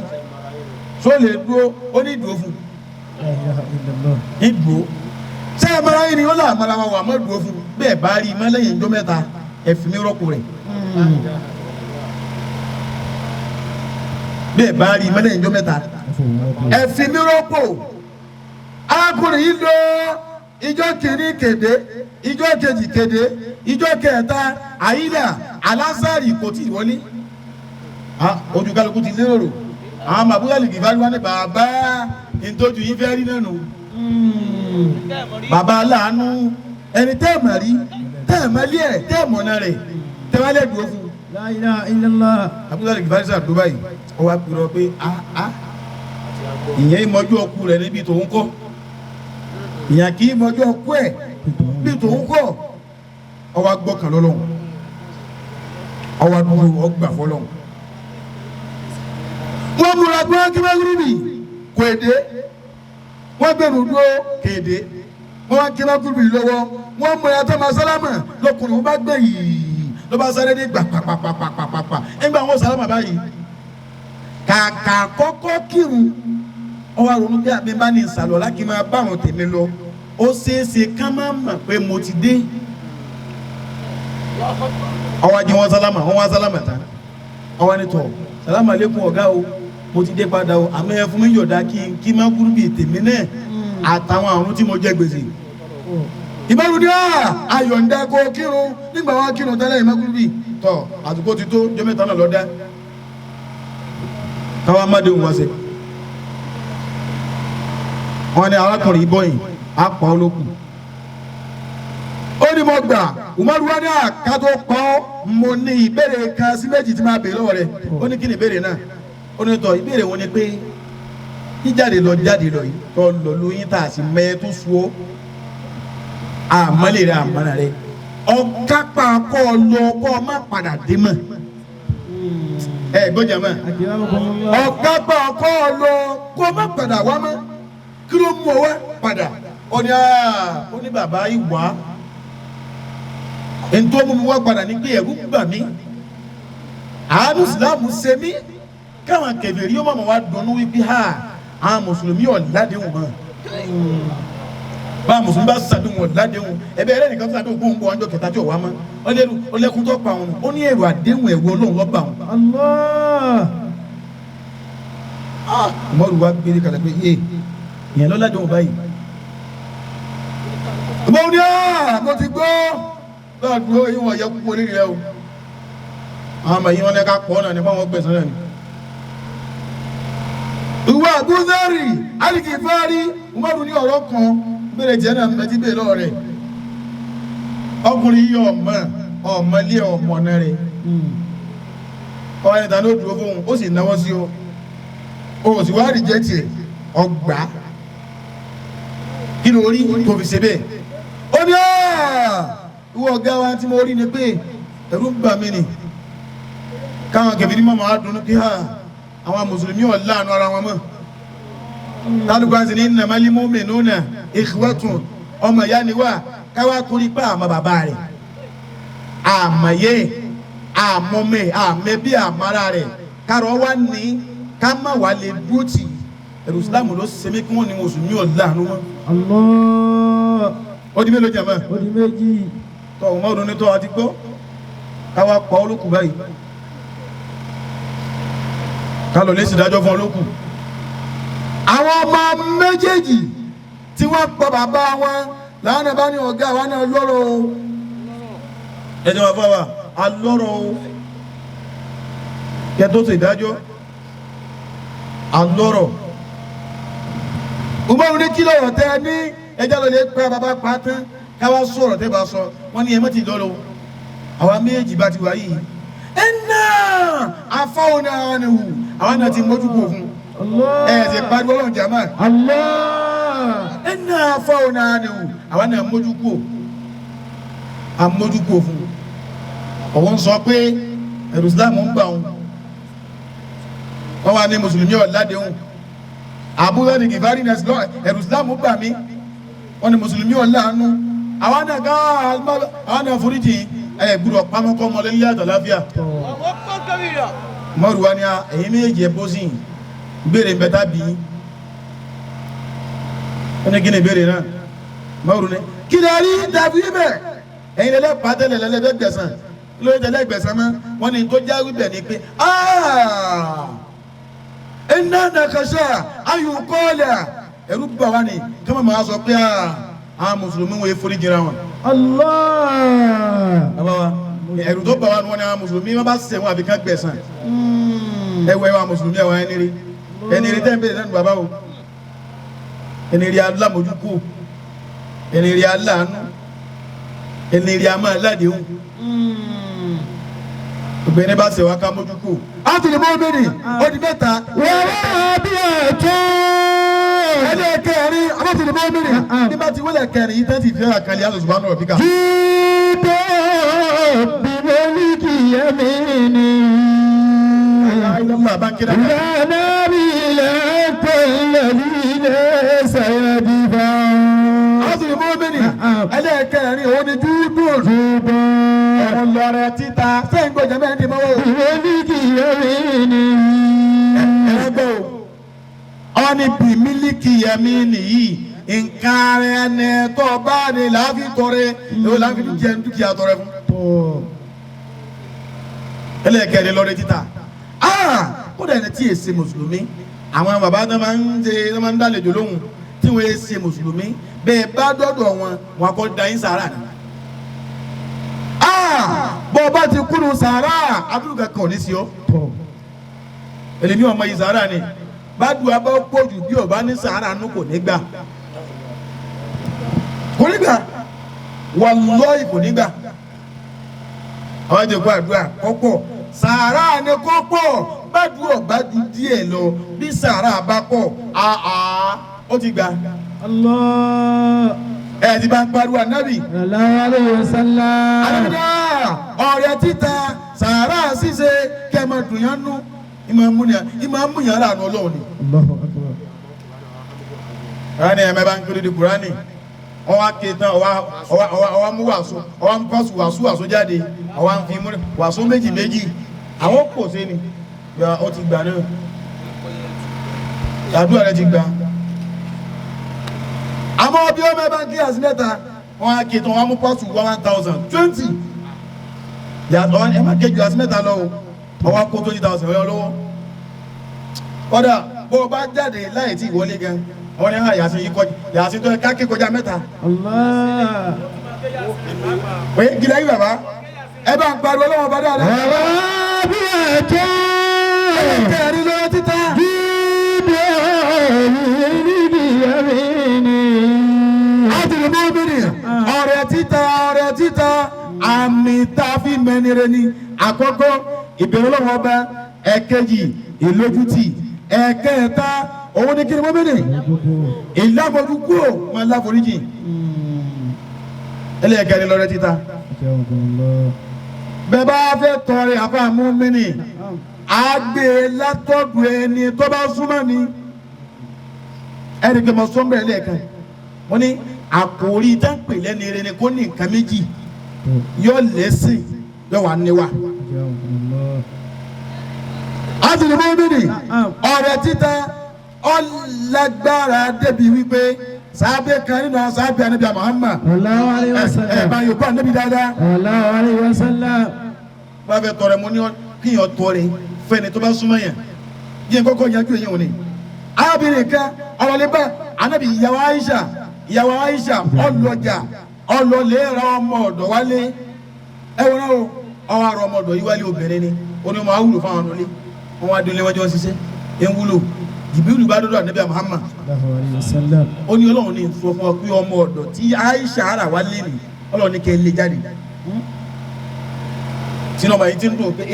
so lè dúró ó ní ìdúró fún ìdúró ṣé ẹ mara yìí ni ó là mara wa wà má dúró fún bẹ́ẹ̀ bá rí i má lẹ́yìn ìjọ mẹ́ta ẹ fi mí rọ́pò rẹ̀ bẹ́ẹ̀ bá rí i má lẹ́yìn ìjọ mẹ́ta ẹ fi mí rọ́pò arákùnrin yìí lọ ìjọ kìíní kéde ìjọ kejì kéde ìjọ kẹta àyílà alásàrì kò tí ì wọlé ojú kálukú ti lérò àwọn Abu Dharr al-Ghifari wá ní bàbá ìtọ́jú yìí fẹ́ rí nánu bàbá aláàánú ẹni tẹ́ẹ̀mọ̀ rí tẹ́ẹ̀mọ̀ lé ẹ̀ tẹ́ẹ̀mọ̀ náà rẹ̀ tẹ́wálẹ̀ dúró fún La ilaha illallah. Abu Dharr al-Ghifari sàdó báyìí ó wá pèrọ pé ìyẹn ìmọ̀jú ọkù rẹ̀ níbi tòun kọ́ ìyẹn kì í mọ̀jú ọkù ẹ̀ bí tòun kọ́ ó wá gbọ́kàn lọ́lọ́hun ó wá dúró ọgbà fọlọ́hun wọ́n múra gbọ́ kí wọ́n rí mi kò èdè wọ́n gbẹ̀rù dúró kéde wọ́n wá kí mákúrúbì lọ́wọ́ wọ́n mọ ẹ̀yà tó máa sálámà lọkùnrin wọn bá gbẹ yìí ló bá sáré ní gbà pàpàpàpàpàpà nígbà wọn sálámà báyìí kàkà kọ́kọ́ kírun ọwọ́ àrùn bí àbí bá ní ìsàlọ̀ láti máa bá àwọn tèmi lọ ó ṣeéṣe ká má mọ̀ pé mo ti dé ọwọ́ ajé wọn sálámà wọn wá sálámà tán ọwọ́ ni tọ̀ sálámà lẹ́kùn ọ̀gá o mo ti dé padà o àmọ́ ẹ fún mi yọ̀dá kí mákúrúbì tèmi náà àtàwọn àrùn tí mo jẹ gbèsè ìbáru ní àyọ̀ǹda kó kírun nígbà wọn kírun tẹ́lẹ̀ ìmákúrúbì tọ̀ àtúkò ti tó jẹ́ mẹ́ta náà lọ́dá káwá má dé òun wá sí wọn ni arákùnrin ìbọyìn á pa olókù ó ní mo gbà Umaru wa ní àkàtó pọ́ mo ní ìbéèrè kan sí méjì tí máa béèrè lọ́wọ́ rẹ̀ ó ní kí ni ìbéèrè náà ó ní tọ̀ ìbéèrè wọn ni pé jíjáde lọ yìí tọ́ lọ lóyún tá a sì mẹ́ tó sú ó àmọ́lẹ̀ rẹ̀ àmọ́nà rẹ̀ ọ̀kápá kọ́ ọ lọ kọ́ ọ má padà dé mọ́ ẹ gbọ́dọ̀ mọ́ ọ̀kápá kọ́ ọ lọ kọ́ ọ má padà wá mọ́ kí ló mú ọ wá padà ó ní bàbá ìwà ntọ́ mú mi wá padà ní pé ẹ̀rú gbà mí àánú Ìsìlámù ṣe mí káwọn kèfèrí yóò mọ̀ wá dùnú wípé àwọn mùsùlùmí ọ̀làdéhùn mọ́ bá mùsùlùmí bá sàdéhùn ọ̀làdéhùn ẹ̀bẹ̀ ẹ̀rẹ́ nìkan sàdéhùn kó ń bọ̀ ọjọ́ kẹta tí ò wá mọ́ ọlẹ́kùn tó pa wọn ó ní èrò àdéhùn ẹ̀wọ̀ Ọlọ́run lọ́ba wọn. Umaru wa gbé kalẹ̀ pé yé ìyẹn lọ́làdéhùn báyìí. mo ní mo ti gbọ́ báà dúró ìwọ̀n yẹ kúkú orí rẹ o àwọn ọmọ yìí wọn lẹ́ka pọ̀ náà ní fáwọn gbẹ̀sán náà ni. ìwọ àbúzárì alìkìfárí Umaru ní ọ̀rọ̀ kan bẹ̀rẹ̀ jẹ́ náà mẹ́tí bẹ́ẹ̀ lọ́wọ́ rẹ̀ ọkùnrin yìí ọmọ ilé ọmọ náà rẹ̀ ọwọ́ ẹni tàn ló dúró fóun ó sì náwó sí o sì wá rí jẹ́ tiẹ̀ ọgbà kí ló rí tó fi ṣe bẹ́ẹ̀ ó ní ìwọ ọ̀gá wa tí mo rí ni pé ẹ̀rù ń bà mí ni káwọn kẹfì ní mọ́mọ́ á dùnú pé àwọn mùsùlùmí ọ̀láàánú ara wọn mọ́ tálùkọ́ sí ní innamal mu'minuna ikhwatun ọmọ ìyá ni wá káwá torí pé àmọ́ bàbá rẹ̀ àmọ̀yé àmọ́mẹ́ àmẹ́bí àmọ́ra rẹ̀ kárọ̀ wá ní ká má wà lè dúró tì ẹ̀rù Ìsìlámù ló ṣe mí kí wọ́n ní mùsùlùmí ọ̀láàánú mọ́. Allah. Ó di mélòó jàmá? Ó di méjì. Tọ́ ọmọ ọdún ní tọ́ àti gbọ́ káwá pa olókù báyìí ká lọ lé sí ìdájọ́ fún olókù. Àwọn ọmọ méjèèjì tí wọ́n pa bàbá wọn láwọn bá ní ọ̀gá wa náà lọ́rọ̀ o ẹjọ́ wa fáwà alọ́rọ̀ o kẹ tó ṣe ìdájọ́ alọ́rọ̀ Umaru ní kí lọ́rọ̀ tẹ́ ní ẹjọ́ lọ lè pẹ́ bàbá pa tán káwá sọ̀rọ̀ tẹ́ bá sọ wọ́n ní ẹmọ́ ti lọ́rọ̀ àwọn méjì bá ti wà yìí ẹ̀nà afáwọn náà ni hù àwọn náà ti mójú kò fún ẹ̀ ti pariwo ọlọ́run jàmá ẹ̀nà afáwọn náà ni hù àwọn náà mójú kò àmójúkò fún ọ̀wọ́n sọ pé ẹ̀rù Islam ń gbà wọn wọ́n wà ní mùsùlùmí ọ̀ládéhùn àbúrò ní kìfàrí ní ẹ̀rù Islam gbà mí wọ́n ní mùsùlùmí ọ̀láàánú àwọn náà foríjì gbúdọ̀ pamọ́kọ́ mọ́lẹ́ ní àtàláfíà mọ́rù wa ní ẹ̀yìn méjì ẹ̀bọ́ sí ìbéèrè mẹ́ta bí wọ́n ní kí ni ìbéèrè náà mọ́rù ní kí ni a rí dàbí ibẹ̀ ẹ̀yin lẹ́lẹ́ pàtẹ́lẹ̀ lẹ́lẹ́ gbẹ̀sán lórí tẹ́lẹ̀ gbẹ̀sán mọ́ wọ́n ní tó jáwé bẹ̀ ni pé iná nàkàṣà ayùkọ́ọ̀lẹ̀ ẹ̀rú bá wà ní kọ́mọ̀ máa sọ pé àwọn mùsùlùmí wọ́n forí jìra wọn. ẹ̀rù tó bá wà ní wọn ni àwọn mùsùlùmí wọ́n bá sẹ̀ wọn àbí ká gbẹ̀sán ẹwẹ́ wa mùsùlùmí àwọn ẹni rí tẹ́ ń bèèrè lẹ́nu bàbá o ẹni rí alámojúkú ẹni rí aláàánú ẹnìrì àmọ́ aládéhùn obìnrin bá ṣèwà ká mójú kù átùlù mọ́mìnì ó di mẹ́ta wọ́n bí ẹ̀tọ́ ẹlẹ́kẹ̀rin átùlù mọ́mìnì ní bá ti wọ́lẹ̀ kẹrin yìí tẹ́tì fẹ́ àkàlẹ̀ àlọ́ ṣùgbọ́n náà bíkà. jíde bíbélì kìyẹ́mí ni ìlànà bí ilẹ̀ pẹ̀lẹ́ bí ilẹ̀ ṣẹ̀yẹ́ bí bá. átùlù ábìlì mọ́mìnì ẹlẹ́ẹ̀kẹrin òun ni júdùn ẹ̀rùn lọ́rẹ̀ títa sẹ́yìn gbọ́jà mẹ́rin ti mọ́wọ́ ẹ̀rẹ́gbẹ́ ọ ní bí mílíkì yẹmí nìyí nǹkan ara ẹni tó bá ní láàfin tọrẹ èwo láàfin jẹ dúkìá tọrẹ fún ẹlẹ́ẹ̀kẹrin lọ́rẹ̀ títa kódà ẹni tí èsì mùsùlùmí àwọn bàbá tó máa ń dálejò lóhùn tí wọ́n èsì mùsùlùmí bẹ́ẹ̀ bá dọ́dọ̀ wọn kọ́ da yín sàárà ni. bọ́ bá ti kúrú sàárà abúlé kankan ò ní sí ọ́ èlèmí ọmọ yìí sàárà ni bá du abá pọ̀jù bí ọba ní sàárà nù kò ní gbà wallahi kò ní gbà àwọn àjẹkù àdúrà kọ́pọ̀ sàárà ni kọ́pọ̀ bá du ọba ju díẹ̀ lọ bí sàárà bá pọ̀ ó ti gbà. Allah. Ti bá ń pariwo ànábì. Sallallahu alaihi wasallam. Àdúrà ọ̀rẹ́ títa sàárà ṣíṣe kẹ́mọ̀ dùnyánú ìmọ̀ múyàn láàánú ọlọ́run ni. Allahu akbar. Rani ẹ̀mẹ́ bá ń kiri di Kùránì ọwá kétan ọwá mú wàásù ọwá mú pọ́sù wàásù jáde ọwá ń fi mú wàásù méjì àwọn kò sí ni ó ti gbà náà àdúrà rẹ ti gbà. Àmọ́ bí ó mẹ́bá ń kí àsìmẹ́ta wọ́n á kétan wọ́n á mú pọ́sù 1020 yàtọ̀ ẹ má kéjù àsìmẹ́ta lọ ọwá kó 20,000 ọyọ́ lọ́wọ́ kọ́dà bó bá jáde láì tí ìwọlé gan wọ́n ní àyàsí yìí kọjá yàsí tó káàkiri kọjá mẹ́ta. Allah. pé gílẹ̀ yìí bàbá ẹ bá ń pariwo lọ́wọ́ bá dáadáa. Bàbá bí ẹ̀jẹ̀. kẹrin lọ́wọ́ títà. ọ̀rẹ́ títà àmì tàfi mẹ́nire ni àkọ́kọ́ ìbẹ̀rù lọ́wọ́ ọba ẹ̀kejì ìlójútì ẹ̀kẹta òun ni kí ni mo bẹ̀rẹ̀ ìlàfojú kúrò mọ́ ìlàforíjì ẹlẹ́ẹ̀kẹrin lọ́rẹ́ títà. bẹ́ẹ̀ bá fẹ́ tọrẹ àfàmú mínì àgbè látọ̀dù ẹni tó bá súnmọ́ ni ẹni kí mo sọ́n bẹ̀rẹ̀ lẹ́ẹ̀kan wọ́n ní àkòrí dáńpẹ̀ lẹ́ni eré ni kò ní nǹkan méjì yóò lẹ́sìn yóò wà níwà. àtìlú mọ́mìnì ọ̀rẹ́ títa ọ̀lágbára débi wípé sábẹ́ kan nínú sábẹ́ ànábì Muhammad bá yòókù ànábì dáadáa. bá fẹ́ tọrẹ mo ní kíyàn tọrẹ fẹ́ni tó bá súnmọ́ yẹn yẹn kọ́kọ́ yanjú èyí òní. arábìnrin kan ọlọ́lẹ́bà ànábì ìyàwó Aisha ọlọ́jà ọlọ́lẹ́ ra ọmọ ọ̀dọ̀ wálé ẹ̀wọ̀n náà ọwọ́ àrọ̀ ọmọ ọ̀dọ̀ yìí wálé obìnrin ni onímọ̀ àwùlò fáwọn ọ̀nà wọn wá délé wọ́n jọ ṣiṣẹ́ ẹ̀ ń wúlò Jibiru bá dọ́dọ̀ ànábì Muhammad ó ní Ọlọ́run ní sọ fún ọ pé ọmọ ọ̀dọ̀ tí Aisha ara wá lé ní Ọlọ́run ní kẹ́ lé jáde sínú ọmọ yìí ti ń dùn pé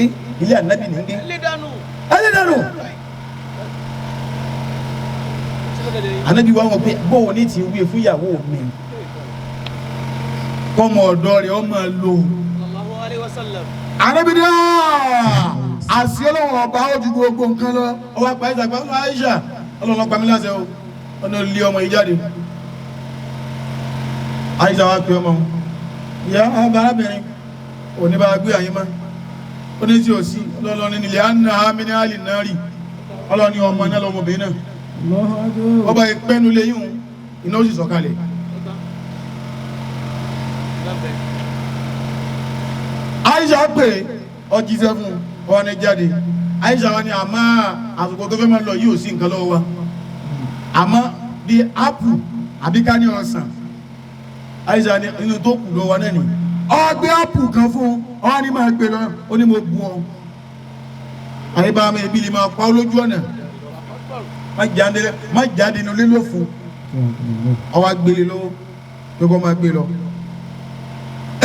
ilé ànábì ní gbé ẹlẹ́dànù ànábì wá wọn pé bóun ní ti wí fún ìyàwó mi kọ́mọ ọ̀dọ̀ rẹ̀ ọmọ lò ànábì ní àṣì Ọlọ́run ọba ó ju gbogbo nǹkan lọ ọwọ́ apá ìsàgbà ọmọ Aisha Ọlọ́run ọpa mi láṣẹ o ọ̀nà ilé ọmọ yìí jáde Aisha wá pé ọmọ ìyá arábìnrin òní bá gbé àyín má ó ní tí ò sí Ọlọ́run nílẹ̀ àná àmì ní àlì náà rí Ọlọ́run ní ọmọ náà lọmọbìnrin náà ọba ìpẹ́nu lè yíhun iná ó sì sọ̀kalẹ̀ Aisha pé ọjíṣẹ́ fún ọwọ́ ní jáde Aisha wá ní àmá àsìkò tó fẹ́ máa lọ yìí ò sí nǹkan lọ́wọ́ wa àmọ́ bí ápù àbí ká ní ọsàn Aisha ní inú tó kù lọ́wọ́ náà ni ọgbẹ́ ápù kan fún ọ ní máa gbé lọ ó ní mo bu ọ àyíbá mi ibi lè máa pa ó lójú ọ̀nà má jáde nínú lílò fún ọwọ́ gbélé lọ́wọ́ pé kó máa gbé lọ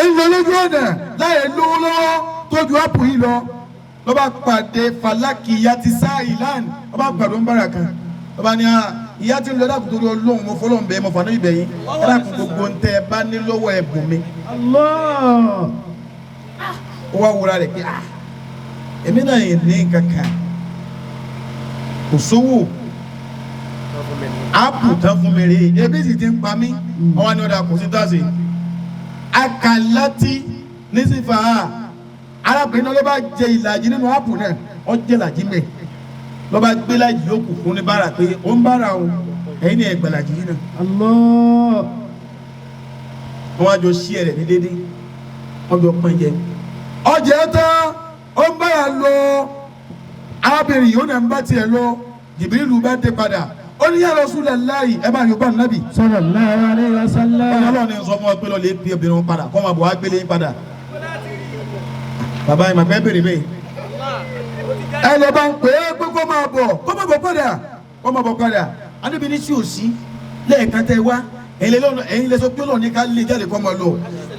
èyí lọ lójú ọ̀nà láyé lówó lọ́wọ́ tójú ápù yìí lọ lọ́ba pàdé falaki ìyá ti sáà ìlànà lọ́ba pàdé ń bára kan lọ́ba ní ìyá tí ń lọ dákùn torí Ọlọ́run mo fọlọ́ ń bẹ mo fàánú ibẹ̀ yín dákùn gbogbo ń tẹ́ ẹ bá ní lọ́wọ́ ẹ̀bùn mi. ó wá wúra rẹ̀ pé èmi náà yìí ní kankan kò sówó ápù tán fún mi rè é ebi sì ti ń pa mí ọwọ́ ni ọ̀dà kò sí tọ́sí akalati nísìfà arábìnrin náà ló bá jẹ ìlàjì nínú ápù náà ó jẹ ìlàjì mẹ́ ló bá gbé lájì yòókù fún ní bára pé ó ń bára o ẹ̀yin ni ẹgbẹ̀làjì yìí náà Allah. wọ́n á jọ sí ẹ̀rẹ̀ ní dédé wọ́n jọ pín jẹ ọjà tán ó ń bára lọ arábìnrin yìí ó náà ń bá tiẹ̀ lọ Jìbìrìlù bá dé padà ó ní ya Rasulullahi ẹ bá yóò bá nàbì Sallallahu alaihi wasallam. ọlọ́run ní sọ fún ọ pé lọ lè bí obìnrin padà kọ́ máa bọ̀ wá gbélé yín padà bàbá yìí màá fẹ́ bèrè bẹ́ẹ̀ ẹ lọ bá ń pè é pé kó máa bọ̀ padà adébí ní tí ò sí lẹ́ẹ̀kan tẹ́ wá ẹ̀yin lè sọ pé ọlọ́run ní ká lè jáde kọ́ máa lọ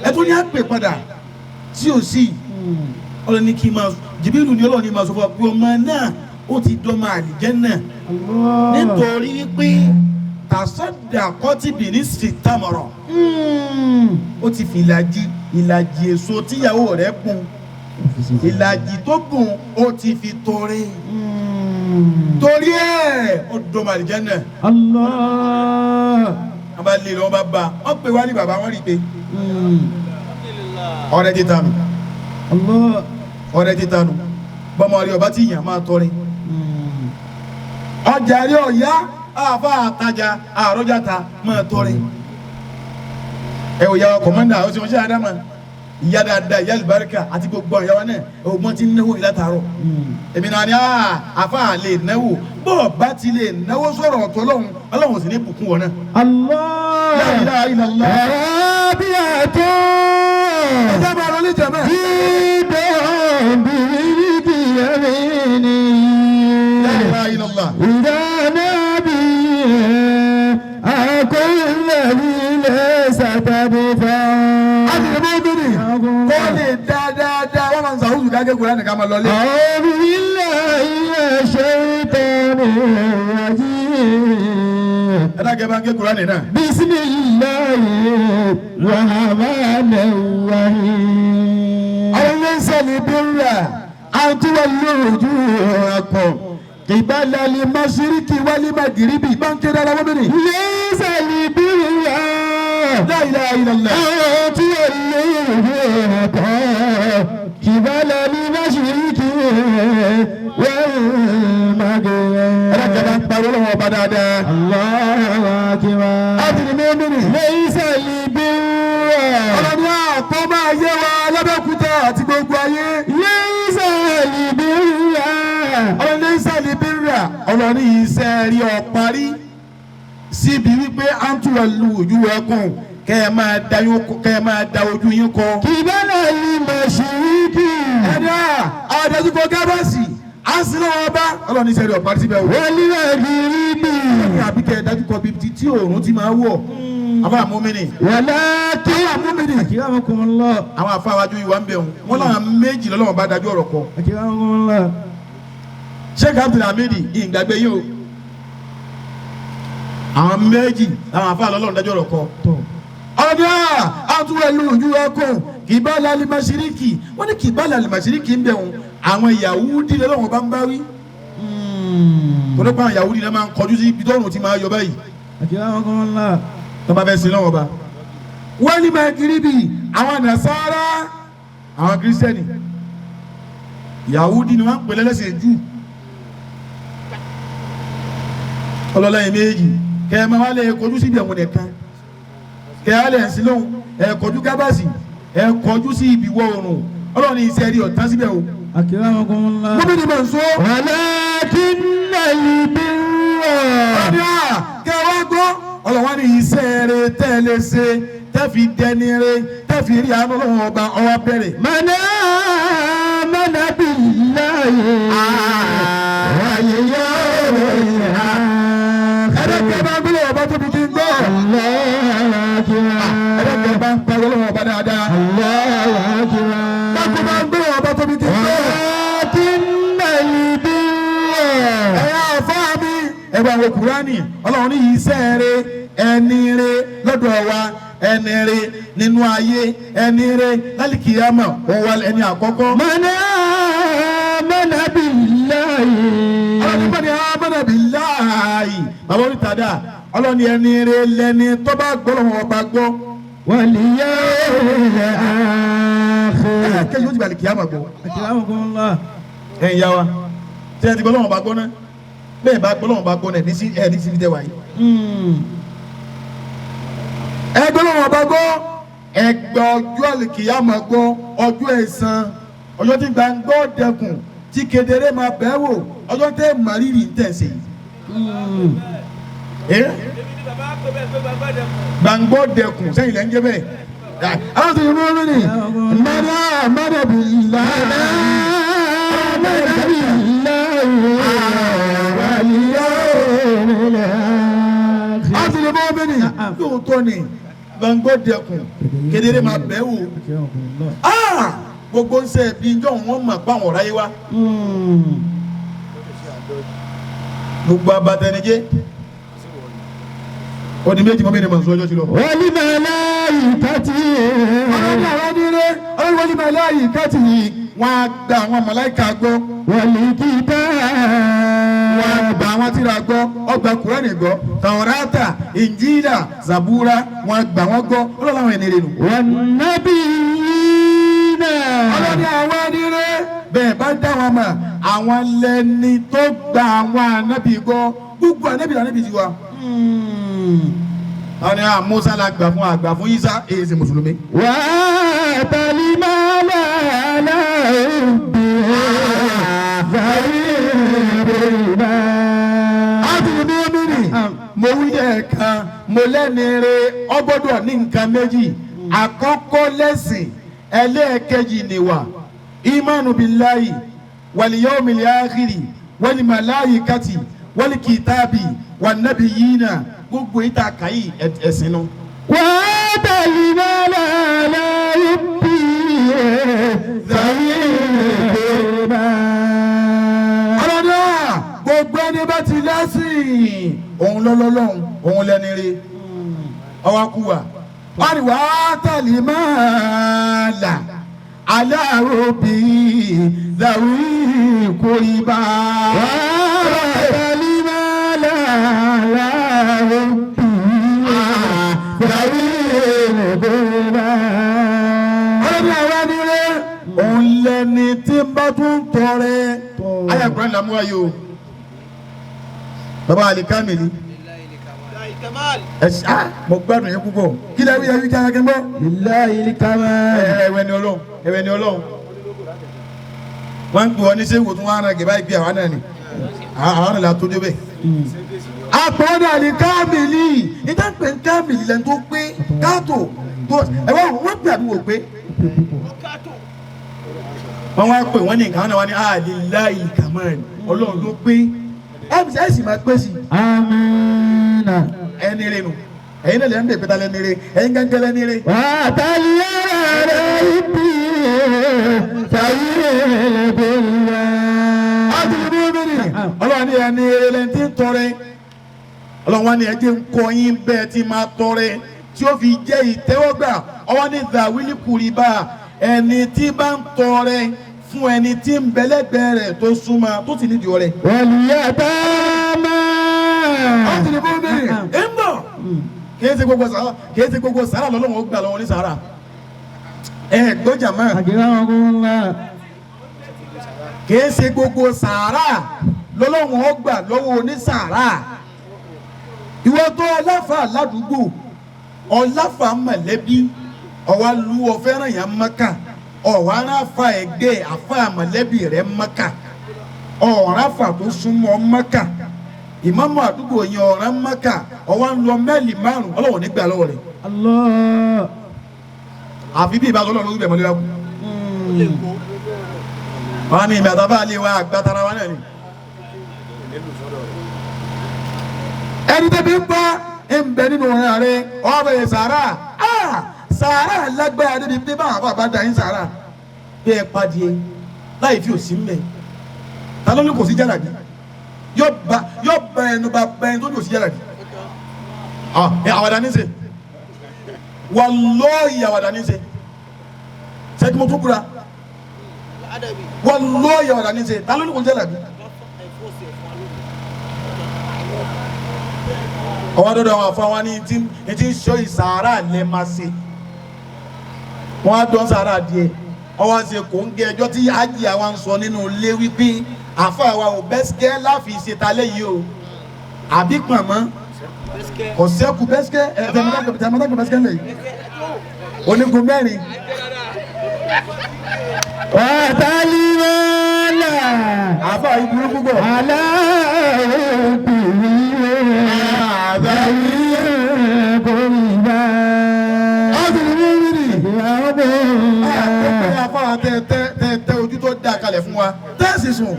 ẹ tún ní á pè padà tí ò sí ọlọ́run ní kí n máa Jìbìrìlù ní ọlọ́run ní máa sọ fún ọ pé ọmọ náà ó ti dọ́mọ àlìjẹ́nnà nítorí wípé tàṣọ́dà kọ́tìbì ní sìtàmọ̀rọ̀ ó ti fi ìlàjì èso tíyàwó rẹ̀ gùn ìlàjì tó gùn ó ti fi tọrẹ torí ẹ̀ ó dọ́mọ àlìjẹ́nnà. Allah. wọ́n bá lé lọ́wọ́ bá wọ́n pè wá ní bàbá wọn rí i pé ọ̀rẹ́ ti tanu Allah. ọ̀rẹ́ ti tanu bọ́mọ rí ọba tí yàn máa tọrẹ ọjà rí ọ̀yá àfa àtajà àrọ́jà ta máa tọrẹ ẹ ò yà kọ̀mọ́ndà ó sì wọ́n ṣe àdámà ìyá dáadáa ìyá àlùbáríkà àti gbogbo àyàwó náà ọgbọ́n ti náwó ìlàtàrọ̀ èmi náà ni àfa lè náwó bọ́ọ̀ bá ti lè náwó sọ̀rọ̀ ọ̀tọ̀ ọlọ́run sì ní bùkún wọn náà. Allah. La ilaha illallah. Rabi'atu. ẹjẹ máa lọ ní jẹmẹ. Bidon biriki yamini. La ilaha illallah. Ida nabi akullahi laysa tabifa. a ti lè mú bíbí kó lè dáadáa wọ́n máa ń sàwùjù ká kékeré nìkan máa lọ lé. A'udhu billahi minash shaitanir rajim. ẹ dákẹ́ bá ń kékeré nìkan. Bismillahi rahmanir rahim. أليس البر أن تولوا وجوهكم قبل المشرق والمغرب من كده لا مدري ليس البر لا إله إلا الله أن تولوا وجوهكم قبل المشرق والمغرب. أنا كمان بقول لهم بدأ الله أكبر. أدري مين ليس البر. ọlọ́ni àtọ́ máa yé wa lábẹ́òkúta àti gbogbo ayé. ليس البر. ọlọ́ni ìsàlẹ̀ bírà ọlọ́ni iṣẹ́ rí ọ parí síbi wípé à ń túwọ̀ lu ojú ẹkùn kẹ́ ẹ máa da ojú yín kọ. قبل المشرق. ẹ̀dá àdájúkọ gábàsì à ń sin náà ọba ọlọ́ni iṣẹ́ rí ọ parí síbẹ̀ wò. والمغرب. ní àbíkẹ́ dájúkọ bíi tí òòrùn ti máa wọ̀ àbá àmúmínì. ولكن أكرمكم الله. àwọn afáwájú ìwà ń bẹ̀ wọn láwọn méjì lọ́lọ́wọ́n bá dájú ọ̀rọ̀ kọ. أكرمكم الله. Sheikh Abdulhamid ìgbàgbé yìí o àwọn méjì làwọn afáà lọ́lọ́run dájú ọ̀rọ̀ kọ. ọ̀dà àtúwẹ̀lú ojú ẹkùn kìbálà alimashiriki wọ́n ní kìbálà alimashiriki ń bẹ̀ wọn àwọn Yahudi lọ́wọ́n bá ń bá wí. torí pé àwọn Yahudi náà máa ń kọjú sí ibi tọ́run ti máa yọ báyìí أكرمكم الله. tó bá fẹ́ sin lọ́wọ́ bá. wọ́n ní magiribi àwọn Nasara àwọn Kírísítẹ́nì Yahudi ni wọ́n ń pè lẹ́lẹ́sìn jù. ọlọ́lẹ́yìn méjì kẹ́ ẹ máa wá lè kọjú síbi ẹ̀wọ̀n nìkan kẹ́ ẹ lè sí lóhùn ẹ kọjú gábàsì ẹ kọjú sí ibi ìwọ̀ oòrùn ọlọ́run iṣẹ́ rí ọ̀tá síbẹ̀ o. أكرمكم الله. gómìnà máa ń sọ. ولكن البر. ọ̀dà kẹ́ ẹ wá gbọ́ ọlọ́wọ́n ní iṣẹ́ rẹ tẹ́ ẹ lè ṣe tẹ́ fi dẹni rẹ tẹ́ fi rí àánú ọlọ́run ọba ọwọ́ bẹ̀rẹ̀. من آمن بالله واليوم الآخر. ẹ̀ẹ́dẹ́gbẹ́ bá ń gbé ọba tóbi kí n gbọ́. الله أكبر. ẹ̀ẹ́dẹ́gbẹ́ bá ń parí ọlọ́run ọba dáadáa. الله أكبر. bákan bá ń gbé ọba tóbi kí n gbọ́. ولكن البر. ẹ̀yà àfáà mi ẹ̀bùn àwọn Kùránì ọlọ́run ní iṣẹ́ rẹ ẹni rẹ lọ́dọ̀ wa ẹni rẹ nínú ayé ẹni rẹ lálìkìyàmà òun wà ẹni àkọ́kọ́. من آمن بالله ọlọ́run ní amana billah láàyè bàbá onítàdá ọlọ́ni ẹni rẹ lẹni tó bá gbọ́ lọ́wọ́ ọba gbọ́. واليوم الآخر kéjì ó ti bàlẹ̀ kìámà gbọ́. أكرمكم الله ẹ̀yin yá wa tí ẹ ti gbọ́ lọ́wọ́ ọba gbọ́ náà bẹ́ẹ̀ bá gbọ́ lọ́wọ́ ọba gbọ́ náà ní sí fi tẹ́ wáyé. ẹ gbọ́ lọ́wọ́ ọba gbọ́ ẹ gbọ́ ọjọ́ àlìkìyámà gbọ́ ọjọ́ ẹ̀san ọjọ́ tí gbàngbọ́ dẹkùn tí kedere máa bẹ̀ wò ọjọ́ tẹ́ màrírì ń tẹ̀sí. gbàngbọ́ dẹkùn sẹ́yìn lẹ́ ń jẹ́ bẹ́ẹ̀. àwọn tó yẹ wọ́n rí ni mọ́dà bí ilá mọ́dà bí ilá wàlíyá òmìnira. àwọn tó yẹ wọ́n rí ni lóòótọ́ ni gbàngbọ́ dẹkùn kedere máa bẹ̀ wò. gbogbo ń sẹ́ bí njọ́ wọn mọ̀ pa àwọn ọ̀rá yé wa. gbogbo abatẹnijẹ́ ọdún méjì mọ́ mẹ́rin mọ̀ sọ ọjọ́ sí lọ. wọ́lí màláyì kàtì. ọlọ́dún àwọn nílé wọ́lí màláyì kàtì wọ́n á gba àwọn màláìka gbọ́. wọ́lí kìtà. wọ́n á gba àwọn tírà gbọ́ ọgbà kúránì gbọ́ tàwọ́rátà ìnjílà zàbúrà wọ́n á gba wọ́n gbọ́ ọlọ́dún àwọn ènìyàn nù. wọ́n nábì yìí ọlọ́dún àwọn nílé bẹ́ẹ̀ bá dá wọn mọ̀ àwọn lẹ́ni tó gba àwọn ànábì gbọ́ gbogbo ànábì lànábì ti wa. àwọn ni Musa la gbà fún Isa èyí ṣe mùsùlùmí. wà á tàlí máa là láòbí bàbá. a ti ní mímírì mo wí ẹ̀ẹ̀kan mo lẹ́ni re ọgbọ́dọ̀ ní nǹkan méjì àkọ́kọ́ lẹ́sìn ẹlẹ́ẹ̀kejì nìwà imanu billahi wal yawmil akhiri wal malaikati wal kitabi wan nabiyina gbogbo ìta kàyí ẹ̀sìn nu. wà á tàlí máa là láòbí bàbá. ọlọ́dọ́ gbogbo ẹni bá ti lẹ́sìn òun lọ́lọ́lọ́hún òun lẹ́ni rí ọwọ́ kú wa wọ́n ní wàá tàlí máa là aláàrọ̀bì dàwí kórìbá. wà á tàlí máa là láòbí dàwí kórìbá. ọlọ́dún àwọn nílé òun lẹ́ni tí ń bá tún tọrẹ ayàkùnrin làmú ayé o bàbá alikamili ẹsẹ mo gbádùn yẹn púpọ̀ kí lè rí ẹrí jáde gbọ́. lillahi al-kamal. ẹwẹ ni Ọlọ́run ẹwẹ ni Ọlọ́run wọn ń pè ọ ní sẹ́wọ̀n tó wọn ara gẹ̀ báyìí gbé àwọn náà ni àwọn náà la tó dé bẹ́ẹ̀. àpọ̀dà alikamili ìjà ń pè ní kamili lẹ́nu tó pé káàtó tó ẹ̀wọ̀n wọ́n pè àbí wò pé wọ́n wá pè wọ́n ní nǹkan náà wọ́n ní lillahi al-kamal Ọlọ́run ló pé ẹ̀ sì máa pé sí i. amina. ẹni rẹ nù ẹyin náà lè ń bẹ pẹta lẹni rẹ ẹyin gángan lẹni rẹ. wà á tàlí yàrá ibi sàyè bẹ̀rẹ̀. a ti ní bíbélì Ọlọ́run ní ẹni rẹ lẹni tí ń tọrẹ Ọlọ́run wá ní ẹjẹ ń kọ́ yín bẹ́ẹ̀ tí máa tọrẹ tí ó fi jẹ́ ìtẹ́wọ́gbà ọwọ́ ní dàwílì kùrìbà ẹni tí bá ń tọrẹ fún ẹni tí ń bẹ̀lẹ́gbẹ̀ẹ́ rẹ̀ tó súnmọ́ tó sì nídìí ọrẹ. wàlíyàtà máa. a ti ní bíbélì ẹ ń bọ̀ kìí ṣe gbogbo sàrà lọ́lọ́wọ́ gbà lọ́wọ́ ní sàrà ẹ gbọ́jà mọ́ àgẹ́rẹ́ kìí ṣe gbogbo sàrà lọ́lọ́wọ́ gbà lọ́wọ́ ní sàrà ìwọ tó ọláfà ládùúgbò ọláfà mọ̀lẹ́bí ọwá lu ọ̀fẹ́ràn yẹn mọ́kà ọ̀wá aráfà ẹgbẹ́ àfà mọ̀lẹ́bí rẹ̀ mọ́kà ọ̀ráfà tó súnmọ́ mọ́kà ìmáàmù àdúgbò yẹn ọ̀ràn mọ́kà ọwọ́ ń lọ mẹ́lì márùn ọlọ́wọ́ nígbà lọ́wọ́ rẹ̀. Allah. àfi bí ìbáṣọ ọlọ́run ló bẹ̀ mọ́lẹ́wà kú. wọn ní ìgbà tábà lè wá àgbàtara wa náà ni. ẹni tẹ́bi ń bá ń bẹ nínú ọ̀rẹ́ rẹ ọ̀rọ̀ yẹn sàárà sàárà lágbára débi pé báwọn àbá bá da yín sàárà bí ẹ padìẹ láì fi òsì mẹ́ ta ló ní kò sí jára bí yóò bá ẹnu bá bá ẹni tó ní òsì jára bí àwàdà ní í ṣe wallahi àwàdà ní í ṣe sẹ́kí mo tún kura wallahi àwàdà ní í ṣe ta ló ní kò sí jára bí ọwọ́ dọ́dọ̀ àwọn afáwọn ní ti ń sọ ìsàárà lẹ́ máa ṣe wọ́n á dán sàárà díẹ̀ ọwọ́ ṣe kò ń gé ẹjọ́ tí ájì àwọn ń sọ nínú ilé wípé àfa wa ò bẹ́sikẹ́ láfi ṣètàlẹ́ yìí o àbí pọ̀nmọ́ kò sẹ́kù bẹ́sikẹ́ tẹ̀mọ́tàkù bẹ́sikẹ́ lẹ́yìn onígun mẹ́rin. wàtálí wàlà àfa yìí burú púpọ̀. aláàbìnrin àbáyé kò ní bá. tẹ ojú tó dá kalẹ̀ fún wa tẹ́sí sùn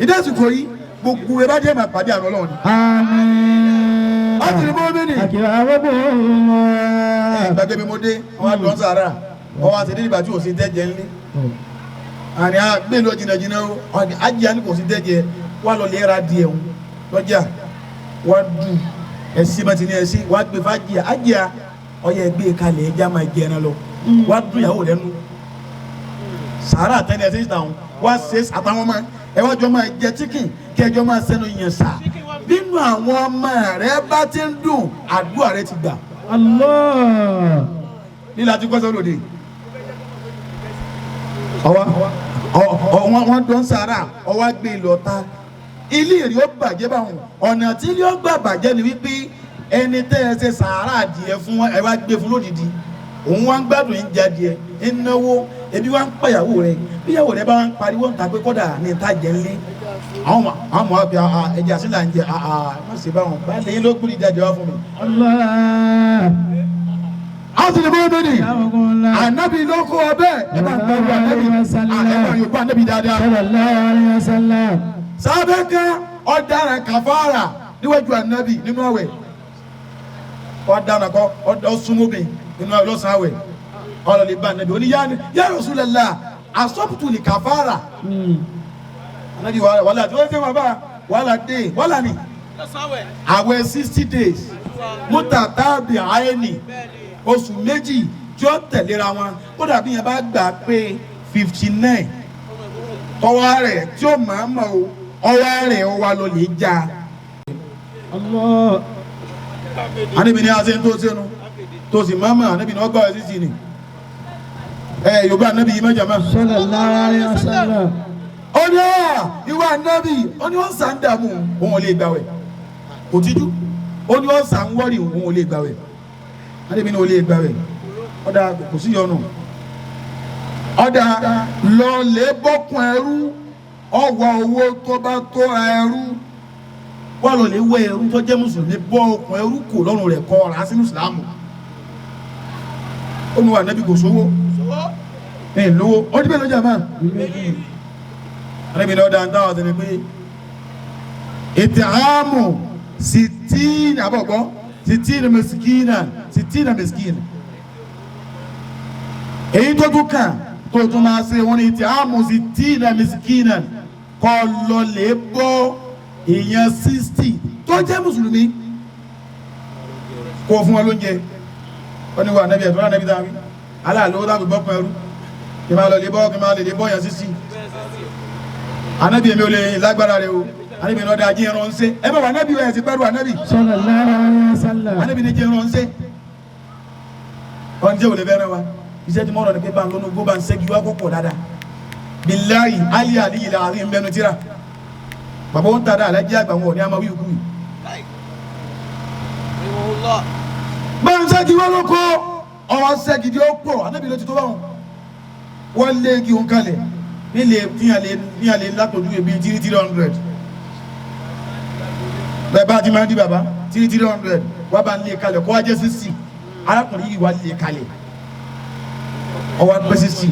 ìdásùkò yìí gbogbo ẹ bá jẹ́ máa pàdé àrùn ọlọ́run. àmín. ọtí bó mi nì. àkìlá gbogbo wọn. gbàgbé mi mo dé wọn á lọ sàárà wọn á ti dé nígbà tí kò sí tẹ́jẹ ńlẹ̀ àní àgbé lọ jìnnàjìnnà o àjìyà ni kò sí tẹ́jẹ wọn lọ lè ra díẹ̀ wọn lọ́jà wọn dùn ẹ̀sìn bá ti ní ẹ̀sìn wọn gbé fàjìyà àjìyà ọyẹ ẹgbẹ́ kalẹ̀ ẹja máa jẹ ẹran lọ wọn dùn ìyàwó rẹ nù sàárà àtẹnudẹ ẹsẹ ìtàn wọn ṣe àtàwọn ọmọ ẹ wájú ọmọ jẹ chicken kí ẹjọ máa sẹnu yẹn sá nínú àwọn ọmọ rẹ bá ti ń dùn àdúrà rẹ ti gbà. Allah. nílá tí kọ́sọ́ lòdì wọ́n dán sàárà ọwọ́ gbé lọ́ta ilé èrè ó bàjẹ́ báwọn ọ̀nà tí ilé ó gbà bàjẹ́ ni wípé ẹni tẹ́ ẹ ṣe sàárà adìẹ fún ẹ wá gbé fún lódìdí òun wá ń gbádùn ń jẹ adìẹ ń náwó ebi wá ń pàyàwó rẹ bíyàwó rẹ bá wá ń pariwo ń ta pé kọ́dà ní ìta jẹ ńlé àwọn ọmọ àbí ẹja sílẹ̀ ń jẹ má ṣe báwọn bá lẹ́yìn ló gbúdí ìdájọ́ wá fún mi. Allah. Àti ní bóyá ní ànábì ló kó ọ bẹ́ẹ̀ ẹ bá ń gbọ́ ànábì yóò bá ànábì dáadáa. sallallahu alaihi wasallam. sábẹ́ kẹ́ ọ̀daràn kàfàrà níwájú ànábì nínú àwẹ̀ ọ̀daràn kọ́ ọ̀sùnmọ́bìn nínú àwẹ̀ lọ́sàn-án àwẹ̀ ọ̀lọ́lẹ̀ bá ànábì oní yá Rasulullah asọ́pùtù ní kàfàrà. ànábì wàhálà tí wọ́n fẹ́ wọn bá wàhálà dé wàhálà ni àwẹ̀ 60 days mútàtàbí àyẹ̀nì oṣù méjì tí ó tẹ̀léra wọn kódà bí yẹn bá gbà pé 59 tọwọ́ rẹ̀ tí ó máa mọ̀ o ọwọ́ rẹ̀ ó wà lọ lè já. Ànábì ní ase tó sẹ́nu tó sì máa mọ̀ ànábì ní ọgbà ẹ̀sìn sí ni yorùbá ànábì yìí mẹ́jọ mọ́. sallallahu alaihi wasallam. ó ní ìwà ànábì ó ní wọ́n sàn dààmú òun ò lè gbàwẹ̀ kò tíjú ó ní wọ́n sàn wọ́rì òun ò lè gbàwẹ̀ ànábì ní ò lè gbàwẹ̀ ọ̀dà kò sí yọnu ọ̀dà lọ́ọ̀lẹ́ bọ́kùn ẹrú ọ̀wọ́ owó tó bá tó ẹrú wọ́n lọ lè wọ ẹrú tó jẹ́ mùsùlùmí bọ́ ọkùn ẹrú kò lọ́rùn rẹ̀ kọ́ ọ̀rá sínú ìsìlámù ó ní wà ànábì kò sówó ẹ̀ lówó ó ní bẹ́ẹ̀ ló jẹ́ máa ànábì ní ọ̀dà ń dáwọ̀ sí ni pé ètò àmù sitin àbọ̀gbọ́ sitin mẹ́sìkínà èyí tó tún kàn tó tún máa ṣe wọn ní ti àmù sitin mẹ́sìkínà kọ́ lọ lè bọ́ èèyàn 60 tó jẹ́ mùsùlùmí kó fún wọn lóúnjẹ ó ní wà ànábì ẹ̀tọ́ ànábì dáwí aláàlówó dábì bọ́kùn ẹrú kí máa lọ lè bọ́ kí máa lè bọ́ èèyàn 60 ànábì èmi ò lè lágbára rẹ o ànábì ní ọdẹ ajé ẹran ń ṣe ẹ bá wà ànábì ẹ̀ ti pẹ́rù ànábì sallallahu alaihi wasallam. ànábì ní jẹ́ ẹran ń ṣe ọ̀n jẹ́ òlẹ̀ fẹ́ràn wa iṣẹ́ tí mo rọ̀ ní pé bá ń lónú gbó bá ń ṣẹ́gi wá kókò dáadáa billahi aliyi láàrin mbẹnu tíra bàbá wọn tàdá alájí àgbà wọn ní a máa wí ikú yìí bá ń ṣẹ́gi wọ́n ló kó ọwọ́ ṣẹ́gi tí ó pọ̀ ànábì ló ti tó báwọn wọ́n lé igi òun kalẹ̀ nílé fíyàlé látọ̀jú ebi 300 bẹ́ẹ̀ bá ti máa ń di bàbá 300 wọ́n bá ń lé kalẹ̀ kó wá jẹ́ 60 arákùnrin yìí wá lé kalẹ̀ ọwọ́ pẹ́ 60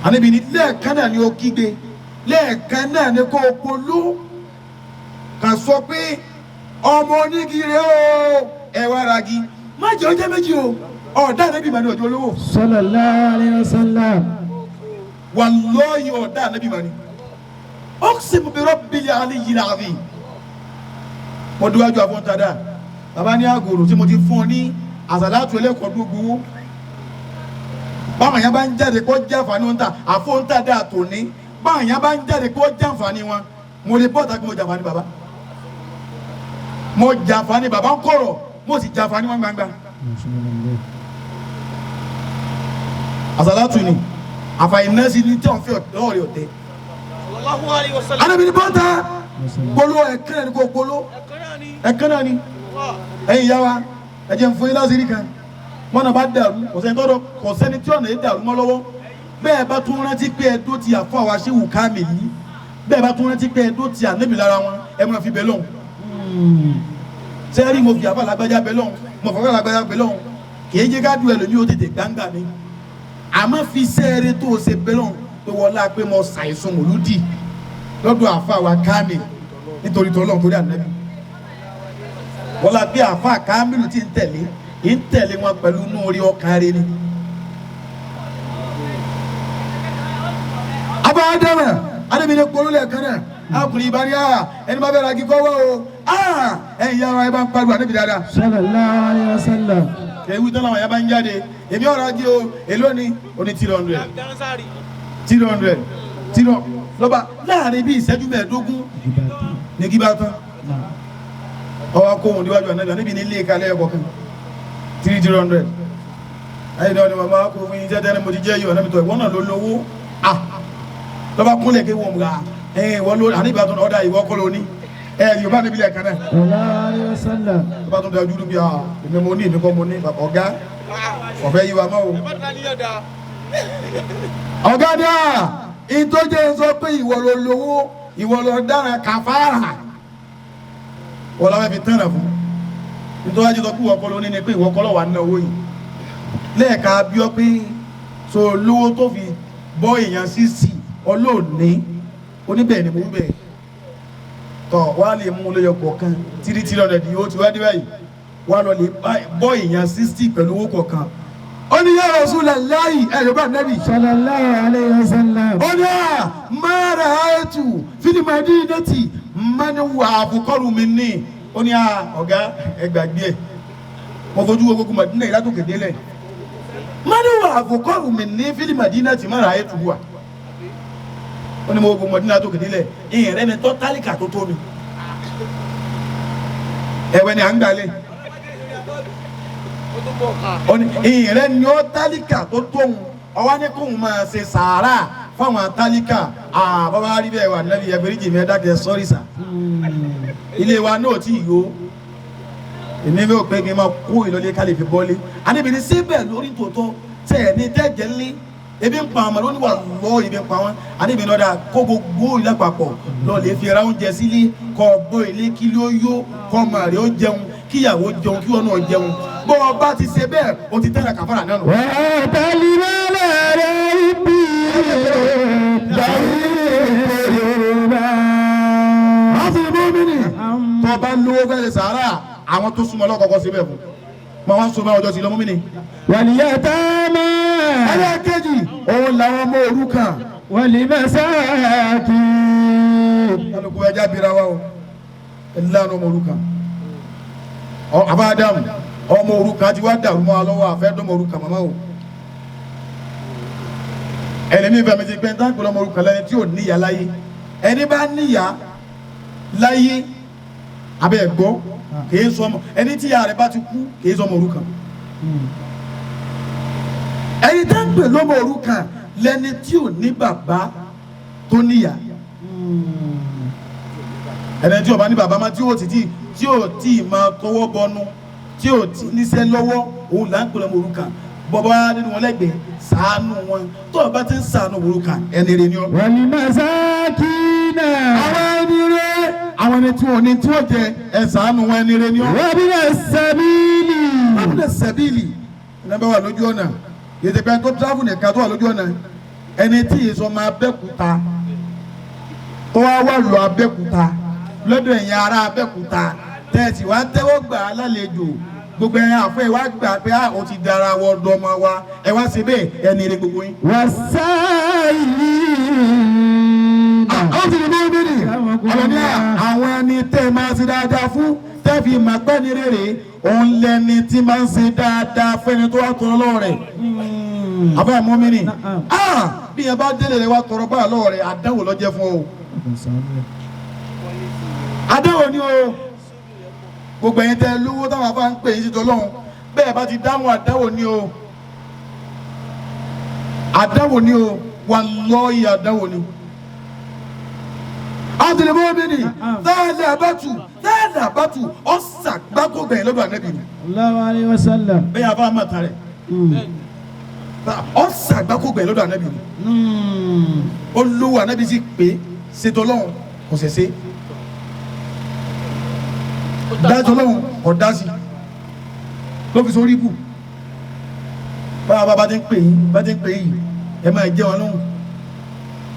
ànábì ní lẹ́ẹ̀kan náà ni ó kígbe lẹ́ẹ̀kan náà ni kó o polú kà sọ pé ọmọ onígire o ẹwà ragi má jẹ́ ọjọ́ méjì o ọ̀dà ànábì mà ní ọjọ́ olówó sallallahu alaihi wasallam. wallahi ọ̀dà ànábì mà ní uqsimu bi rabbil aliyyil azim mo dúwájú àfọ́ntàdá bàbá ní àgòrò tí mo ti fún ọ ní àsàlátù ẹlẹ́kọ̀ọ́ gbogbo báwọn yẹn bá ń jáde kó jàǹfààní wọn ta àfọ́ntàdá tòní báwọn yẹn bá ń jáde kó jàǹfààní wọn mo lè bọ́ọ̀tà kí mo jàǹfààní bàbá mo jàǹfààní bàbá ń kọ̀rọ̀ mo sì jàǹfààní wọn gbangba. àsàlátù ni àfàìnẹ́sì ní tí wọ́n fi ọ̀rẹ́ ọ̀tẹ́. Ànábì ní bọ́tà gbolo ẹ̀kẹ́rẹ́ ni kò gbolo ẹ̀kẹ́rẹ́ ni ẹ̀yin yá wa ẹ̀jẹ̀ ń fún yín lásìrí kan wọn náà bá dàrú kò sẹ́ni tí ọ̀nà yìí dàrú mọ́ lọ́wọ́ bẹ́ẹ̀ bá tún rántí pé ẹ̀dó ti àfọ àwa ṣé wù ká mi yìí bẹ́ẹ̀ bá tún rántí pé ẹ̀dó ti ànábì lára wọn ẹ̀ máa fi bẹ̀ lọ́hùn sẹ́ẹ̀rì mo fi àbá lágbájá bẹ̀ lọ́hùn mo fọwọ́ lágbájá bẹ̀ lọ́hùn kì í jẹ́ ká du ẹlòmíì ó tètè gbangba mi àmọ́ fi sẹ́ẹ̀rì tó o ṣe bẹ̀ lọ́hùn pé wọ́n lá pé mo ṣàìsùn mòlúdì lọ́dọ̀ àfa àwa ká mi nítorí tọ́lọ́hùn torí ànábì wọ́n lá pé àfa ká mi lù ti ń tẹ̀lé wọn pẹ̀lú inú orí ọkàn rẹ ni. abáwádẹ́mẹ̀ adébíyẹ polólẹ̀ kan náà akùnrin ìbá ní ẹni bá bẹ̀rẹ̀ akíkọ́ wọ́ o ẹ̀yin yàrá ẹ bá ń pariwo àdébí dáadáa. sallallahu alaihi wasallam. ewu tán làwọn yàrá bá ń jáde èmi ọ̀rọ̀ ajé o èló ni o ní 300 lọ́ba láàrin bí ìṣẹ́jú mẹ́ẹ̀ẹ́dógún ní kí bá tán ọwọ́ kó òun níwájú ànábì ní ilé ìkàlẹ̀ ẹ̀kọ́ kan 300 ayé náà ni màmá kò fún yín jẹ́jẹ́ ní mo ti jẹ́ yìí ọ̀nà mi tọ̀ ìwọ́n náà ló lówó lọ́ba kúnlẹ̀ kí wọ́n ga ìwọ́n ló àníbi àtúntò ọ̀dà ìwọ́ kọ́ ló ní yorùbá níbi ilẹ̀ kan náà. lọ́ba tó dájú dúbí èmi mo ní èmi kọ́ mo ní ọ̀gá ọ̀fẹ́ yìí wa mọ́ o. ọ̀gá ni ìtọ́jẹ́ sọ pé ìwọ ló lówó ìwọ ló dára kàfàrà wọ́n làwọn fi tán rẹ̀ fún nítorí wájú sọ pé ìwọ kọ́ ló ní ni pé ìwọ kọ́ lọ́wọ́ àná owó yìí lẹ́ẹ̀ka bí ọ pé so lówó tó fi bọ́ èèyàn sísì ọlọ́ọ̀ni oníbẹ̀ ni mo bẹ̀ tọ̀ wá lè mú lóyọ kọ̀ọ̀kan 300 yóò ti wá dé báyìí wá lọ lè bọ́ èèyàn 60 pẹ̀lú owó kọ̀ọ̀kan ó ní ya Rasulullahi ẹ̀rọ bá nẹ́bì sallallahu alaihi wasallam. ó ní ma ra'aytu fil madinati man huwa afqaru minni ó ní ọ̀gá ẹgbàgbé ẹ̀ mo fojú wo gbogbo Madina ìlàtòkè délẹ̀ man huwa afqaru minni fil madinati ma ra'aytu wà ó ní mo gbogbo Madina tó kèdélẹ̀ ìyẹn rẹ̀ ni tọ́ tálíkà tó tó mi ẹ̀wẹ̀ ni à ń gbalẹ̀ ìyẹn rẹ̀ ni ó tálíkà tó tóun ọwọ́ ní kóun máa ṣe sàárà fáwọn tálíkà bàbá rí bẹ́ẹ̀ wà nílẹ̀ ẹgbẹ̀rún jìmí ẹ̀dákẹ́ sọ́rí sà ilé wa náà tí yó èmi bí ó pé kí n máa kó ìlọlé kálí fi bọ́lé àníbi ní síbẹ̀ lórí tòótọ́ tẹ̀ ẹ̀ ní tẹ́jẹ̀ ńlé ebi ń pa àwọn ọmọdé wà lọ ibi ń pa wọn àníbi náà dáa kó gbogbo ilé papọ̀ lọ lè fi ra oúnjẹ sílé kọ gbó ilé kí ló yó kọ ọmọ rẹ ó jẹun kíyàwó jẹun kí wọn náà jẹun bó o bá ti ṣe bẹ́ẹ̀ o ti tẹ́lẹ̀ kàfàrà náà nù. wàtálímọ́lẹ̀ rẹ̀ ibi yorùbá. wọ́n sì mú mi nì tó bá lówó fẹ́ẹ́ sàárà àwọn tó súnmọ́ lọ́kọ̀ọ́kọ́ síbẹ̀ fún ma wá súnmọ́ ọjọ́ sí lọ́mú mi nì. wàlíyàtàmá. ẹlẹ́ẹ̀kejì òun làwọn ọmọ òrukàn. wàlímàsáàkì. kálukú ẹja bira wa o ẹlẹ́nu ọmọ òrukàn. àbá Ádámù ọmọ òrukàn ti wá dàrú mọ́ wa lọ́wọ́ àfẹ́ dọ́mọ òrukàn mọ́mọ́ o. ẹlẹ́mí ìfẹ́ mi ti pẹ́ tá gbọ́dọ̀ ọmọ òrukàn lẹ́ni tí ò níyà láyé ẹni bá níyà láyé abẹ́ ẹ̀gbọ́ kìí sọmọ ẹni tí ìyá rẹ̀ bá ti kú kìí sọmọ òrukàn. ẹni tá ń pè lọ́mọ òrukàn lẹ́ni tí ò ní bàbá tó níyà ẹni tí ò bá ní bàbá má tí ò tí máa tọwọ́ bọnú tí ò tí níṣẹ́ lọ́wọ́ òun là ń pè lọ́mọ òrukàn bọ́bá nínú wọn lẹ́gbẹ̀ẹ́ ṣàánú wọn tó o bá ti ń ṣàánú òrukàn ẹni rẹ ni ọ. wàlímàsáàkì àwọn ẹni rẹ àwọn ẹni tí wọn ní tí wọn jẹ ẹ ṣàánú wọn ẹni rẹ ni ọ. wàbínà sàbílì. wàbínà sàbílì ẹni bá wà lójú ọ̀nà yètèpẹ́ tó tíráfù nìkan tó wà lójú ọ̀nà ẹni tí èso máa Abẹ́òkúta tó wá lọ Abẹ́òkúta lọ́dọ̀ ẹ̀yìn ará Abẹ́òkúta tẹ̀sí wá tẹ́wọ́ gbà á lálejò gbogbo ẹ̀yìn àfẹ́ wa gbà pé ó ti dára wọ ọdọọmọ wa ẹ wá ṣe bẹ́ẹ̀ ẹni rẹ gbogbo yín. wàsáìlì. àwọn sì ní bá wọn ní àwọn ní àwọn ẹni tẹ́ máa ṣe dáadáa fún tẹ́ fi máa pẹ́ ní rere òun lẹni tí máa ń ṣe dáadáa fẹ́ni tó wà tọrọ lọ́wọ́ rẹ̀ àbá mọ́ mi ni bí yẹn bá délé rẹ wá tọrọ báyà lọ́wọ́ rẹ̀ àdáwò lọ́jẹ́ fún ọ àdáwò ni o gbogbo ẹ̀yin tẹ́ lówó táwọn afá ń pè yín sí tọ́lọ́hún bẹ́ẹ̀ bá ti dáhùn àdáwò ni o àdáwò ni o wallahi àdáwò ni. àtìlẹ́ mọ́ mi ni dáadáa bàtù ọ̀sà gbákògbè yẹn lọ́dọ̀ ànábì ni. Allahu alayhi wa sallam. bẹ́ẹ̀ afá máa ta rẹ̀ ọ̀sà gbákògbè yẹn lọ́dọ̀ ànábì ni. olówó ànábì sì pé ṣètò ọlọ́run kò ṣẹ̀ṣẹ̀ dájọ́ ọlọ́run kò dá sí ló fi sórí ibù bá ti ń pè yín ẹ máa jẹ́ wọn lóhùn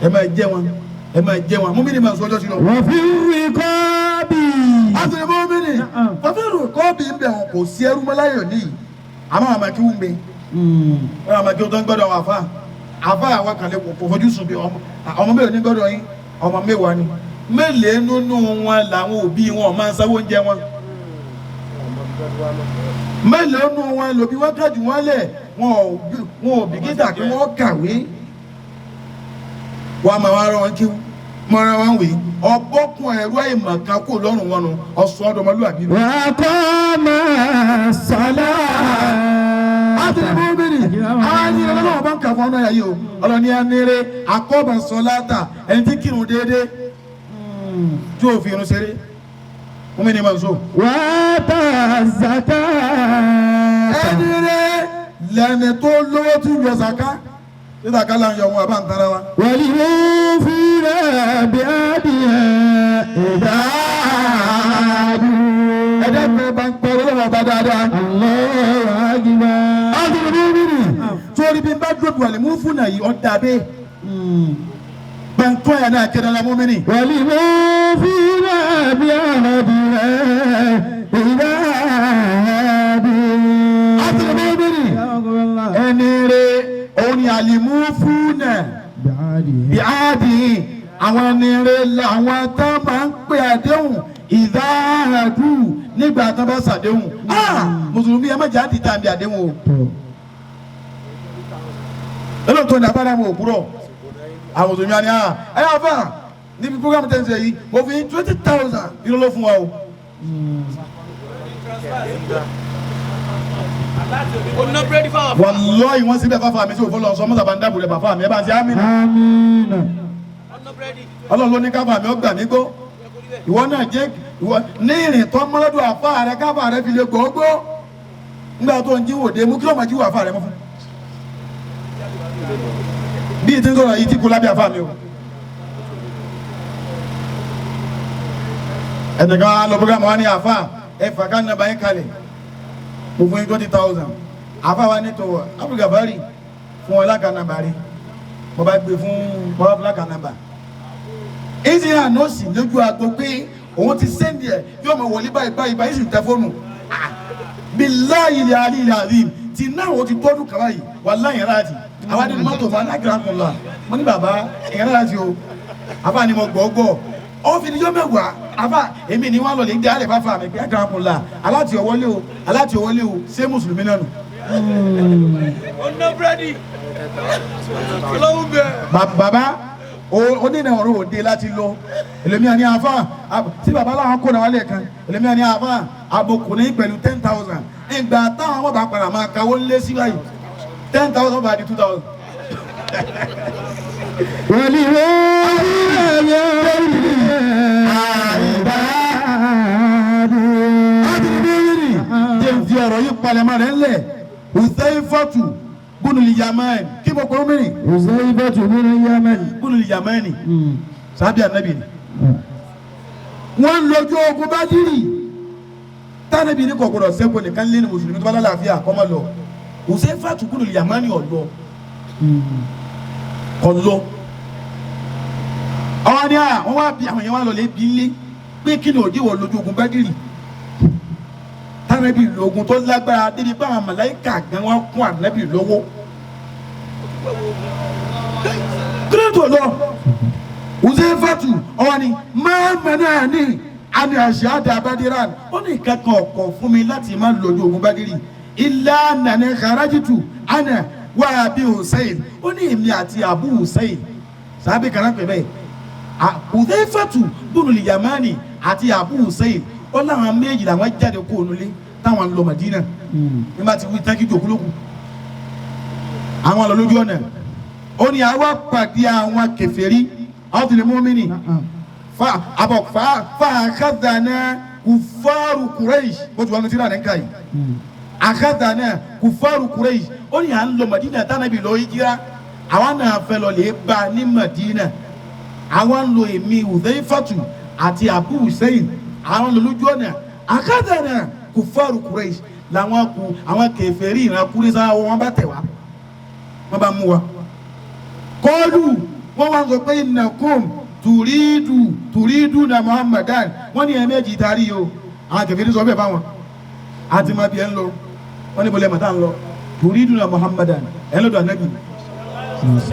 ẹ máa jẹ́ wọn mọ́mí ni màá sọ ọjọ́ sí lọ. wọ́n fi rí kọ́ọ̀bì. àtúnyẹ mọ́mí ni wọ́n fi rí kọ́ọ̀bì ń bẹ̀ wọn kò sí ẹrú mọ́láyọ̀ níyì àmọ́ àmà kí wọ́n gbé wọ́n àmà kí wọ́n tó ń gbọ́dọ̀ àwọn àfa àwọn kàlẹ́ kò fojú sùn bí ọmọ mélòó ní gbọ́dọ̀ yín ọmọ mẹ́wàá ni mélòó nínú wọn làwọn òbí wọn máa ń sanwó oúnjẹ wọn mélòó nínú wọn lòbí wọn kájú wọn lẹ̀ wọn ò bìkítà kí wọ́n kàwé wọ́n á máa wá rán wọn kí wọ́n rán wọn wé ọgbọ́kùn ẹ̀rọ ìmọ̀ kan kó lọ́rùn wọn nù ọ̀sán ọdọmọlúwàbí. wà á kọ́ máa sọ́lá. àtẹnumọ́bìnrin àwọn ẹni ọlọ́wọ́ bá ń kà fún ọ́nà yàyí o ọlọ́ni anire akọ́bà sọ́láta ẹni tí kírun déédéé tí ò fi irun ṣeré fún mi ní ma so. wà á tà zàkà. ẹni rẹ lẹ́ni tó lówó tí ń yọ zaka tí zaka là ń yọ wọn àbá ń tara wa. wàlí mú fúnra bí adìyẹ ìdáàbò. ẹ̀dá fẹ́ bá ń pẹ́ lọ́wọ́ bá dáadáa. Allahu akbar. àtẹnumọ́bìnrin sórí bí n bá dúró wàlẹ̀ mú fún náà yìí ọ̀ dàbẹ́ gbàǹtọ́ yà náà kẹ́dọ̀ la mọ́mìnì. wàlí mú fúnra bí adìyẹ ìdáàbò. àtẹnumọ́bìnrin ẹni rẹ òun ni àlìmú fún náà. bí áàdì àwọn ẹni rẹ làwọn tá máa ń pè àdéhùn ìdáhàdù nígbà tó bá ṣàdéhùn mùsùlùmí ẹ má jẹ́ àdìtà àbí àdéhùn o. ẹlòmítọ́ ní abára àwọn òkúrọ̀ àwọn mùsùlùmí á ní ẹ yà fà níbi programme tẹ̀ ń sẹ́ yìí mo fi 20,000 irú ló fún wa o. wallahi wọ́n síbẹ̀ fáfá mi sí òfò lọ sọ mọ́tàbá ń dábò rẹ̀ bàfá mi ẹ bá ń ṣe àmín. ọlọ́run ló ní káfà mi ó gbà mí gbó ìwọ náà jẹ́ ìwọ ní ìrìn tó mọ́lọ́dún àfá rẹ káfà rẹ fi lè gbogbo nígbà tó ń jíwò dé mú kí ló máa jíwò àfá rẹ mọ́ fún bí i tí ń sọ̀rọ̀ yìí tí kú lábẹ́ àfá mi o. ẹnìkan lọ program wa ní àfá ẹfà ká nàbà yín kalẹ̀ mo fún yín 20,000 àfá wa ní tó Africa bari fún ọlákanàbà rí mo bá gbé fún bọ́lá fúlákanàbà èsì àná sì lójú agbo pé òun ti sẹ́ndì ẹ̀ yóò mọ̀ wọlé báyìí sì tẹ fóònù billahi ilẹ̀ àlìm tí náà ó ti tọ́dún kàwá yìí wallahi ìyẹn láti àwọn adé ní mọ́tò fún alágbèrè mo ní bàbá ìyẹn láti o àfà ni mo gbọ́ ó fi níjọ́ mẹ́wàá àfà èmi ni wọ́n lọ lè dé àlẹ́ fáfà mi pé agbèrè aláti ọwọ́lé o ṣé mùsùlùmí náà nù. ọ̀nà búrẹ́dì ọlọ́wọ́ bẹ́ẹ̀. bàbá onídìí ọ̀rọ̀ òde láti lọ ẹlẹ́mìí ní àfà tí bàbá làwọn kó náà wálé kan ẹlẹ́mìí ní àfà àbòkùnrin pẹ̀lú 10,000 ìgbà táwọn ọmọ bá padà máa kawó lé sí báyìí 10,000 bá di 2,000. wàlí mú fúnra jẹ́ fi ọ̀rọ̀ yìí palẹ̀mọ́ rẹ̀ ńlẹ̀ Uzaifatu bunul Yaman kí mo kọ́ mẹ́rin. Uzaifatu bunul Yaman. bunul Yaman sábì ànábì ni. wọ́n lọ́jọ́ ogun Bádírì tánàbì ní kọ̀kọ̀rọ̀ sẹ́kọ̀ọ́ nìkan lé ní mùsùlùmí tó bá lálàáfíà kọ́ máa lọ Uzaifatu bunul Yaman ọ̀lọ́ ọ̀lọ́ àwọn ni wọ́n wá bí àwọn yẹn wá lọ lé bí lé pé kí ni òjì wọ̀ lójú ogun Bádírì tánàbì lógun tó lágbára débi pé àwọn màláíkà gan wọn kún ànábì lọ́wọ́ kílódé lọ Uzaifatu ọwọ́ ni máa mẹ́nà ní àmì àṣàdà Badiran ó ní kankan ọkọ̀ fún mi láti má lójú ogun Bádírì ilá nàní kharajitu àná wà Abi Hussein ó ní èmi àti Abu Hussein sábẹ́ kan náà pẹ̀ bẹ́ẹ̀ Uzaifatu bunul Yamani àti Abu Hussein ó láwọn méjì làwọn jáde kó onulé táwọn lọ Mádínà nígbà tí wí tán kí jòkó lókun àwọn lọ lójú ọ̀nà ó ní àwa pàdé àwọn kèfèrí àwọn mùmínì fa akhadhana kufaru Quraysh bó ti wà ní tíra nìkan yìí akhadhana kufaru Quraysh ó ní à ń lọ Mádínà tánàbí lọ hijira àwọn náà fẹ́ lọ lè bá ní Mádínà àwọn ń lo èmi Hudhaifatu àti Abu Hussein àwọn lọ lójú ọ̀nà akhadhana kufaru Quraysh làwọn kù àwọn kèfèrí ìran kúrẹ́sà wọn bá tẹ̀ wá wọ́n bá mú wa kọlu wọ́n wá sọ pé innakum tùrídù na Muhammadan wọ́n ní ẹ̀mẹ́jì tàrí o àwọn kèfèrí sọ bẹ́ẹ̀ báwọn àti ma bí ẹ ń lọ wọ́n ní bọ́lẹ̀ mọ̀tá ń lọ tùrídù na Muhammadan ẹ̀ lọ́dọ̀ anábì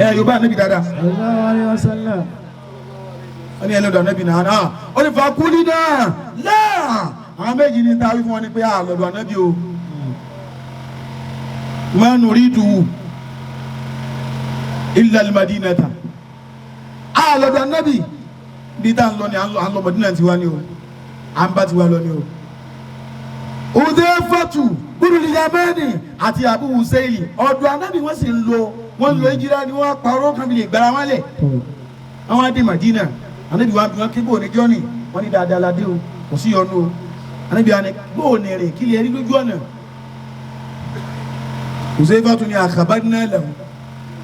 ẹ̀ yóò bá anábì dáadáa wọ́n ní ẹ̀ lọ́dọ̀ anábì náà ó ní fàkúlì náà láà àwọn méjì ní tàrí fún wọn ní pé lọ́dọ̀ anábì o ma nuridu illa al-Madinata lọ́dọ̀ anábì bí tá ń lọ ní à ń lọ Mádínà ti wá ní o à ń bá ti wá lọ ní o Hudhaifatu ibn al-Yamani àti Abu Hussein ọ̀dọ̀ anábì wọ́n sì ń lọ wọ́n lọ ìjírá ni wọ́n parọ́ kan bí lè gbára wọn lẹ̀ àwọn adé Mádínà anábì wọn bí wọn ké bò ní jọ́nì wọ́n ní dáadáa ládé o kò sí ọ̀nà o anábì wọn bò ní rè kí lè rí lójú ọ̀nà Hudhaifatu ni akhbarna lahu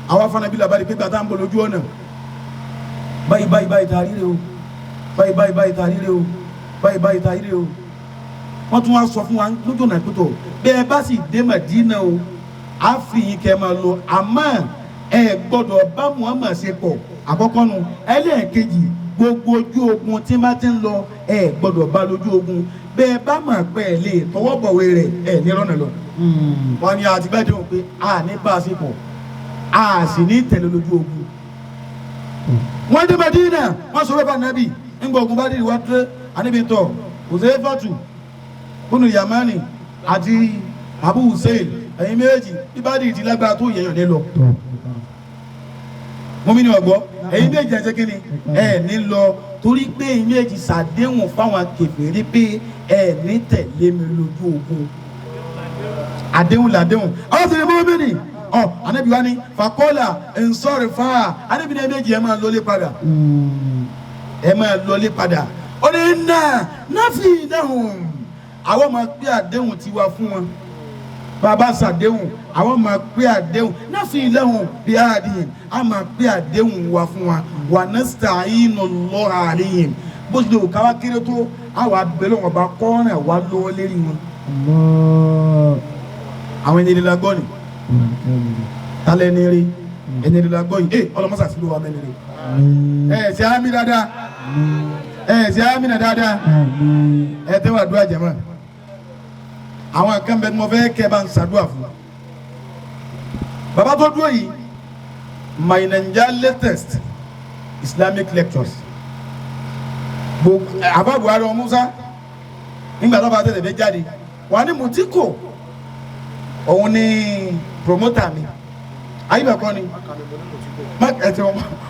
àwọn afánábí làbárí pé gbàtà ń bọ̀ lójú ọ̀nà báyìí tàrí rẹ̀ o báyìí tàrí rẹ̀ o báyìí tàrí rẹ̀ o wọ́n tún wá sọ fún wa lójú ọ̀nà ìpótò bẹ́ẹ̀ bá sì dé Mádínà o á fi yín kẹ́ máa lọ àmọ́ ẹ gbọ́dọ̀ bá Muhammad ṣe pọ̀ àkọ́kọ́ nu ẹlẹ́ẹ̀kejì gbogbo ojú ogun tí má ti ń lọ ẹ gbọ́dọ̀ bá lójú ogun bẹ́ẹ̀ bá mà pẹ́ ẹ lè tọwọ́ bọ̀wé rẹ̀ ẹ ní rọ́nà lọ. wọ́n ní àtibẹ́dẹ́ wọn pé a ní bá a ṣe pọ̀ a sì ní tẹ̀lé lójú ogun wọ́n dé Mádínà wọ́n sọ wẹ́pà nábì ńgbà ogun bá dé ìwà tó àníbi tọ̀ Hudhaifatu ibn al-Yamani àti Abu Hussein ẹ̀yin méjì bí bá dé ìdí lágbára tó yẹ̀yàn ní lọ mo mi ní ọgbọ́ ẹ̀yin méjì ẹ̀jẹ̀ kí ni ẹ̀ ní lọ torí pé ẹ̀yin méjì ṣàdéhùn fáwọn kèfèrí pé ẹ̀ ní tẹ̀lé mi lójú ogun àdéhùn làdéhùn àwọn sì ní mọ́ mi nì anabi wani fakola nsọri fa anabi ní ẹ̀mẹ́jì ẹ máa lọlé padà ẹ máa lọlé padà ó ní náfi dáhùn àwọn máa pé àdéhùn tiwa fún wọn bàbá ṣàdéhùn àwọn máa pé àdéhùn náfi dáhùn bí àdéhùn a máa pé àdéhùn wa fún wa wà nasta'inu Allaha alayhim bó ṣe lè káwá kéré tó àwọn abẹ́lẹ́ wọn bá kọ́rin àwa lọ́wọ́ lérí wọn àwọn ènìyàn lágbọ́n ni talẹ ni rí ẹni rí la gbọ́ yìí ọlọmọsà sí ló wà mẹ́ni rí ṣe àmì dáadáa ṣe àmì náà dáadáa tẹ́wà dúà jẹ́mọ́ àwọn nǹkan bẹ́ẹ̀ ni mo fẹ́ kẹ́ bá ń ṣàdúà fún bàbá tó dúró yìí my Naija latest Islamic lectures àbá Buhari ọmọ Musa nígbà tó bá tẹ̀lé bẹ́ jáde wà ní Mutiko òun ni promoter mi ayíbẹ̀ kọ́ ni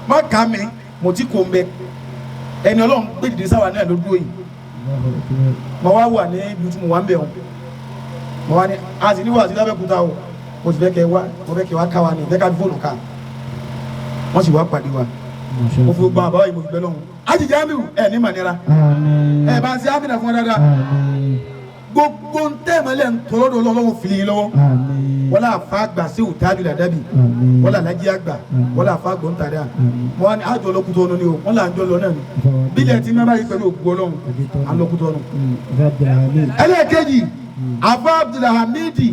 má kà mí Mutiko ń bẹ ẹni Ọlọ́run gbé dìde sáwà náà ló dúró yìí mo wá wà ní ibi tí mo wà ń bẹ̀ wọn mo wá ní a sì ní wà sí lábẹ́kúta o mo sì fẹ́ kẹ́ wá ká wa ní ìfẹ́ ká fóònù ká wọ́n sì wá pàdé wa mo fi gbọ́n àbáwọ̀ yìí mo fi bẹ́ lọ́hùn ájìjì Àmíù ẹ̀ ní mànira ẹ̀ bá ń ṣe ámìnà fún ọ dáadáa gbogbo ntẹ́mọ̀lẹ́ ntọ́lọ́dọ̀ Ọlọ́run fìlì yín lọ́wọ́ wọ́n lè fa àgbà sí òtájú làdábì wọ́n lè alájí àgbà wọ́n lè fa àgbọ̀n tàdá wọ́n ní àjọ lọ́kùtọ̀ ọ̀nà ni o wọ́n lè àjọ lọ náà ni bílẹ̀ tí mẹ́bàá yìí pẹ̀lú òkú Ọlọ́run àlọ́kùtọ̀ ọ̀nà. ẹlẹ́ẹ̀kejì Afa Abdulhamidi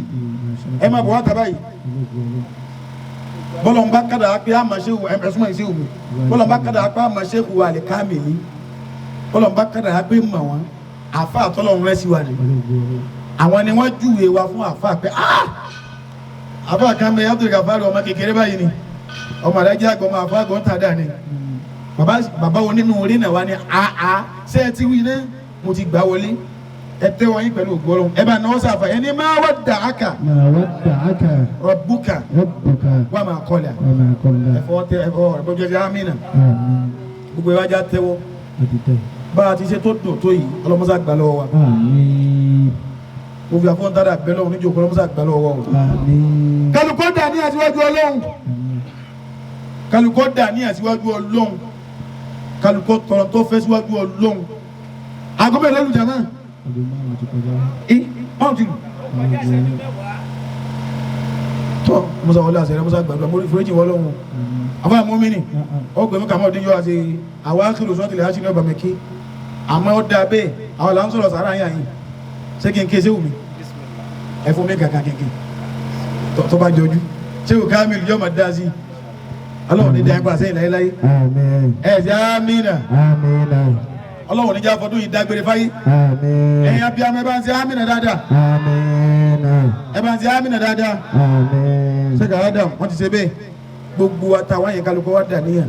ẹ máa bọ̀ wá tàbá yìí bọ́lọ̀mbá kàdà pé àmàṣẹ́wò ẹ̀mẹ́sùmọ̀ ìṣẹ́wò mi bọ́lọ̀mbá kàdà pé àmàṣẹ́wò àlìkámìlì bọ́lọ̀mbá kàdà pé mọ̀ wọ́n àfa àtọ́lọ́run rẹ̀ sí wa ni àwọn ni wọ́n júwe wa fún àfa pé àfa kan bẹ Abdul Gafari ọmọ kékeré báyìí ni ọmọ adájọ́ àgbọ̀ ọmọ àfa àgbọ̀ ń tàdá ni bàbá wọn nínú orí náà wá ní ṣé ẹ ti wí ní mo ti gbà wọlé ẹ tẹ́ wọ́n yín pẹ̀lú ògbọ́rọ̀ ẹ bá náwó sáfà ẹni ma wadda'aka rabbuka wa ma qala ẹ̀fọ́ tẹ ẹ̀fọ́ ẹ̀fọ́ jẹjẹrẹ amínà gbogbo ẹ̀ wájà tẹ́wọ́ bá a ti ṣe tó dùn tó yìí ọlọ́mọsá gbà lọ́wọ́ wa Àmín. mo fi àfọ́n dára bẹ́ẹ̀ lọ́wọ́ níjòkó ọlọ́mọsá gbà lọ́wọ́ wa. Àmín. kálukọ́ dà ní àtiwájú ọlọ́run kálukọ́ dà ní àtiwájú ọlọ́run kálukọ́ tọrọ tó fẹ́ síwájú ọlọ́run àgọ́bẹ̀ lọ́lù jàmá Ọdún márùn-ún ti kọjá. ọ̀hún ti lù tọ́ musa wọlé àṣẹ rẹ musa gbàdúrà mo rí foríjì wọ́n lọ́wọ́ àfáà mọ́mìnì ọgbẹ̀mí kàmọ́ ọdún yóò àti àwọn akérò sọ́tìlẹ̀ àti ní ọba mẹ́kí àmọ́ ó dá bẹ́ẹ̀ àwọn là ń sọ̀rọ̀ sára yà yìí ṣé kí n ké séwù mi ẹ fún mi kàkà kẹ̀kẹ́ tó bá jọjú séwù kámìlì yóò máa dá sí ọlọ́run ní dáhùn pàṣẹ ìláyéláyé Àmín. ẹ̀ ṣe àmínà Àmín. ọlọ́run níjà fọdún yìí dágbére fáyé Àmín. ẹ̀yin abiyamọ ẹ bá ń ṣe àmínà dáadáa Àmín. ẹ bá ń ṣe àmínà dáadáa Àmín. ṣé kàrádà wọ́n ti ṣe bẹ́ẹ̀ gbogbo àtàwọn yẹn kálukọ́ wá dà níyàn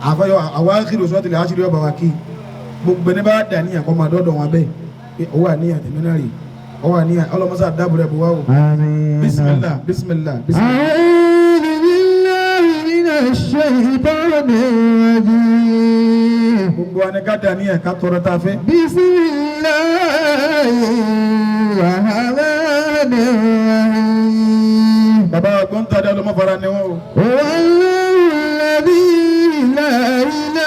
àfọyọ àwọn akérò sọ́tìlẹ̀ àṣírí ọba wa kí gbogbo ẹni bá dà níyàn kọ́ máa dọ́dọ̀ wọn bẹ́ẹ̀ ó wà níyàn tèmi náà rè ó wà níyàn ọlọ́mọsá dábùrẹ́ bò wá o Àmín. bisimilah bisimilah bisimilah. أعوذ بالله من الشيطان الرجيم gbogbo wa ni ká dà níyàn ká tọrọ tá a fẹ́. بسم الله الرحمن الرحيم bàbá wa gbọ́n tàdé ọlọ́mọ fara ni wọn o. هو الذي لا إله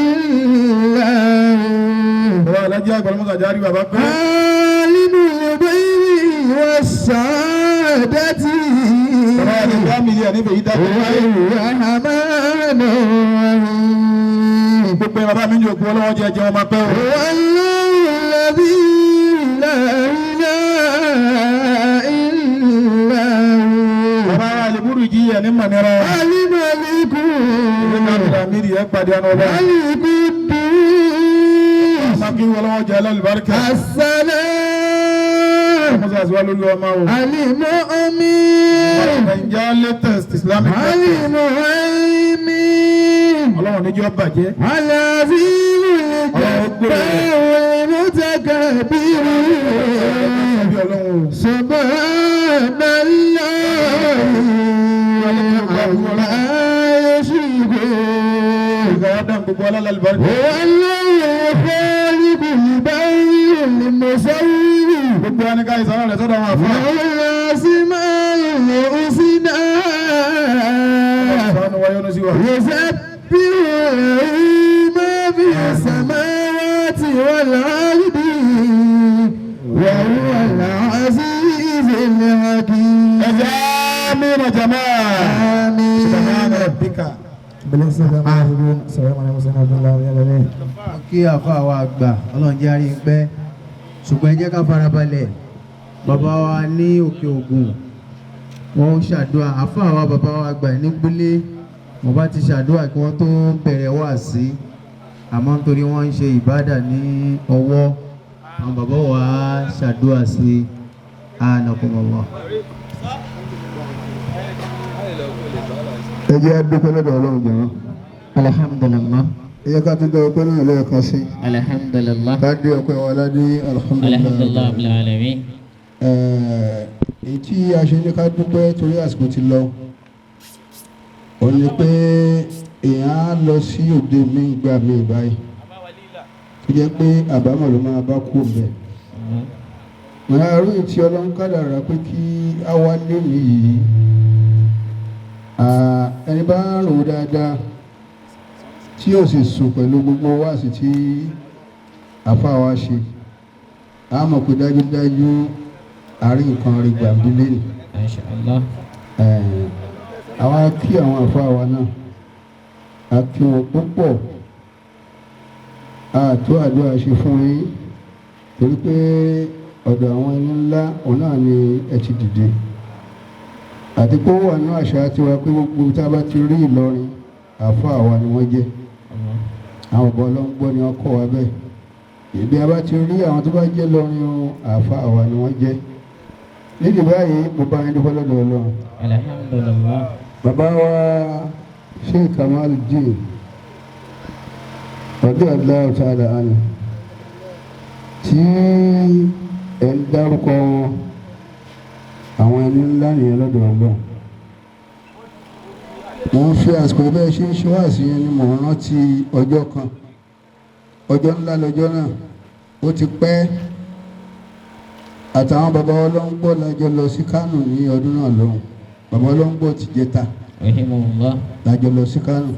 إلا هو bàbá alájí àgbàlọ́mọsá járí bàbá pẹ́. عالم الغيب والشهادة bàbá wa ni bá mílíọ̀nù níbẹ̀ yìí dábẹ́. الرحمن الرحيم gbogbo ẹ̀ bàbá mi ń jòkó ọlọ́wọ́ jẹ́ jẹ́ ọmọ pẹ́ o. هو الذي لا إله إلا هو bàbá wa àlebúrú jí ẹ̀ ní mọ̀nira. الملك ilé káàdùn àmìrì ẹ̀ pàdé àná ọba. القدوس sákì ọlọ́wọ́ jẹ́ alálùbáríkà. السلام ọmọsá àti wà lórí ọmọ o. المؤمن nàìjíríà latest islamic المهيمن ọlọ́wọ́ níjọ́ bàjẹ́. العزيز الجبار المتكبر bí ọlọ́wọ́ o. سبحان الله عما يشركون ìgbà wa dán gbogbo alálùbáríkà. هو الخالق البارئ المصور gbogbo wa ni ká ìsọ̀rọ̀ rẹ̀ sọ́dọ̀ àwọn àfọ́. له الأسماء الحسنى sọ́nù wáyé ọ̀nà sí wa. يسبح له ما في السماوات والأرض وهو العزيز الحكيم آمين يا جماعة. سبحان ربك. السلام عليكم ورحمة الله وبركاته. kí àfa wa àgbà ọlọ́run jẹ́ àrí pẹ́ ṣùgbọ́n ẹ jẹ́ ká farabalẹ̀ bàbá wa ní òkè ògùn wọ́n ń ṣàdúrà àfa wa bàbá wa àgbà ní gbélé wọ́n bá ti ṣàdúrà kí wọ́n tó bẹ̀rẹ̀ wá sí àmọ́ nítorí wọ́n ń ṣe ìbádà ní ọwọ́ àwọn bàbá wa ṣàdúrà sí ànàkùnmọ̀wọ́. ẹ jẹ́ dúpẹ́ lọ́dọ̀ ọlọ́run jẹ̀wọ́n alhamdulillah ẹ jẹ́ ká tún dá ọpẹ́ náà lẹ́ẹ̀kan sí alhamdulillah ká dé ọpẹ́ wa ládé alhamdulillah alhamdulillah rabbil alamin èyí tí a ṣe ní ká dúpẹ́ torí àsìkò ti lọ ò ní pé èèyàn á lọ sí òde mi gbà mí báyìí tó jẹ́ pé àbámọ̀ ló máa bá kú bẹ́ẹ̀ màá rí tí ọlọ́run kádàrá pé kí á wá lé mi yìí ẹni bá ń rò dáadáa tí yóò sì sùn pẹ̀lú gbogbo wáàsí tí àfáà wa ṣe a mọ̀ pé dájúdájú àárín nǹkan rí gbàgbé lẹ́nu inshallah àwa kí àwọn àfáà wa náà a kí wọn púpọ̀ àtó àdúrà ṣe fún yín torí pé ọ̀dọ̀ àwọn ẹni ńlá òun náà ni ẹ ti dìde àti pé ó wà ní àṣà tiwa pé gbogbo tá a bá ti rí Ìlọrin àfáà wa ni wọ́n jẹ́ àwọn ọ̀bọ ọlọ́ngbọ́n ni wọ́n kọ́ wa bẹ́ẹ̀ ìbí a bá ti rí àwọn tó bá jẹ́ lọ́rin o àfáà wa ni wọ́n jẹ́ nídìí báyìí mo bá yín dúpẹ́ lọ́dọ̀ Ọlọ́run alhamdulillah bàbá wa Sheikh Kamaluddin radiyallahu ta'ala anhu tí ẹ̀ ń dárúkọ wọn àwọn ẹni ńlá nìyẹn lọ́dọ̀ Ọlọ́run mo ń fi àsìkò bẹ́ẹ̀ ṣe ń ṣe wá sí yẹn ni mo rántí ọjọ́ kan ọjọ́ ńlá lọ́jọ́ náà ó ti pẹ́ àtàwọn bàbá ọlọ́ngbò lájọ lọ sí Kánò ní ọdún náà lọ́hùn bàbá ọlọ́ngbò ti jẹta rahimahullah. lájọ lọ sí Kánò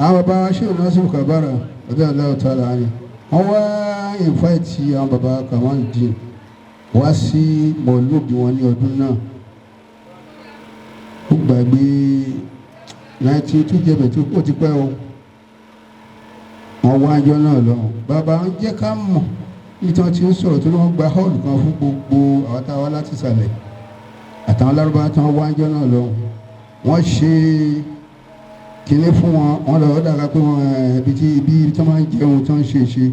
àwọn bàbá wa ṣé òun sùn Kabara ọdún aláwọ̀ tó ara ni wọ́n wá ìfáìtì àwọn bàbá Kamaldeen wá sí mọ̀lúùdì wọn ní ọdún náà ó gbàgbé 92 jẹ́bẹ̀ tó ó ti pẹ́ o wọ́n wá ọjọ́ náà lọ́hùn bàbá ń jẹ́ ká mọ̀ níbi tí wọ́n ti ń sọ̀rọ̀ tó ní wọ́n gba hall kan fún gbogbo àwọn táwa láti ìsàlẹ̀ àtàwọn lárúbáwá tí wọ́n wá ọjọ́ náà lọ́hùn wọ́n ṣe kinní fún wọn lọ dára pé wọn ibi tí wọ́n máa ń jẹun tí wọ́n ṣe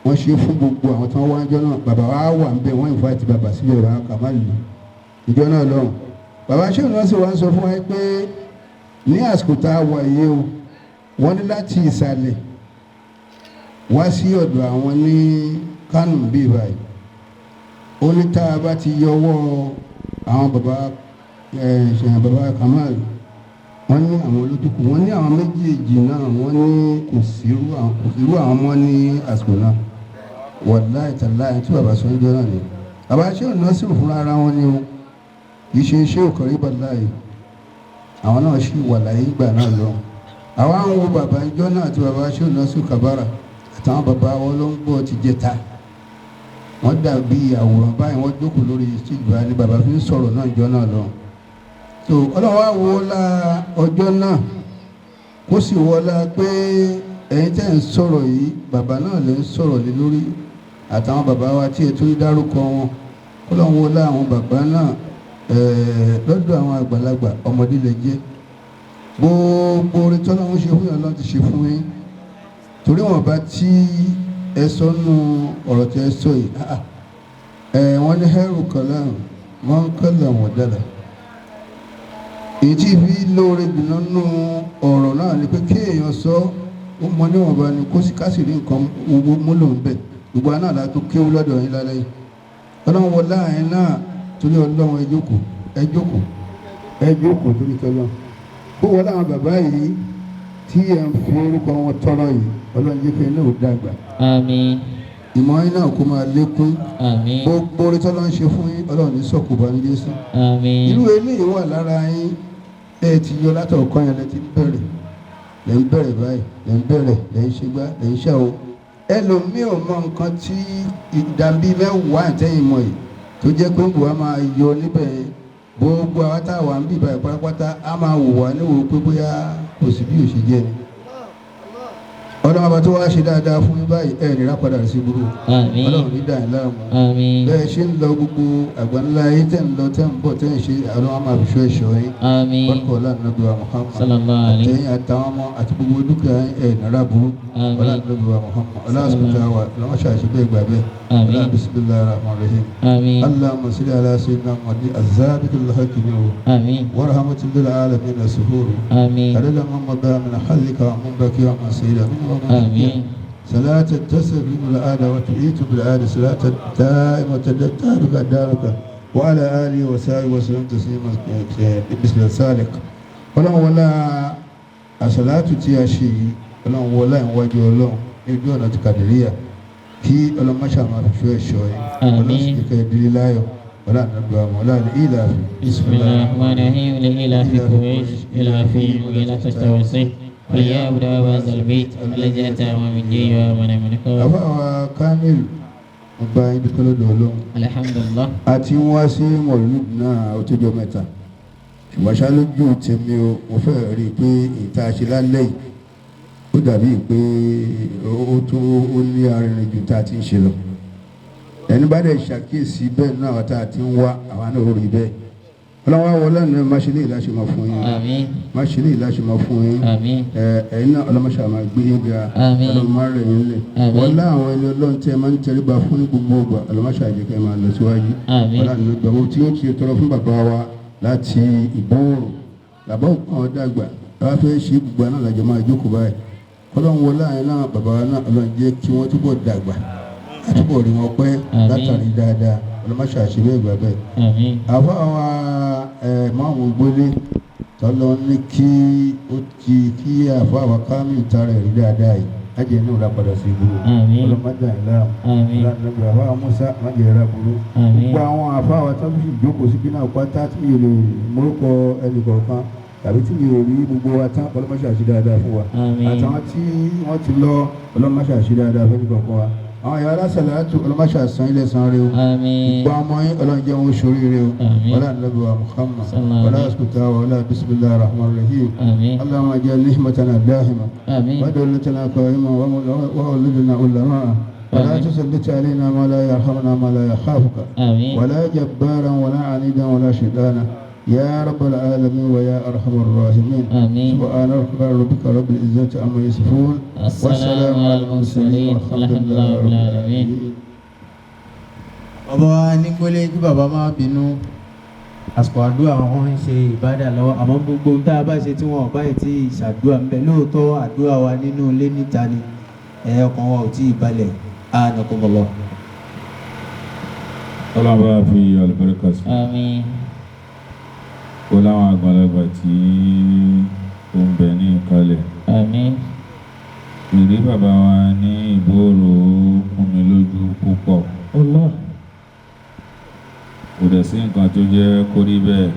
wọ́n ṣe fún gbogbo àwọn tí wọ́n wá ọjọ́ náà bàbá wa wà ń bẹ̀ wọ́n invite bàbá síbẹ̀ bàbá Kàmáàlì ìjọ náà lọ́hùn bàbá ṣé òun sì wá ń sọ fún wa pé ní àsìkò tá a wà yìí o wọ́n ní láti ìsàlẹ̀ wá sí ọ̀dọ̀ àwọn ní Kánò bíi báyìí ó ní tá a bá ti yọwọ́ àwọn bàbá Kàmáàlì wọ́n ní àwọn olójúkù wọ́n ní àwọn méjèèjì náà wọ́n ní kò sí irú àwọn ọmọ ní àsìkò náà wàláhì tàláhì tí bàbá sọ ń jọ náà ni bàbá ṣé òun náà sì fúnra ara wọn ni o kì í ṣe iṣẹ́ òkèrè bàláhì àwọn náà sì wà láyé ìgbà náà lọ àwọn àwọn wo bàbá ìjọ náà àti bàbá ṣé òun náà sì Kabara àtàwọn bàbá wọn ló ń gbọ́ ti jẹta wọ́n dàbí àwòrán báyìí wọ́n jókòó lórí stíjìbá ní bàbá fi ń sọ̀rọ̀ náà ìjọ náà lọ so ọlọ́wọ́ wọlá ọjọ́ náà kó sì wọlá pé ẹ̀yin tẹ́ ń sọ̀rọ̀ yìí bàbá náà lè ń sọ̀rọ̀ lé lórí àtàwọn bàbá wa tí ètò ìdárúkọ wọn ọlọ́wọ́ wọlá àwọn bàbá náà lọ́dọ̀ àwọn àgbàlagbà ọmọdé lè jẹ́ gbogbo orin tọ́lá wọn ṣe fún yàn lọ́n ti ṣe fún yín torí wọn bá tí ẹ sọ nù ọ̀rọ̀ tí ẹ sọ yìí wọ́n ní hẹ́rù kọ́lá wọn kọ́lá wọn dára èyí tí fi lóore dùnà nù ọ̀rọ̀ náà ni pé kéèyàn sọ ó mọ níwọ̀n bá ní kó sì ká sì rí nǹkan owó múlò ń bẹ̀ gbogbo àná àlá tó kéwú lọ́dọ̀ yín lálẹ́ yìí ọlọ́run wọ láàrin náà torí ọlọ́run ẹ jókòó torí tọ́lọ́ bó wọlé àwọn bàbá yìí tí ẹ ń fi orúkọ wọn tọrọ yìí ọlọ́run jẹ́ pé náà ó dàgbà àmín ìmọ̀ yín náà kó máa lékún àmín gbogbo orí tọ́lọ́ ń ṣe fún yín ọlọ́run ní sọ̀kò bá ń jésù àmín irú eléyìí wà lára yín ẹ ti yọ látọ̀ kọ́ yẹn lẹ ti bẹ̀rẹ̀ lẹ́ ń bẹ̀rẹ̀ báyìí lẹ́ ń bẹ̀rẹ̀ lẹ́ ń ṣe gbá lẹ́ ń ṣe o ẹlòmíì ò mọ nǹkan tí ìdàbí mẹ́wàá àtẹ̀yìn mọ̀ yìí tó jẹ́ pé wàá máa yọ níbẹ̀ gbogbo àwọn táwa ń bì báyìí pátápátá á máa wò wá níwò pé bóyá kò sí bí òṣè jẹ́ ni ọlọ́run bá tó wá ṣe dáadáa fún yín báyìí ẹ̀ nira padà sí burú àmín ọlọ́run ní dàn láàmú àmín bẹ́ẹ̀ ṣe ń lọ gbogbo àgbáńlá ayé tẹ̀ ń lọ tẹ̀ ń bọ̀ tẹ̀ ń ṣe àwọn ọmọ àbíṣọ́ ẹ̀ṣọ́ yín àmín bọ́kọ̀ ọlọ́nàbíwá Muhammad sallallahu alaihi àtẹ̀yìn àtàwọn ọmọ àti gbogbo dúkìá ẹ̀ nira burú àmín ọlọ́nàbíwá Muhammad ọlọ́sùnkà wà lọ́wọ́ ṣàṣẹ bẹ́ẹ̀ gbà bẹ́ẹ̀ àmín ọlọ́run bisimilahi rahman rahim àmín allahumma salli ala sayyidina muhammad azabikul hakimi àmín warahmatul lil alamin suhuru àmín adala muhammad min halika wa munbaki wa masira àmín صلاة تستغفر الآن وتعيت بالآن صلاة دائمة تدارك دارك وعلى آله وصحبه وسلم تسليما بسم السالك ọlọ́run wọlá àṣàlátù tí a ṣe yìí ọlọ́run wọlá ìwájú ọlọ́run ojú ọ̀nà ti kàdìríyà kí ọlọ́mọṣà máa fi ṣọ́ ẹ̀ṣọ́ yìí ọlọ́run sì kíkẹ́ ìdílé láyọ̀ ọlá àdàgbà àmọ́ ọlá ní ìlà àfi. bismillahir rahmanir rahim ila fi quraish ila fi ila tastawsi وليعبد هذا البيت الذي أتاهم من جيء ومن منكم. àfàwà Kamil ọba ibi kọ́lọ́ dọ̀ọ́lọ́. alhamdulillah. àti wá sí mọ̀lúùdù náà ó tó jọ mẹ́ta ṣùgbọ́n ṣáájú tèmi o mo fẹ́ rí i pé ìta ṣe lálẹ́ yìí ó dàbí pé ó ní arìnrìn ju tá a ti ń ṣe lọ. ẹni bá dẹ̀ ṣàkíyèsí bẹ́ẹ̀ náà tá a ti ń wá àwa náà ó rí bẹ́ẹ̀. ọlọ́wọ́ wọlé ní máṣílẹ̀ ìlàṣẹ máa fún yín máṣílẹ̀ ìlàṣẹ máa fún yín ẹ̀yin náà ọlọ́mọṣà máa gbé yín ga ọlọ́mọ rẹ̀ yín lẹ̀ wọ́n lá àwọn ẹni ọlọ́run tí ẹ máa ń tẹríba fún ní gbogbo ọgbà ọlọ́mọṣà àjẹkẹ́ máa lọ síwájú ọlọ́run gbàgbọ́ tí ó ti tọrọ fún bàbá wa láti ìbòòrò bàbá òkan dàgbà bàbá fẹ́ ṣe gbogbo náà làjọ máa jókòó báyìí ọlọ́run wọlé àwọn náà bàbá wa náà ọlọ́run jẹ́ kí wọ́n túbọ̀ dàgbà àtúbọ̀ rí wọn pẹ́ látàrí dáadáa ọlọ́mọṣà àṣìbẹ́ ìgbà bẹ́ẹ̀. àfọ àwọn máàmù gbólé tọ́lọ́ ní kí àfọ àwọn Kamil tara ẹ̀rí dáadáa yìí ajẹ́ ní òun padà sí ibùdó Àmín. ọlọ́mọdé àìlá Àmín. ọlọ́mọdé àwa Musa májẹ̀ ẹ̀rá burú Àmín. gbogbo àwọn àfáwà tó fi jókòó sí bínú àpáta tí mi ò lè mórúkọ ẹnì kọ̀ọ̀kan tàbí tí mi ò rí gbogbo wa tán ọlọ́mọṣẹ́ àṣì dáadáa fún wa Àmín. àtàwọn tí wọ́n ti lọ ọlọ́mọṣẹ́ àṣì dáadáa fún ẹnì kọ̀ọ̀kan wa àwọn ìyá alásàlátù ọlọ́mọṣẹ́ àṣàn ilẹ̀ san rẹ o Àmín. gbogbo ọmọ yín ọlọ́njẹ́ wọn oṣoorí rẹ o Àmín. wọlé ànábì wa Muhammad Sallallahu wọlé alaihi. àsùkùtà wọlé bisimilahi rahman rahim Àmín. اللهم اجعل نعمتنا دائما Àmín. ودولتنا قائمة وولدنا علماء ولا آمين. تسلط علينا ما لا يرحمنا ما لا يخافك Àmín. ولا جبارا ولا عنيدا ولا شيطانا يا رب العالمين ويا ارحم الراحمين آمين. سبحان ربك رب العزة عما يصفون السلام على المرسلين والحمد لله رب العالمين. bàbá wa ní gbólé kí bàbá máa bínú àsìkò àdúrà wọn ń ṣe ìbádà lọ́wọ́ àmọ́ gbogbo tá a bá ṣe tí wọn ò báyìí tí ìṣàdúrà ń bẹ lóòótọ́ àdúrà wa nínú ilé níta ni ọkàn wa ò tí ì balẹ̀ ànàkùnbọ̀lọ̀. ọlọ́run bá fi àlùbáríkà sí Àmín. ó láwọn àgbàlagbà tí ó ń bẹ ní ìkàlẹ̀ Àmín. ìrí bàbá wa ní ìgboro kún mi lójú púpọ̀ Allah. kò dẹ̀ sí nǹkan tó jẹ́ kó rí bẹ́ẹ̀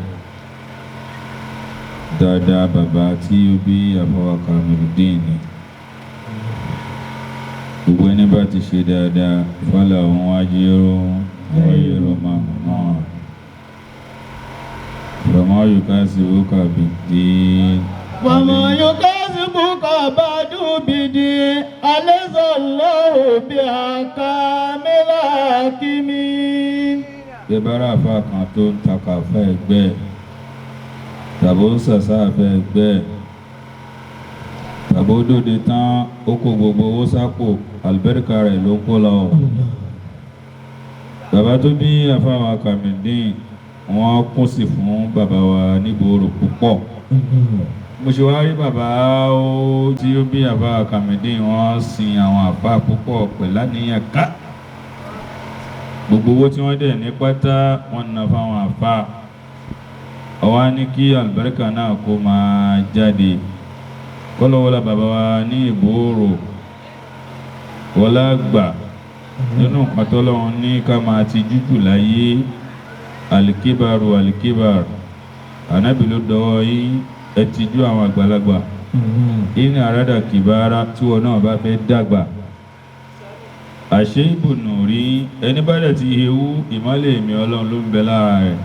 dáadáa bàbá tí ó bí àfọwọ́kà Kamiludeen ni gbogbo ẹni bá ti ṣe dáadáa fọlá òun ajérò ọ̀yẹ̀rọ màmú náà bàmá yòókà sí wókà bìdí وما يكذبك بعد بدين أليس الله بأحكام الحاكمين. ìbára àfa kan tó ń takà fẹ́ ẹgbẹ́ tàbí ó sàṣà fẹ́ ẹgbẹ́ tàbí ó dòde tán ó kó gbogbo owó sápò àlùbáríkà rẹ̀ ló kó lọ. bàbá tó bí àfáwà Kamiludeen wọ́n kún sí fún bàbá wa nígboro púpọ̀. mo ṣe wá rí bàbá tí ó bí àfáwà Kamiludeen wọ́n sin àwọn àfáà púpọ̀ pẹ̀lú àníyàn ká gbogbo owó tí wọ́n dẹ̀ ní pátá wọ́n ná fáwọn àfá ọwá ní kí àlùbáríkà náà kó máa jáde kọ́lọ́wọ́lá bàbá wa ní ìgboro wọlá gbà nínú nǹkan tọ́lọ́run ní ká máa ti jújù láyé alikibaru ànábì ló dọwọ́ yín ẹ ti jú àwọn àgbàlagbà ìní àràdà kìbára tí wọn náà bá fẹ́ dàgbà àṣẹ ìbùnú rí ẹni bá dẹ̀ ti ewu ìmọ́lẹ̀ èmi ọlọ́run ló ń bẹ lára rẹ̀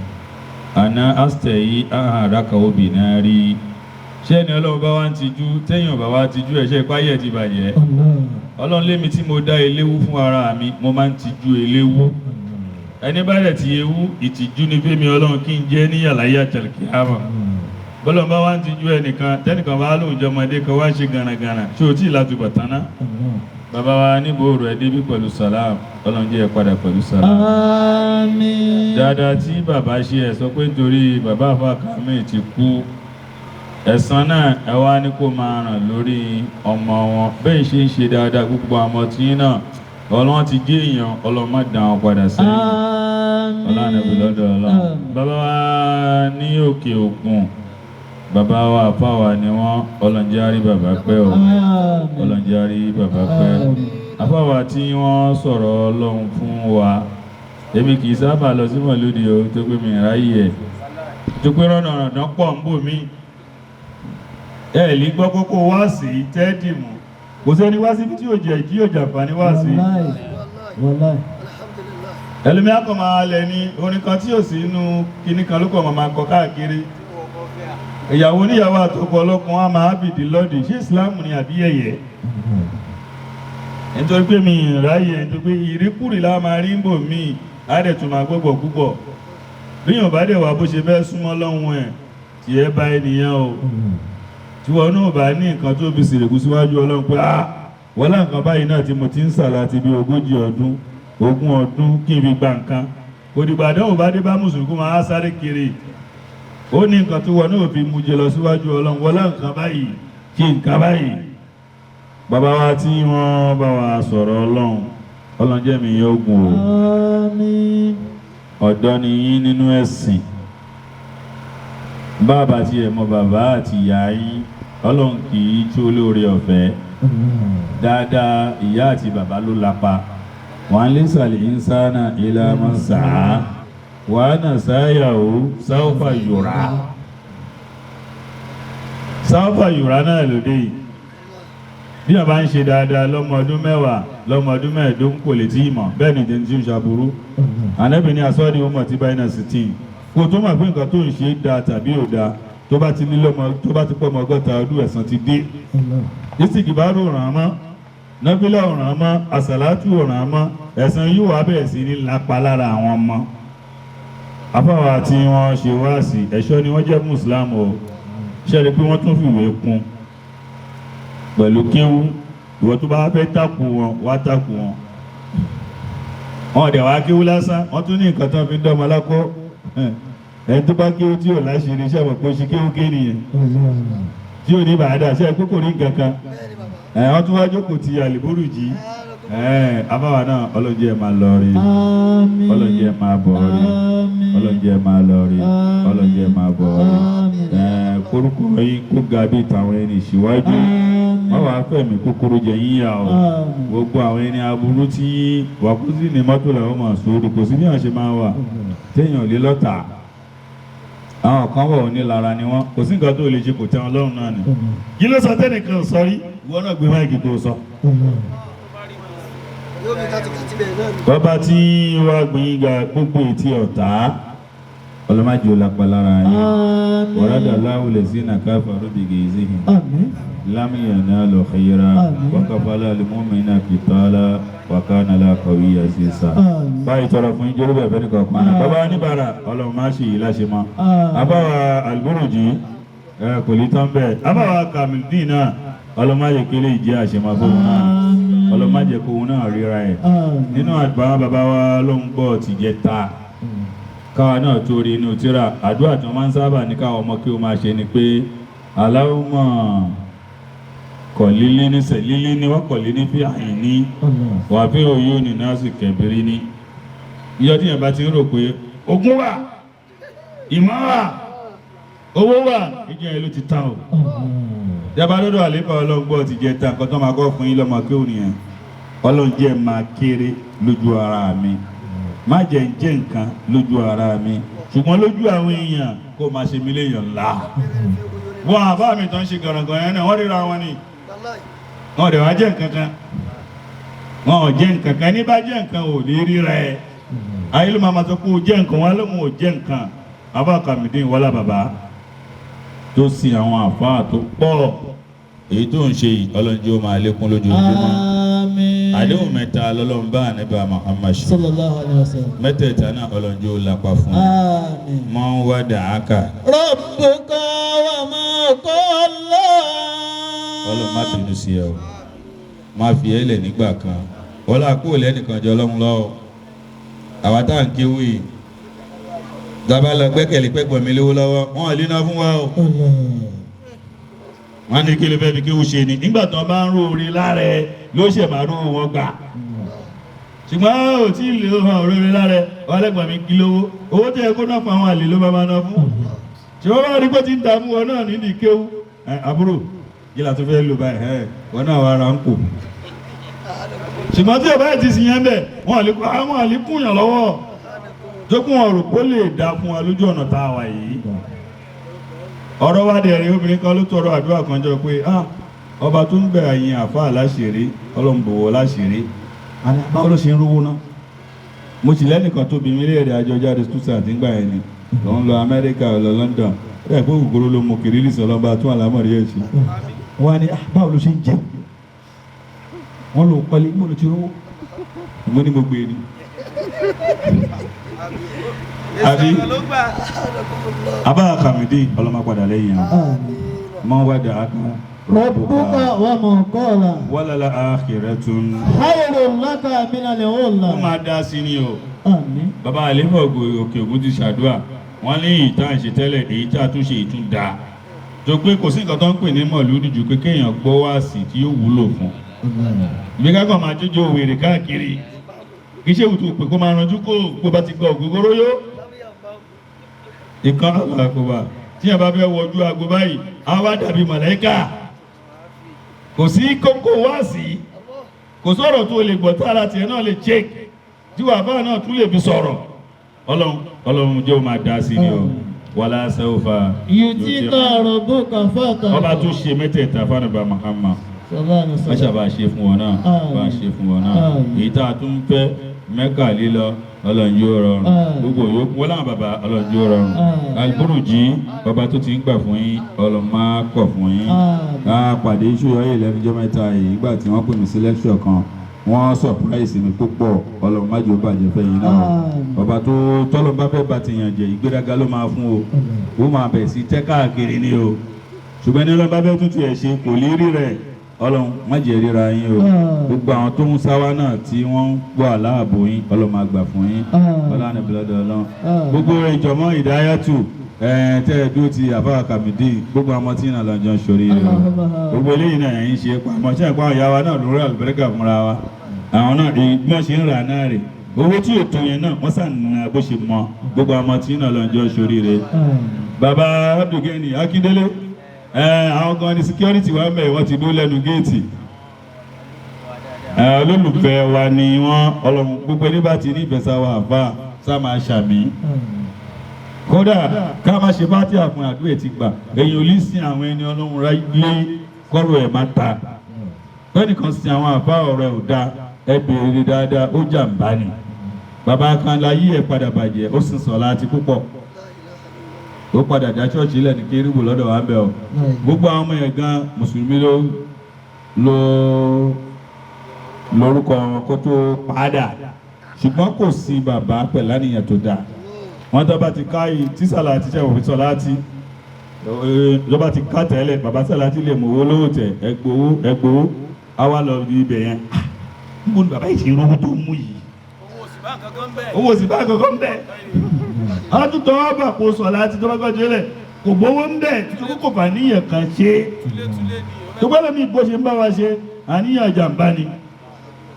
àná astẹ̀ yìí áhàn àdáka obì náà rí ṣé ẹni ọlọ́run bá wá ń tijú téèyàn bá wá tijú ẹ̀ṣẹ́ ìpáyẹ̀ ti bàjẹ́ ọlọ́run lémi tí mo dá eléwú fún ara mi mo máa ń tijú eléwú ẹni bá dẹ̀ ti ewu ìtìjú ni fẹ́mi ọlọ́run kí n jẹ́ ní yàláyà tẹ̀lẹ̀kìámà bọ́lọ̀ bá wá ń tijú ẹnìkan tẹ́nìkan bá lóun jọmọdé kan wá ṣe gànàgànà ṣé o tí ì látúbọ̀ tán ná bàbá wa nígboro ẹ̀ débí pẹ̀lú sàlám ọlọ́run jẹ́ ẹ padà pẹ̀lú sàlám. Àmín. dáadáa tí bàbá ṣe ẹ̀ sọ pé nítorí bàbá àfa Kamiludeen ti kú ẹ̀san náà ẹ wá ní kó máa ràn lórí ọmọ wọn bẹ́ẹ̀ ṣe ń ṣe dáadáa gbogbo àmọ́ tí náà ọlọ́run ti gé èèyàn ọlọ́run má dá wọn padà sẹ́yìn ọlọ́run ẹ̀bùn lọ́dọ̀ ọlọ́run. bàbá wa ní òkè òkun bàbá wa àfáwà ni wọ́n ọlọ́njárí bàbá pẹ́ o ọlọ́njárí bàbá pẹ́ àfáwà tí wọ́n sọ̀rọ̀ ọlọ́run fún wa èmi kì í sábà lọ sí mọ̀lúdì o tó pé mi ráyè ẹ̀ tó pé rọ̀nà pọ̀ ń bò mí ẹ̀ lè gbọ́ kókó wá sí tẹ́ẹ̀dì mú kò sẹ́ni wá síbi tí yóò jẹ́ kí yóò jàǹfààní wá sí ẹlòmí akọ̀ máa lẹ̀ ní orin kan tí yóò sí inú kinní kan ló kọ̀ máa kọ káàkiri ìyàwó níyàwó àtọkọ ọlọ́kùn á máa bìdì lọ́dì ṣé ìsìláàmù ni àbí ẹ̀yẹ́ nítorí pé mi ráyè nítorí pé ìríkùrì láwọn máa rí ń bò míì á dẹ̀ tún máa gbọ́gbọ̀ púpọ̀ bíyàn bá dẹ̀ wà bó ṣe fẹ́ súnmọ́ lọ́hùn ẹ̀ tí ẹ bá ènìyàn o tí wọn náà bá ní nǹkan tó fi sìrèkú síwájú ọlọ́run pé wọ́n lá nǹkan báyìí náà tí mo ti ń sà láti bí 20 ọdún kí n fi gba nǹkan kò dìgbà àdánwò bá dé bá mùsùlùmí máa sáré kiri ó ní nǹkan tó wọ náà fi mú jẹ lọ síwájú ọlọ́run wọlé nǹkan báyìí kí nǹkan báyìí bàbá wa tí wọ́n bá wa sọ̀rọ̀ ọlọ́run jẹ́ mi yóò gùn o ọ̀dọ́ ni yín nínú ẹ̀sìn bàbá tí ẹ̀ mọ bàbá àti ìyá yín ọlọ́run kì í tó lóore ọ̀fẹ́ dáadáa ìyá àti bàbá ló lapa wọn lè sàlẹ̀ ìsáná ilá máa ń sàá wàá nà sáyàwó sáwọ́fà yòrá sáwọ́fà yòrá náà lòdì yìí bí wọn bá ń ṣe dáadáa lọ́mọ ọdún 10 lọ́mọ ọdún 15 kò lè tí ì mọ̀ bẹ́ẹ̀ ni jẹ́ tí ó ṣàbúrú ànábì ní asọ́ọ́dì ọmọ tí báyìí náà sì tì kó tó mọ̀ pé nǹkan tó ń ṣe dáa tàbí ò dáa tó bá ti ní lọ́mọ tó bá ti pọ̀ ọmọ 60 ọdún ẹ̀san ti dé ìsìnkì bá rò ràn án mọ́ nọ́bílà ò ràn án mọ́ àsàlátù ò ràn án mọ́ ẹ̀san yóò wá bẹ̀rẹ̀ sí ní lápá lára àwọn ọmọ afáwa tí wọ́n ṣe wáàsí ẹ̀ṣọ́ ni wọ́n jẹ́ mùsùlùmí o ṣẹ́ni pé wọ́n tún fìwé kún pẹ̀lú kéwú ìwọ tó bá fẹ́ takù wọn wá takù wọn wọn dẹ̀ wá kéwú lásán wọ́n tún ní nǹkan tán fi dọ́mọ lákọ́ ẹni tó bá kéwú tí ò láṣìírí iṣẹ́ mọ̀ pé ó ṣe kéwú ké nìyẹn tí ò ní bàádà ṣe pé kò ní nǹkan kan wọ́n tún wá jókòó ti àlìbúrú jí abáwa náà ọlọ́jẹ́ máa lọ rí ọlọ́jẹ́ máa bọ̀ rí ọlọ́jẹ́ máa lọ rí ọlọ́jẹ́ máa bọ̀ rí kórúkọ yín kó ga bí tàwọn ẹni ìṣíwájú wọ́n wàá fẹ̀mí kúkúrú jẹ yíyà o gbogbo àwọn ẹni aburú tí wàkúsí ní mọ́tò làwọn máa sóòrò kò sí bí wọ́n ṣe máa wà téèyàn lé lọ́tà àwọn kan wọ̀ ní lára ni wọ́n kò sí nǹkan tó lè ṣe kò tẹ́ wọn lọ́rùn náà ni kí ló sọ tẹ́nìkan sọ rí ìwọ náà gbé máìkì tó sọ. bàbá tí wàá gbìn ga gbogbo etí ọ̀tá ọlọ́májì olàpá lára yín wàrádà láwùlẹ̀ sí nàkàfà rúbìgì ìzíhìn lámìyàn náà lọ xeyira wákàfàlà lèmọ́mìnà kìtàlá wákànàlá kọ̀wé àṣìṣà báyìí tọrọ fún ìjọba bẹ̀rẹ̀ ní kọ̀ọ̀kan náà bàbá oníbàárà ọlọ́máṣì yìí láṣẹ mọ́ abáwa àlùbọ́rùjì kò lè tán bẹ́ẹ̀ abáwa kàmìdín náà ọlọ́májì kélé ìjẹ́ àṣẹmọ́ fún náà ọlọ́májì kóhun náà ríra ẹ̀ nínú àgbà bàbá wa ló ń gbọ́ tìjẹ́ ta káwa náà tó rí inú tíra àdúrà tí wọ́n máa ń sábà ní káwọn ọmọ kí o máa ṣe ni pé Allahumma kọ̀lílé ní sẹ̀lílé ní wọ́n kọ̀lé ní fi àyìn ní wà fí òyò ní násì kẹbìrì ní ìyọ́ tí yẹn bá ti ń rò pé ogun wà ìmọ̀ wà owó wà ìjẹ́ ẹ̀ ló ti tán o jábá lọ́dọ̀ àlékà ọlọ́gbọ́ ti jẹ ta nǹkan tó máa kọ́ fún yín lọ́mọ kí ò nìyẹn ọlọ́njẹ́ máa kéré lójú ara mi má jẹ́ jẹ́ nǹkan lójú ara mi ṣùgbọ́n lójú àwọn èèyàn kó máa ṣe mí léèyàn ńlá wọn àbá mi tán ṣe gàràngàn yẹn náà wọ́n ríra wọn ni wọ́n dẹ̀ wá jẹ́ nǹkan kan wọ́n ò jẹ́ nǹkan kan ní bá jẹ́ nǹkan ò lè ríra ẹ̀ ayé ló máa sọ pé ó jẹ́ nǹkan wọn lóhun ò jẹ́ nǹkan abá kàmídín wọlá bàbá tó sin àwọn àfáà tó pọ̀ èyí tó ń ṣe ọlọ́njẹ́ ó máa lékún lójoojúmọ́ àdéhùn mẹ́ta lọ́lọ́run bá ànábì Muhammad sallallahu alaihi wasallam mẹ́tẹ̀ẹ̀ta náà ọlọ́njẹ́ ó lápá fún mọ́ ń wá dàákà rabbuka wa ma qala ọlọ́run má bínú sí ẹ o má fi ẹ́ lẹ̀ nígbà kan wọ́n lá kó lẹ́nìkan jọ ọlọ́run lọ́wọ́ àwa tá à ń kéwú yìí gaba lọ gbẹ́kẹ̀lé pẹ́gbọ̀n mi lówó lọ́wọ́ wọ́n lè ná fún wa o wọ́n ní kí ló fẹ́ fi kéwú ṣe ni nígbà tó bá ń rò orí lára ẹ ló ṣe máa rò wọn gbà ṣùgbọ́n ò tí ì lè hàn orí lára ẹ wọ́n lẹ́gbọ̀n mi kí lówó owó tẹ́ ẹ kó náà fún àwọn àlè ló máa ná fún ṣùgbọ́n bá rí pé tí ń dààmú wọn náà nídìí kéwú àbúrò yìí látún fẹ́ lò báyìí wọn náà wà ra ń kò ṣùgbọ́n tí ọba ẹ̀ ti sìn yẹn bẹ̀ wọ́n àlékún yàn lọ́wọ́ jókùn ọ̀rọ̀ kó lè dá fún wa lójú ọ̀nà tá a wà yìí ọ̀rọ̀ wá dẹ̀ rí obìnrin kan ló tọrọ àdúrà kan jọ pé ọba tó ń bẹ̀ àyìn àfáà láṣìírí ọlọ́mbòwò láṣìírí báwo ló ṣe ń rówó náà mo sì lẹ́nìkan tó bí mi léèrè àjọ jáde stuttgart nígbà yẹn ni ló ń lọ Amẹ́ríkà lọ London rẹ̀ pé ògòrò ló mú kiri lìsọ̀ lọ́ba tún àlámọ̀rí ẹ̀ ṣe wọ́n á ní báwo ló ṣe ń jẹun wọ́n lò pọ́lí mo lò ti rówó mo ní mo gbé ni àbí abá kàmìdí ọlọ́mọ padà lẹ́yìn mọ́ wádà áká rabbuka wa ma qala wala la akhiratun khayrun laka min al-ula ó máa dá sí ní o bàbá àlefọ̀ òkè ògùn ti ṣàdúrà wọ́n ní ìta ìṣe tẹ́lẹ̀ èyí tí a tún ṣe ìtún dáa tó pé kò sí nǹkan tó ń pè ní mọ̀lúdì ju pé kéèyàn gbọ́ wáàsí tí yóò wúlò fún bí kákan máa jójó wèrè káàkiri kì í ṣe òtún pé kó máa ranjú kó bá ti gba ògógóró yó ìkan àgbà tí yàrá bá fẹ́ wọjú aago báyìí á wá dàbí màláíkà kò sí kókó wá sí kò sọ̀rọ̀ tó lè gbọ́ tára tiẹ̀ náà lè check tí wàá bá náà tún lè fi sọ̀rọ̀ ọlọ́run jẹ́ o máa dá sí ni o wàlá sẹ́wọ́fà yutika rabbuka fatahda. ọba tó ṣe mẹ́tẹ̀ẹ̀ta fánàbà Muhammad máṣá bá ṣe fún wọn náà bá ṣe fún wọn náà èyí tá a tún fẹ́ Mẹ́kà lílọ ọlọ́run yóò rọrùn gbogbo yòókù wọ́n láwọn bàbá ọlọ́run yóò rọrùn Al-Buruji bàbá tó ti ń gbà fún yín ọlọ́run máa kọ̀ fún yín. a pàdé Ìṣòyọyè lẹ́nujọ́ mẹ́ta yìí nígbà tí wọ́n pè mí sí lẹ́kṣọ̀ kan wọ́n surprise mi púpọ̀ ọlọ́run má jẹ́ ó bàjẹ́ fẹ́ yín náà bàbá tó tọ́lọ́ bá fẹ́ bá ti yàn jẹ́ ìgbéraga ló máa fún o ó máa bẹ̀ sí tẹ́ káàkiri ni o ṣùgbọ́n ní ọlọ́run bá fẹ́ tútù ẹ̀ ṣe kò lè rí rẹ̀ ọlọ́run má jẹ́ ríra yín o gbogbo àwọn tó ń sáwá náà tí wọ́n ń gbọ́ aláàbò yín ọlọ́run máa gbà fún yín ọlọ́run ìbílẹ̀dọ̀ ọlọ́run gbogbo ìjọmọ́ ìdáyàtù tẹ́ ẹ dúró ti àfáà kàmídì gbogbo àwọn tí náà lọ́jọ́ sórí rẹ̀ gbogbo eléyìí náà yẹn ń ṣe pamọ́ ṣe àpá ìyá wa náà lórí àlùbẹ́rẹ́kà fúnra wa àwọn náà bí wọ́n ṣe ń rà náà rè owó tí ètò yẹn náà wọ́n sànà bó ṣe mọ gbogbo àwọn tí náà lọ́jọ́ sórí rẹ̀ bàbá Abdulgani Akíndélé àwọn gan ni security wa mẹ́ wọ́n ti dó lẹ́nu géètì olólùfẹ́ wa ni wọ́n ọlọ́run gbogbo ẹni bá ti ní ìfẹ́ sáwọ́ àfà sá máa ṣàmì kódà ká má ṣe bá tí àfún àdúrà ti gbà èyàn ò lè sin àwọn ẹni ọlọ́run ráyé kọ́rọ̀ ẹ̀ má ta lẹ́nìkan sin àwọn àfà ọ̀rọ̀ ẹ̀ ò da ẹ béèrè dáadáa ó jàǹbá ni bàbá kan láyé ẹ̀ padà bàjẹ́ ó sì sọ̀ láti púpọ̀ ó padà dá ṣọ́ọ̀ṣì lẹ́nu kérúbù lọ́dọ̀ wa bẹ́ẹ̀ o gbogbo àwọn ọmọ yẹn gan mùsùlùmí lórúkọ wọn kó tó padà ṣùgbọ́n kò sí bàbá pẹ̀lú àníyàn tó dáa wọ́n tó bá ti ká yìí tí sàlàtì ṣe òfin sọ láti lọ́ba ti ká tẹ́lẹ̀ bàbá sàlàtì lè mọ̀ owó lówó tẹ̀ ẹgbowó àwa lọ bí ibẹ̀ yẹn níbo ni bàbá yìí ṣe rówó tó mú yìí owó sì bá kankan bẹ́ẹ̀ àtúntò ọba kò sọ láti tó bá gbọ́dọ̀ lẹ̀ kò gbowó ń bẹ̀ tó kò fà níyàn kan ṣe tó gbọ́dọ̀ mi bó ṣe ń bá wa ṣe àníyàn jàǹbá ni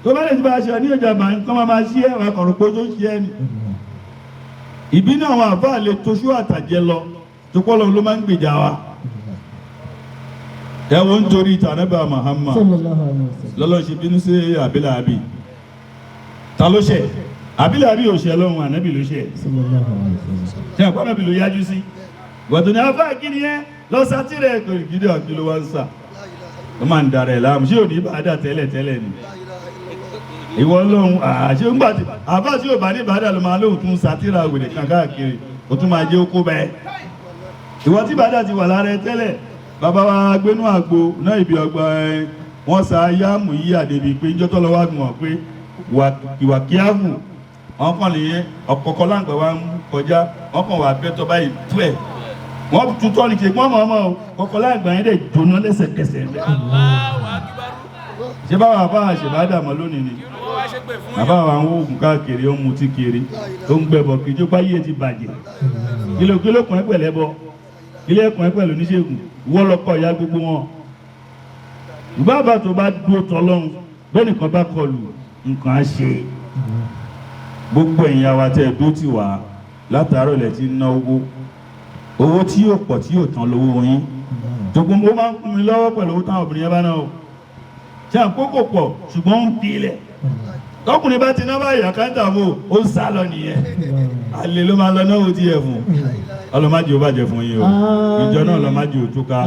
tó bá lè ti bá a ṣe àníyàn jàǹbá nǹkan máa ṣí ẹ̀ wà kọ̀rọ̀ pé ó ṣe ẹ̀ ni ìbínú àwọn àbá lè toṣú àtàjẹ lọ tó pọ́ lọ́wọ́ ló máa ń gbèjà wa ẹ̀wọ̀n nítorí ìtànẹ́bà Muhammad lọ́lọ́ ṣe bínú sí Àbílàbí ta ló ṣẹ̀ Àbílàbí ò ṣẹ̀ lọ́hùn ànábì ló ṣẹ̀ ṣe àpá ànábì ló yájú sí gbọ̀dọ̀ ní afá kíni yẹn lọ sátírẹ̀ kò gidi ọ̀gbìn ló wá ń sà ó máa ń darẹ̀ láàmú ṣé ò ní bàdà tẹ́lẹ̀ ni ìwọ lóhun àṣẹ ńgbà tí àbá tí ò bá ní bàdà ló máa lóhun tún sátírà wèrè kan káàkiri ó tún máa jẹ́ okó bẹ́ẹ̀ ìwọ tí bàdà ti wà lára ẹ tẹ́lẹ̀ bàbá wa gbénú àgbo náà ibi ọgbà wọn sa yáàmù yí àdèbí pé ń jọ́tọ́ lọ́wọ́ àgùn wọn pé ìwà kíáàmù wọn kàn lè ọkọ̀ọ̀kọ̀ láǹgbà wa ń kọjá wọn kàn wà bẹ́tọ̀ báyìí tú ẹ̀ wọ́n tún tọ́ ní ṣe pọ́n mọ́ ọmọ ọkọ̀ láǹgbà yẹn dẹ̀ jóná lẹ́sẹ̀kẹsẹ̀ rẹ̀ ṣé báwa bá àṣẹ̀bádà mọ́ lónìí ni bàbá wa ń wóògùn káàkiri ó ń mutí kiri ó ń gbẹ̀bọ̀ kìjọ báyé ti bàjẹ́ kílò kan pẹ̀lẹ́ bọ ilé kan pẹ̀lú oníṣègùn wọ́n lọ́kọ̀ ìyá gbogbo wọn ìbáàbà tó bá dúró tọ́lọ́run bẹ́ẹ̀ nìkan bá kọlù nǹkan á ṣe gbogbo ẹ̀yin àwa tẹ́ ẹ dó tì wá látàárọ̀ ilẹ̀ tí ń ná owó tí yóò pọ̀ tí yóò tán lówó yín tó gbogbo máa ń kún mi lọ́wọ́ pẹ̀lú owó táwọn obìnrin yẹn bá náà o ṣe àkókò pọ̀ ṣùgbọ́n ń fi ilẹ̀ tọkùnrin bá ti ná báyìí àkáńtà fò ó ń sá lọ nìyẹn àlè ló máa lọ náwó tí ẹ fún ọlọ́májì ó bàjẹ́ fún yín o ìjọ náà ọlọ́májì ò túká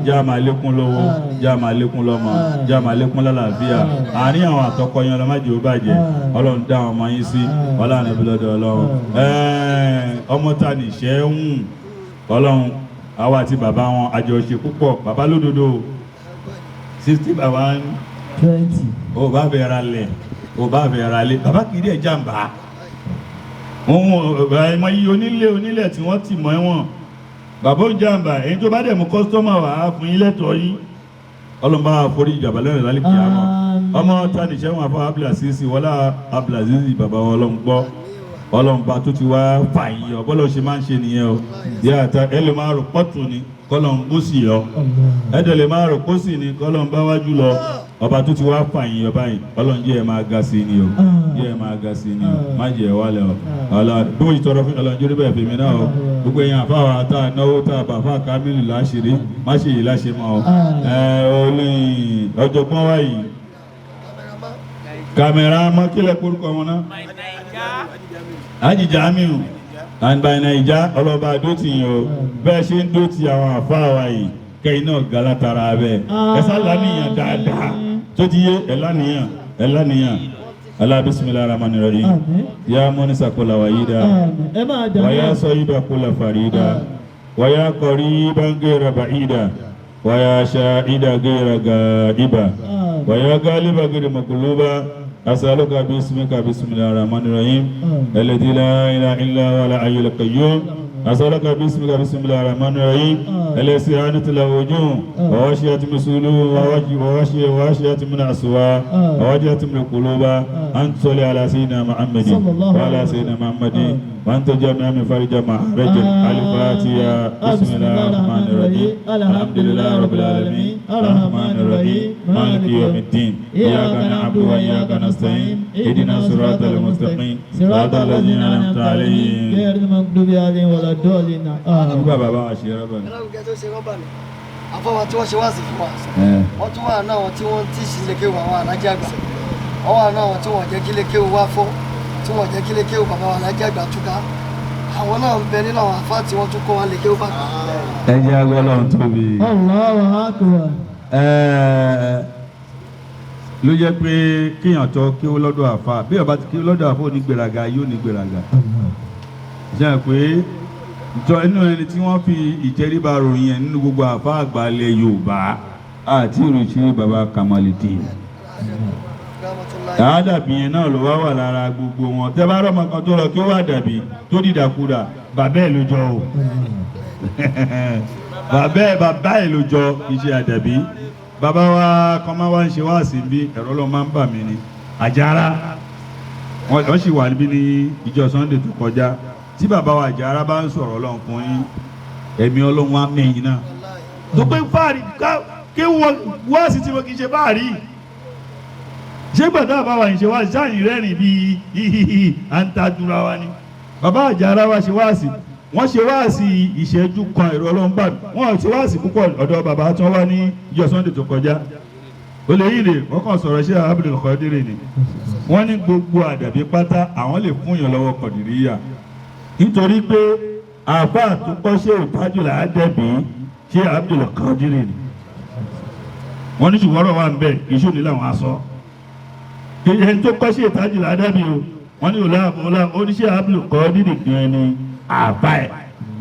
já máa lékún lówó já máa lékún lọ́mọ já máa lékún lálàáfíà àárín àwọn àtọkọ yín ọlọ́májì ó bàjẹ́ ọlọ́run dá àwọn ọmọ yín sí ọlọ́run ẹbí lọ́dọ̀ ọlọ́run ọmọ ta ní ìṣẹ́ ń ọlọ́run àwa àti bàbá wọn àjọṣe púpọ̀ bàbá lódodo 60 by 120 ó bá bẹ̀rẹ̀ alẹ̀ ó bá bẹ̀rẹ̀ alẹ̀ bàbá kìí dẹ̀ jàǹbá ohun ẹ̀mọ yí onílẹ̀ tí wọ́n ti mọ́ ẹ̀wọ̀n bàbá ń jàǹbá èyí tó bá dẹ̀ mú kọ́sítọ́mà wà á fún ilẹ̀ tọ́ yí ọlọ́mbà àforí ìjàmbá lẹ́rìn lálẹ́ kìí àmọ́ ọmọ tani ṣẹ́wọ̀n afọ́ Abdulaziz wọlá Abdulaziz bàbá ọlọ́run gbọ́ ọlọ́mbà tó ti wá fàyè ọbọ́lọ́ ṣe máa ń ṣe nìyẹn o yàtọ̀ ẹ lè máa rò pọ́tù ni kọ́lọ̀ ń bó sì yọ ẹ̀dẹ̀ lè máa rò kó sì ni kọ́lọ̀ ń bá wájú lọ ọba tó ti wá fàyìn ọba yìí ọlọ́run jẹ́ ẹ máa ga sí ni o jẹ́ ẹ máa ga sí ni o má jẹ́ ẹ wálẹ̀ o ọlọ́run bí mo ti tọrọ fún ọlọ́run jórí bẹ́ẹ̀ fèmí náà o gbogbo èèyàn àfáwà tá a náwó tá a bàfà Kámílù láṣìírí má ṣe yìí láṣẹ mọ́ o olóyìn ọ̀jọ̀gbọ́n wa yìí kàmẹ́rà mọ́kílẹ̀ kórúkọ wọn náà Haji Jamiu àgbà Naija ọlọ́ba àdótìyàn o bẹ́ẹ̀ ṣe ń dótì àwọn àfáwà yìí kẹ́yìn náà galatara bẹ́ẹ̀ ẹ̀sà lánìyàn dáadáa tó ti yé ẹ̀lánìyàn Allah bismillahir rahmanir rahim ya munisa kula wayida wa ya sayyiba kula farida wa ya qariban ghayra ba'ida wa ya sha'ida ghayra ga'iba wa ya ghaliba ghayra maqluba as'aluka bismika bismillahir rahmanir rahim alladhi la ilaha illa huwa al-hayyul qayyum أسألك باسمك بسم الله الرحمن الرحيم الاستعانة الوجوه وواشية مسلوه وواشية من أسواء وواشية من القلوب أن تصلي على سيدنا محمد وعلى سيدنا محمد وأنت جميع من فرج محرج الفاتحة بسم الله الرحمن الرحيم الحمد لله رب العالمين الرحمن الرحيم مالك يوم الدين إياك نعبد وإياك نستعين اهدنا الصراط المستقيم صراط الذين أنعمت عليهم غير المغضوب عليهم ولا الضالين آمين. bàbá wa ṣe rọ́bà ni. àfọwọ́ tí wọ́n ṣe wá sí fún wa wọ́n tún wà náà tí wọ́n ti ṣe lékèwò àwọn alájà àgbà wọ́n wà náà tí wọ́n jẹ́ kí lékèwò wá fọ́ tí wọ́n jẹ́ kí lékèwò bàbá wa alájà àgbà túká àwọn náà ń bẹ nínú àwọn afá tí wọ́n tún kọ́ wa lékèwò bàbá. ẹ jẹ́ agbọ́lọ́run tóbi. Allahu Akbar. ló jẹ́ pé kéèyàn tó kí ó lọ́dọ̀ àfa bí ọba ti kí ó lọ́dọ̀ àfa onígbèraga yóò nígbèraga. jẹ́ pé jọ inú ẹni tí wọ́n fi ìtẹríba ròyìn ẹ̀ nínú gbogbo àfa àgbàlẹ̀ Yorùbá àti ìròyìn baba Kamaludin. àádàbí yẹn náà ló wà lára gbogbo wọn tẹ́ bá rọ́mọ kan tó lọ kí ó wà dàbí tó dìdàkudà bàbá ẹ̀ ló jọ o bàbá ẹ̀ ló jọ iṣẹ́ àdàbí bàbá wa kan máa wá ń ṣe wá sí bí ẹ̀rọ ló máa ń bà mí ni Àjàrà wọ́n sì wà níbí ní ìjọ Sunday tó kọjá tí bàbá wa Àjàrà bá ń sọ̀rọ̀ Ọlọ́run fún yín ẹ̀mí Ọlọ́run á mẹ́yìn náà tó pé fáàrí kí wá sí tí mo kì í ṣe fáàrí ṣé gbàdá bàbá wa ṣe wá sí sáàyìn rẹ́rìn bíi hihihi à ń ta dúra wa ni bàbá Àjàrà wa ṣe wá sí wọ́n ṣe wá sí ìṣẹ́jú kan ẹ̀rọ Ọlọ́run bá wọ́n ṣe wá sí púpọ̀ ọ̀dọ̀ bàbá tí wọ́n wá ní ìjọ Sunday tó kọjá ó lè yìí lè wọ́n kàn sọ̀rọ̀ ṣé Abdul Qadir ni wọ́n ní gbogbo àdàbí pátá àwọn lè fún yàn lọ́wọ́ Qadiriyya nítorí pé àbá tó kọ́ ṣé òtájù là á dẹ̀bí ṣé Abdul Qadir ni wọ́n ní ṣùgbọ́n ọ̀rọ̀ wa ń bẹ̀ ìṣòní làwọn aṣọ ẹni tó kọ́ ṣé òtájù là á dẹ̀bí o wọ́n ní ọ̀la oníṣẹ́ Abdul Qadir gan ni àbá ẹ̀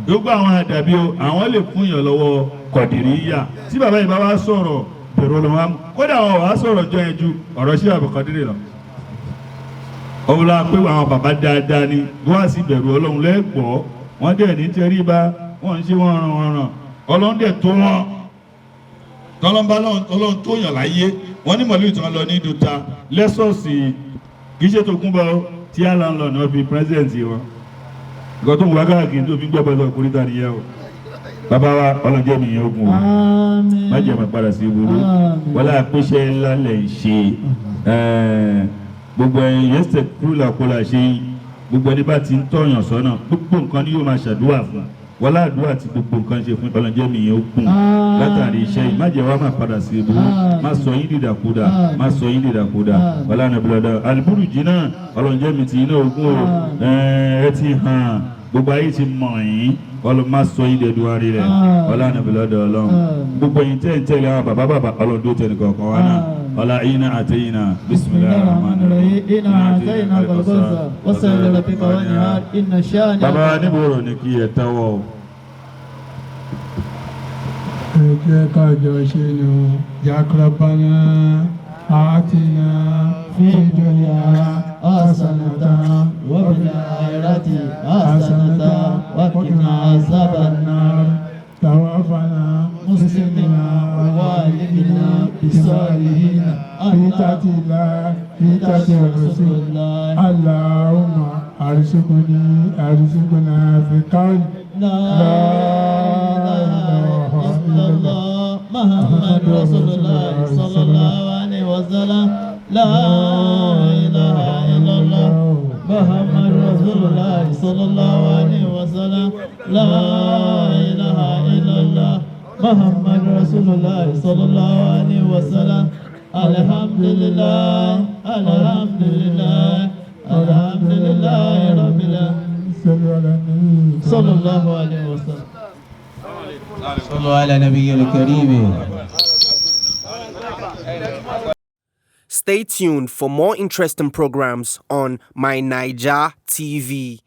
gbogbo àwọn àdàbí o àwọn lè fún yàn lọ́wọ́ Qadiriyya tí bàbá yìí bá wá sọ̀rọ̀ bẹ̀rù ọlọ́wọ́ kódà àwọn wàá sọ̀rọ̀ jọ yẹn ju ọ̀rọ̀ ṣé Abdul Qadir lọ ọ̀la pé àwọn bàbá dáadáa ni wọ́n á sì bẹ̀rù Ọlọ́run lẹ́gbọ̀ọ́ wọ́n dẹ̀ ní tẹríba wọ́n ń ṣe wọ́n ràn Ọlọ́run dẹ̀ tó wọn tọ́lọ́mbà Ọlọ́run tó yàn láyé wọ́n ní mọ̀lú ìtàn lọ ní dùtà lẹ́sọ̀ọ̀sì kì í ṣe tó kún bọ́ tí àlà ń lọ ní wọ́n fi pírẹ́sìdẹ̀ntì wọn nǹkan tó ń wá káàkiri tó fi gbọ́ pẹ̀lú ọkùnrin tà nìyẹn o bàbá wa Ọlọ́run jẹ́ nìyẹn ogun o má jẹ́ máa padà sí ìwúrú wọlé àpéṣẹ ńlá lẹ̀ ṣe gbogbo ẹ̀yin yẹsẹ̀ kúlàkúlà ṣe gbogbo ẹni bá ti ń tọ̀yàn sọ́nà gbogbo nǹkan ni yóò máa ṣàdúrà fún wọlé àdúrà tí gbogbo nǹkan ṣe fún Ọlọ́run jẹ́ nìyẹn ogun látàrí iṣẹ́ yìí má jẹ́ wá máa padà sí ìwúrú má sọ yín dìdàkudà má sọ yín dìdàkudà wọlé ànàbìlọ́dà àlùbùrù jìnnà Ọlọ́run jẹ́ mi ti iná ogun o ẹ ti hàn gbogbo ayé ti mọ̀ yín Ọlọ́run má sọ yín dẹ̀dù wárí rẹ̀ ọlá ànàbìlọ́dà Ọlọ́run gbogbo yín tẹ́ ń tẹ̀lé àwọn bàbá Ọlọ́run tó tẹ̀lé kọ̀ọ̀kan wá náà ọlá iná àtẹ̀yìnà bismillahir rahmanir rahim iná àtẹ̀yìnà gbọ̀gbọ̀sà wọ́sẹ̀ lọ́la pípa wọn ni a iná ṣáà ní. bàbá níbòrò ní kí ẹ tẹ́wọ́ o. ẹ jẹ́ ká jọ ṣe nù yakrabana àtìnà fìdúnyà hasanatan wa fil akhirati hasanatan wa qina azaban nar. توفنا مسلمنا ووالدنا بالصالحين بتات الله بتات رسول الله اللهم ارزقنا في قول لا اله الا الله محمد رسول الله صلى الله عليه وسلم وسلم لا إله إلا الله محمد رسول الله صلى الله عليه وسلم لا إله إلا الله محمد رسول الله صلى الله عليه وسلم الحمد لله الحمد لله الحمد لله رب العالمين صلى الله عليه وسلم صلوا على نبي الكريم. Stay tuned for more interesting programs on My Naija TV.